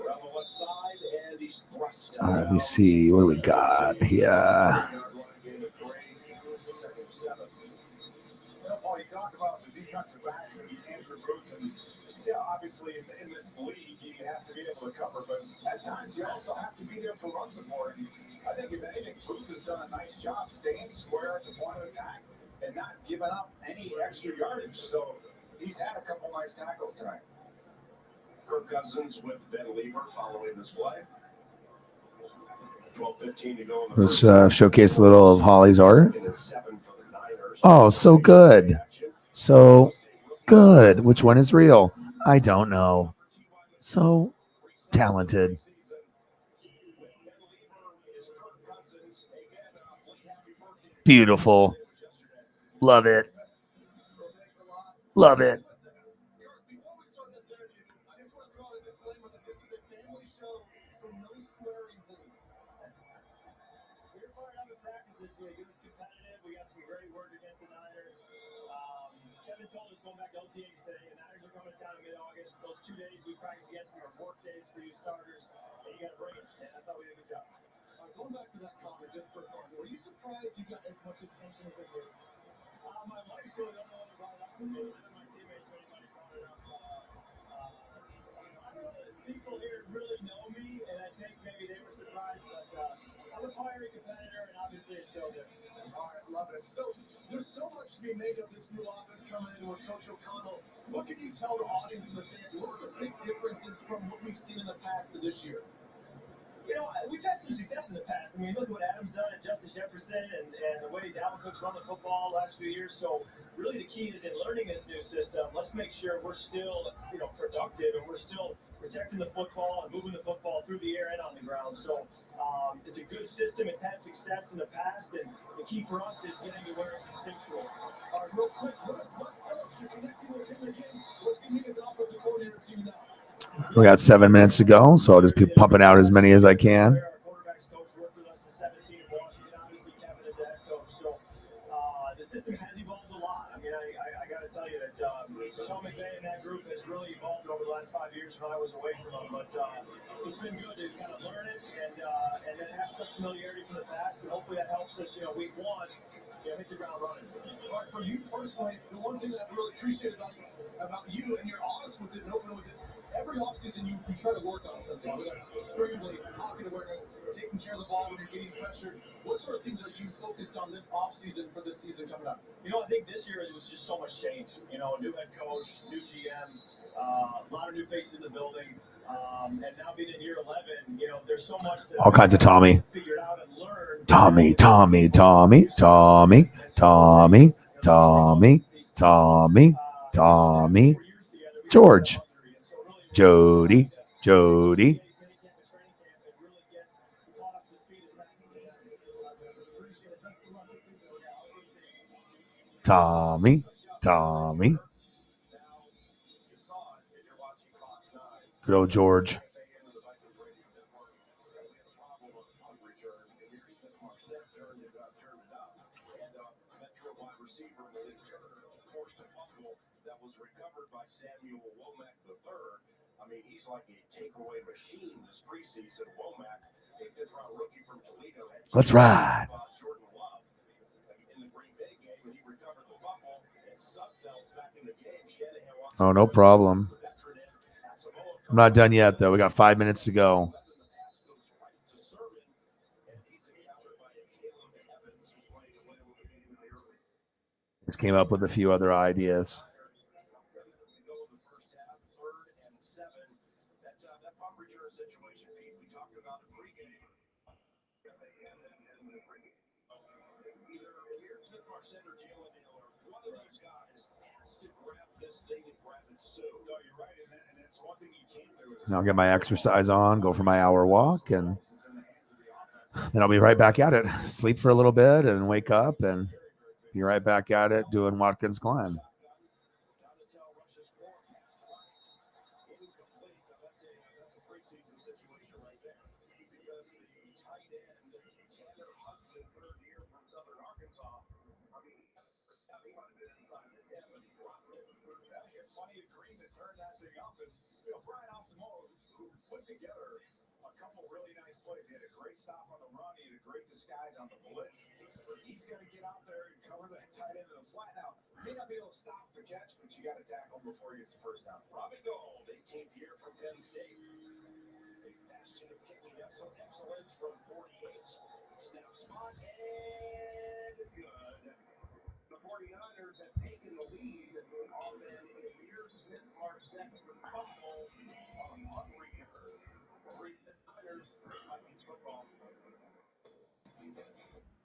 around the left side, and he's thrust out. Let me see. What do we got here? Paul, you talk about the defensive backs and Andrew Booth, and obviously in this league you have to be able to cover, but at times you also have to be there for run support. And I think if anything, Booth has done a nice job staying square at the point of attack and not giving up any extra yardage. So he's had a couple nice tackles tonight. Kirk Cousins with Ben Lieber following this play. 12:15 to go in the Let's showcase a little of Holly's art. Oh, so good. So good. Which one is real? I don't know. So talented. Beautiful. Love it. Love it. Kevin told us going back to LTA today, the Niners are coming to town in mid-August. Those 2 days we practice against them are work days for you starters, and you got to bring it. And I thought we did a good job. Going back to that comment, just for fun, were you surprised you got as much attention as it did? My wife's really the only one that brought it up to me. None of my teammates or anybody brought it up. I don't know that people here really know me, and I think maybe they were surprised, but I'm a fiery competitor, and obviously it shows it. All right, love it. So there's so much to be made of this new offense coming in with Coach O'Connell. What can you tell the audience and the fans? What are the big differences from what we've seen in the past to this year? You know, we've had some success in the past. I mean, look at what Adam's done and Justin Jefferson and the way Dalvin Cook's run the football the last few years. So really the key is in learning this new system. Let's make sure we're still, productive and we're still protecting the football and moving the football through the air and on the ground. So it's a good system. It's had success in the past, and the key for us is getting to where it's instinctual. All right, real quick, what is Wes Phillips? You're connecting with him again. What's he mean as an offensive coordinator to you now? We got 7 minutes to go, so I'll just be pumping out as many as I can. Our quarterbacks coach worked with us in 17 in Washington. Obviously, Kevin is the head coach. So the system has evolved a lot. I mean, I got to tell you that Sean McVay and that group has really evolved over the last 5 years when I was away from them. But it's been good to kind of learn it and then have some familiarity from the past. And hopefully that helps us, week 1, hit the ground running. All right, for you personally, the one thing that I really appreciate about you, and you're honest with it and open with it, every offseason you try to work on something, whether it's scrambling, pocket awareness, taking care of the ball when you're getting pressured. What sort of things are you focused on this offseason for this season coming up? I think this year it was just so much change. New head coach, new GM, a lot of new faces in the building. And now being in year 11, there's so much that All kinds of Tommy. Figured out and learned. Tommy. George. Jody. Tommy. Good old George. Samuel Womack III. I mean, he's like a takeaway machine this preseason. Womack Let's ride. Oh, no problem. I'm not done yet, though. We got 5 minutes to go. Just came up with a few other ideas. Now I'll get my exercise on, go for my hour walk, and then I'll be right back at it. Sleep for a little bit and wake up and be right back at it doing Watkins Glen. May not be able to stop the catch, but you got to tackle before he gets the first down. Robbie Gold, 18th year from Penn State. A bastion of kicking excellence from 48. Snap spot, and it's good. The 49ers have taken the lead on their Amir Smith Marset fumble on unrecovered. 49ers, Vikings football.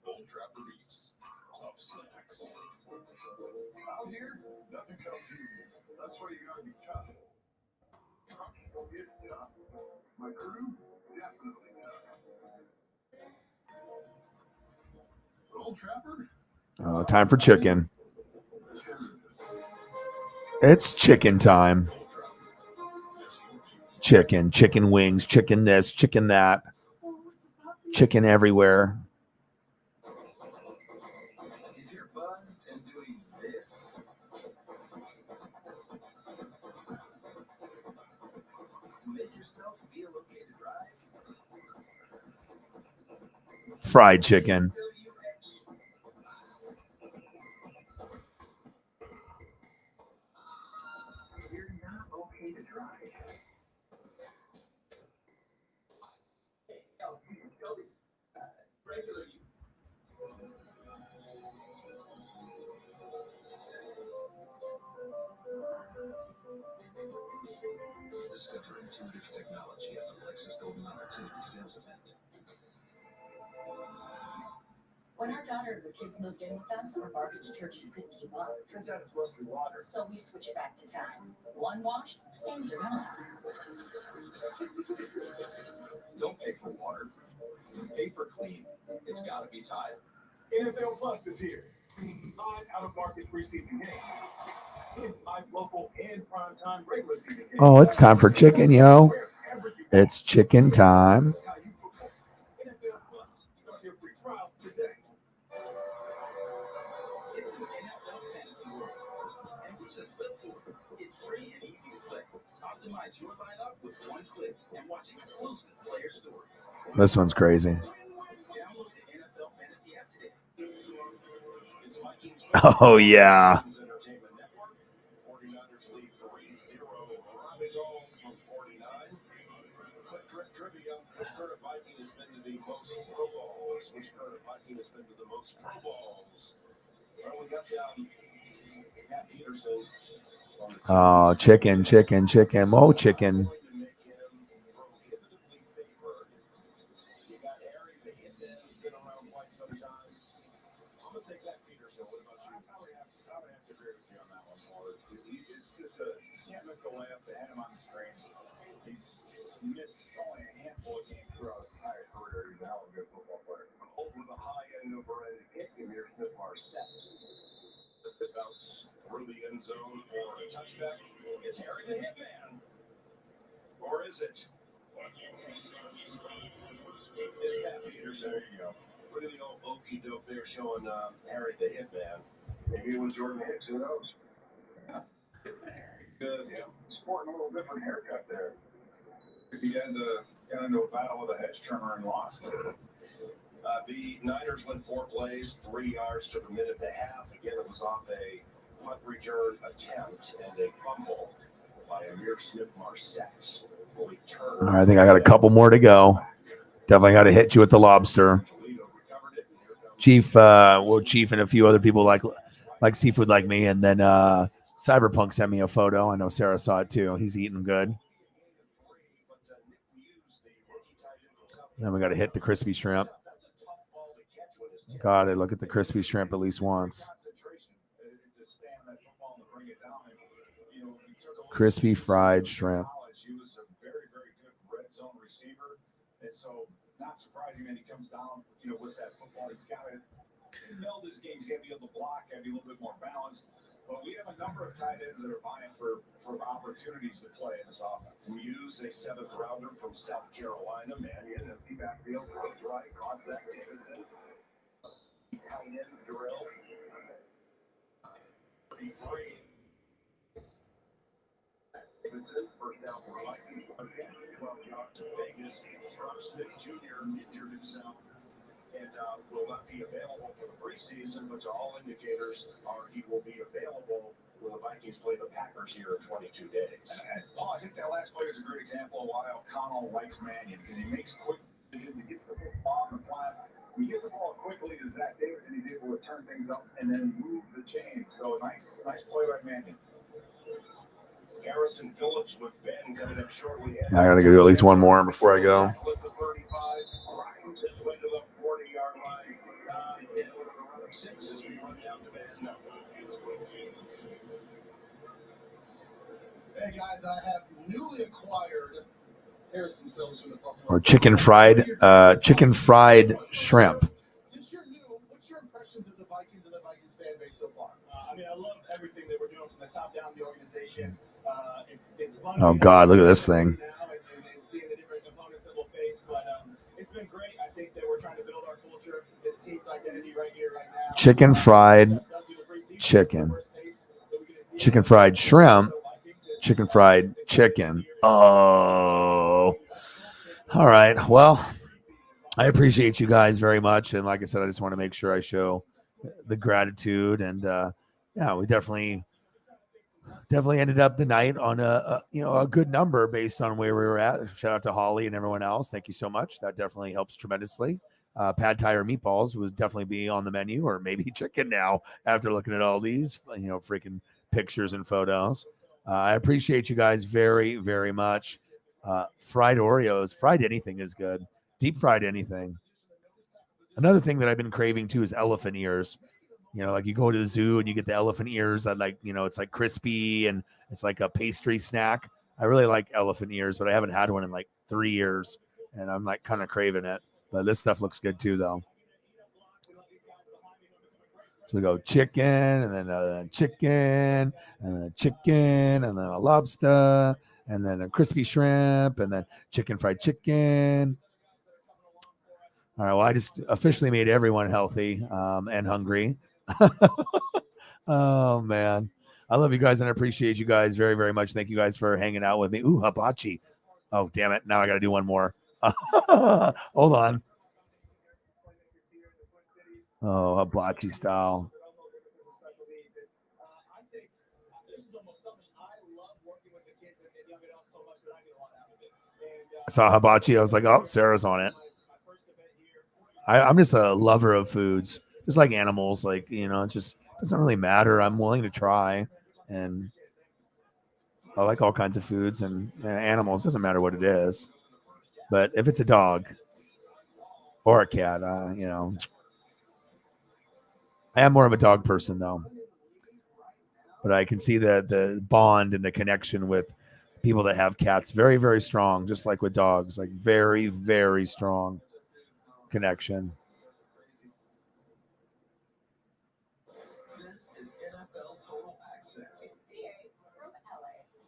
Old Trapper Beefs. Tough snacks. Out here, nothing comes easy. That's why you gotta be tough. It's tough. My crew, definitely tough. Old Trapper? Time for chicken. It's chicken time. Chicken wings, chicken this, chicken that, chicken everywhere. If you're buzzed and doing this, to make yourself feel okay to drive, Fried chicken. you're not okay to drive. Regular you. Discover intuitive technology at the Lexus Golden Opportunity Sales Event. When our daughter and her kids moved in with us, our Barker detergent couldn't keep up. Turns out it's mostly water. So we switched back to Tide. One wash, stains are gone. Don't pay for water. Pay for clean. It's gotta be Tide. NFL Plus is here. 5 out-of-market preseason games. In 5 local and primetime regular season games. Oh, it's time for chicken, yo. It's chicken time. NFL Plus. Start your free trial today. It's an NFL fantasy world. And we just live for it. It's free and easy to play. Optimize your lineup with one click and watch exclusive player stories. This one's crazy. Download the NFL Fantasy app today. Oh, yeah. Entertainment Network. 49ers lead 3-0. Robbie Gold from 49. Quick trivia. Which current Viking has been to the most Pro Bowls? Which current Viking has been to the most Pro Bowls? Well, we got Pat Peterson. Oh, chicken. Oh, chicken. It's just you can't miss the layup. They had him on the screen. He's missed only a handful of games throughout his entire career. He's a hell of a good football player. With a high end overhead kick, Amir Smith Marset. Bounce through the end zone for a touchback. It's Harry the Hitman. Or is it? It's Pat Peterson. There you go. Look at the old okey doke there showing Harry the Hitman. Maybe it was Jordan Hicks. Who knows? Good. Yeah. Sporting a little different haircut there. If he had the got into a battle with a hedge trimmer and lost. The Niners went 4 plays, 3 yards to the minute and a half. Again, it was off a punt return attempt and a fumble by Amir Smith-Marsax. All right, I think I got a couple more to go. Definitely got to hit you with the lobster. Chief, Chief and a few other people like seafood like me. And then Cyberpunk sent me a photo. I know Sarah saw it too. He's eating good. Then we got to hit the crispy shrimp. Got to look at the crispy shrimp at least once. Crispy fried shrimp. He was a very, very good red zone receiver. And so, not surprising that he comes down, with that football. He's got to meld his games. He's got to be able to block, got to be a little bit more balanced. But we have a number of tight ends that are vying for opportunities to play in this offense. We use a 7th rounder from South Carolina, Mannion, empty backfield, right, Zach Davidson. Tight ends, Darrell. 33. First down for Vikings. 12 yards to Vegas. Smith Jr. injured himself and will not be available for the preseason, but to all indicators he will be available when the Vikings play the Packers here in 22 days. And Paul, I think that last play is a great example of why O'Connell likes Mannion, because he makes quick decisions. He gets the ball on the flat. We get the ball quickly to Zach Davidson. He's able to turn things up and then move the chains. So nice play by Mannion. Harrison Phillips with Ben coming up shortly. I got to go do at least one more before I go. Hey guys, I have newly acquired Harrison Phillips from the Buffalo. Or chicken fried shrimp. Since you're new, what's your impressions of the Vikings and the Vikings fan base so far? I love everything that we're doing from the top down the organization. It's fun. Oh God, look at this thing. And seeing the different opponents that we'll face, but it's been great. I think that we're trying to build our culture, this team's identity right here, right now. Chicken fried chicken. Chicken fried shrimp. Chicken fried chicken. Oh. All right. Well, I appreciate you guys very much. And like I said, I just want to make sure I show the gratitude. And we definitely ended up the night on a good number based on where we were at. Shout out to Holly and everyone else. Thank you so much. That definitely helps tremendously. Pad Thai or meatballs would definitely be on the menu, or maybe chicken now after looking at all these, freaking pictures and photos. I appreciate you guys very, very much. Fried Oreos, fried anything is good. Deep fried anything. Another thing that I've been craving too is elephant ears. Like you go to the zoo and you get the elephant ears that it's like crispy and it's like a pastry snack. I really like elephant ears, but I haven't had one in like 3 years and I'm like kind of craving it. But this stuff looks good too though. So we go chicken and then chicken and then chicken and then a lobster and then a crispy shrimp and then chicken fried chicken. All right, well, I just officially made everyone healthy and hungry. Oh, man. I love you guys and I appreciate you guys very, very much. Thank you guys for hanging out with me. Ooh, hibachi. Oh, damn it. Now I got to do one more. Hold on. Oh, hibachi style. I saw hibachi. I was like, oh, Sarah's on it. I'm just a lover of foods, just like animals. Like, it just doesn't really matter. I'm willing to try. And I like all kinds of foods and animals. Doesn't matter what it is. But if it's a dog or a cat, I am more of a dog person, though. But I can see the bond and the connection with people that have cats very, very strong, just like with dogs, like very, very strong connection. This is NFL Total Access.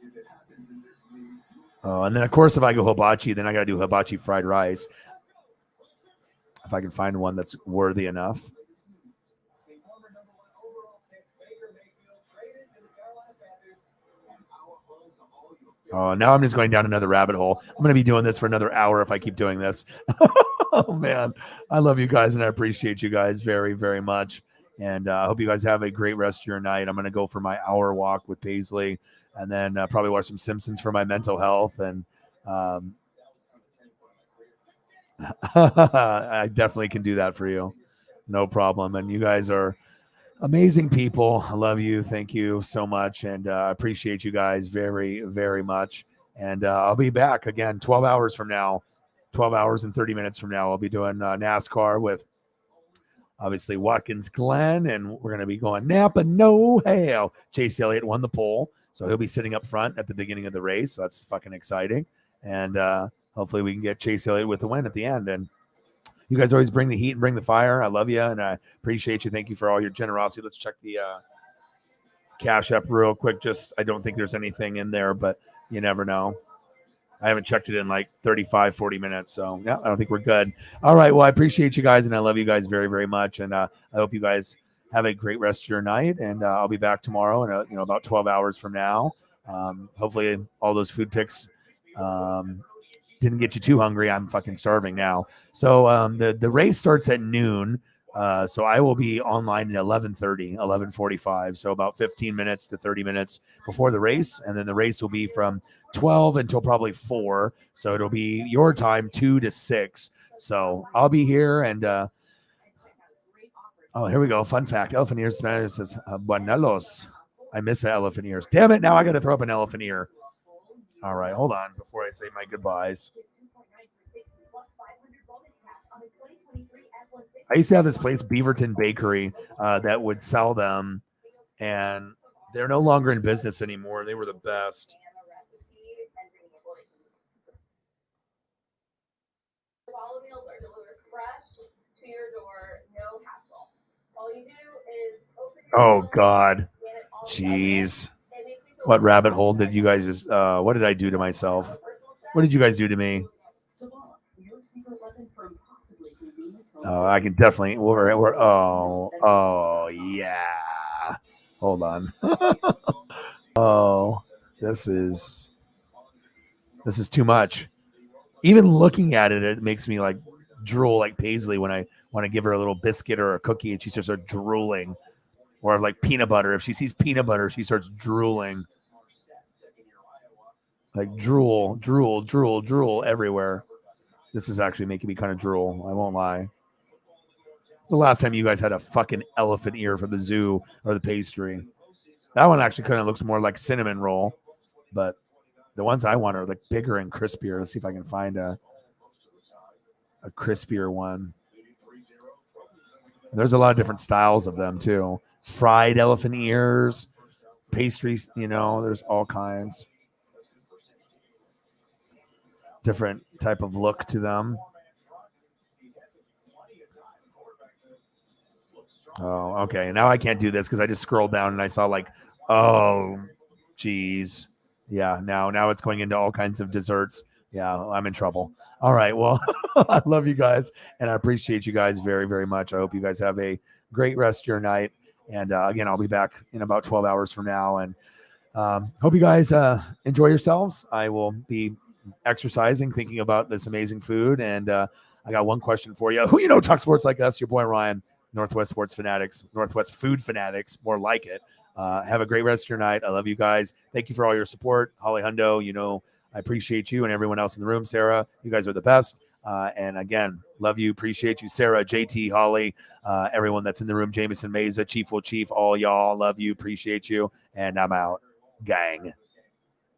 If it happens in this league, Oh, and then of course, if I go hibachi, then I got to do hibachi fried rice. If I can find one that's worthy enough. Oh, now I'm just going down another rabbit hole. I'm going to be doing this for another hour if I keep doing this. Oh, man. I love you guys, and I appreciate you guys very, very much. And I hope you guys have a great rest of your night. I'm going to go for my hour walk with Paisley, and then probably watch some Simpsons for my mental health. And I definitely can do that for you. No problem. And you guys are amazing people. I love you. Thank you so much. And I appreciate you guys very, very much. And I'll be back again 12 hours from now, 12 hours and 30 minutes from now. I'll be doing NASCAR with obviously Watkins Glen, and we're going to be going Napa. No hell. Chase Elliott won the pole, so he'll be sitting up front at the beginning of the race. So that's fucking exciting. And hopefully we can get Chase Elliott with the win at the end. And you guys always bring the heat and bring the fire. I love you, and I appreciate you. Thank you for all your generosity. Let's check the Cash App real quick. I don't think there's anything in there, but you never know. I haven't checked it in like 35, 40 minutes. So, yeah, I don't think we're good. All right. Well, I appreciate you guys, and I love you guys very, very much. And I hope you guys have a great rest of your night. And I'll be back tomorrow in about 12 hours from now. Hopefully all those food picks didn't get you too hungry. I'm fucking starving now. So the race starts at noon. So I will be online at 11:30, 11:45. So about 15 minutes to 30 minutes before the race. And then the race will be from 12 until probably 4. So it'll be your time, 2 to 6. So I'll be here. And oh, here we go. Fun fact. Elephant ears Spanish says buenelos. I miss the elephant ears. Damn it. Now I got to throw up an elephant ear. All right. Hold on before I say my goodbyes. I used to have this place, Beaverton Bakery, that would sell them, and they're no longer in business anymore. They were the best. All the meals are delivered fresh to your door, no hassle. All you do is open your Oh, God. Jeez. What rabbit hole did you guys just, what did I do to myself? What did you guys do to me? Oh, I can definitely. Oh, yeah. Hold on. Oh, this is too much. Even looking at it, it makes me like drool like Paisley when I want to give her a little biscuit or a cookie and she starts drooling. Or like peanut butter. If she sees peanut butter, she starts drooling. Like drool everywhere. This is actually making me kind of drool. I won't lie. The last time you guys had a fucking elephant ear from the zoo or the pastry. That one actually kind of looks more like cinnamon roll, but the ones I want are like bigger and crispier. Let's see if I can find a crispier one. There's a lot of different styles of them too. Fried elephant ears, pastries, there's all kinds. Different type of look to them. Oh, okay. Now I can't do this because I just scrolled down and I saw like, oh, geez. Yeah, now it's going into all kinds of desserts. Yeah, I'm in trouble. All right. Well, I love you guys, and I appreciate you guys very, very much. I hope you guys have a great rest of your night. And again, I'll be back in about 12 hours from now. And hope you guys enjoy yourselves. I will be exercising, thinking about this amazing food. And I got one question for you. Who talks sports like us? Your boy Ryan, Northwest Sports Fanatics, Northwest Food Fanatics, more like it. Have a great rest of your night. I love you guys. Thank you for all your support. Holly Hundo, I appreciate you and everyone else in the room. Sarah, you guys are the best. And again, love you, appreciate you. Sarah, JT, Holly, everyone that's in the room, Jameson, Meza, Chief, all y'all, love you, appreciate you. And I'm out, gang.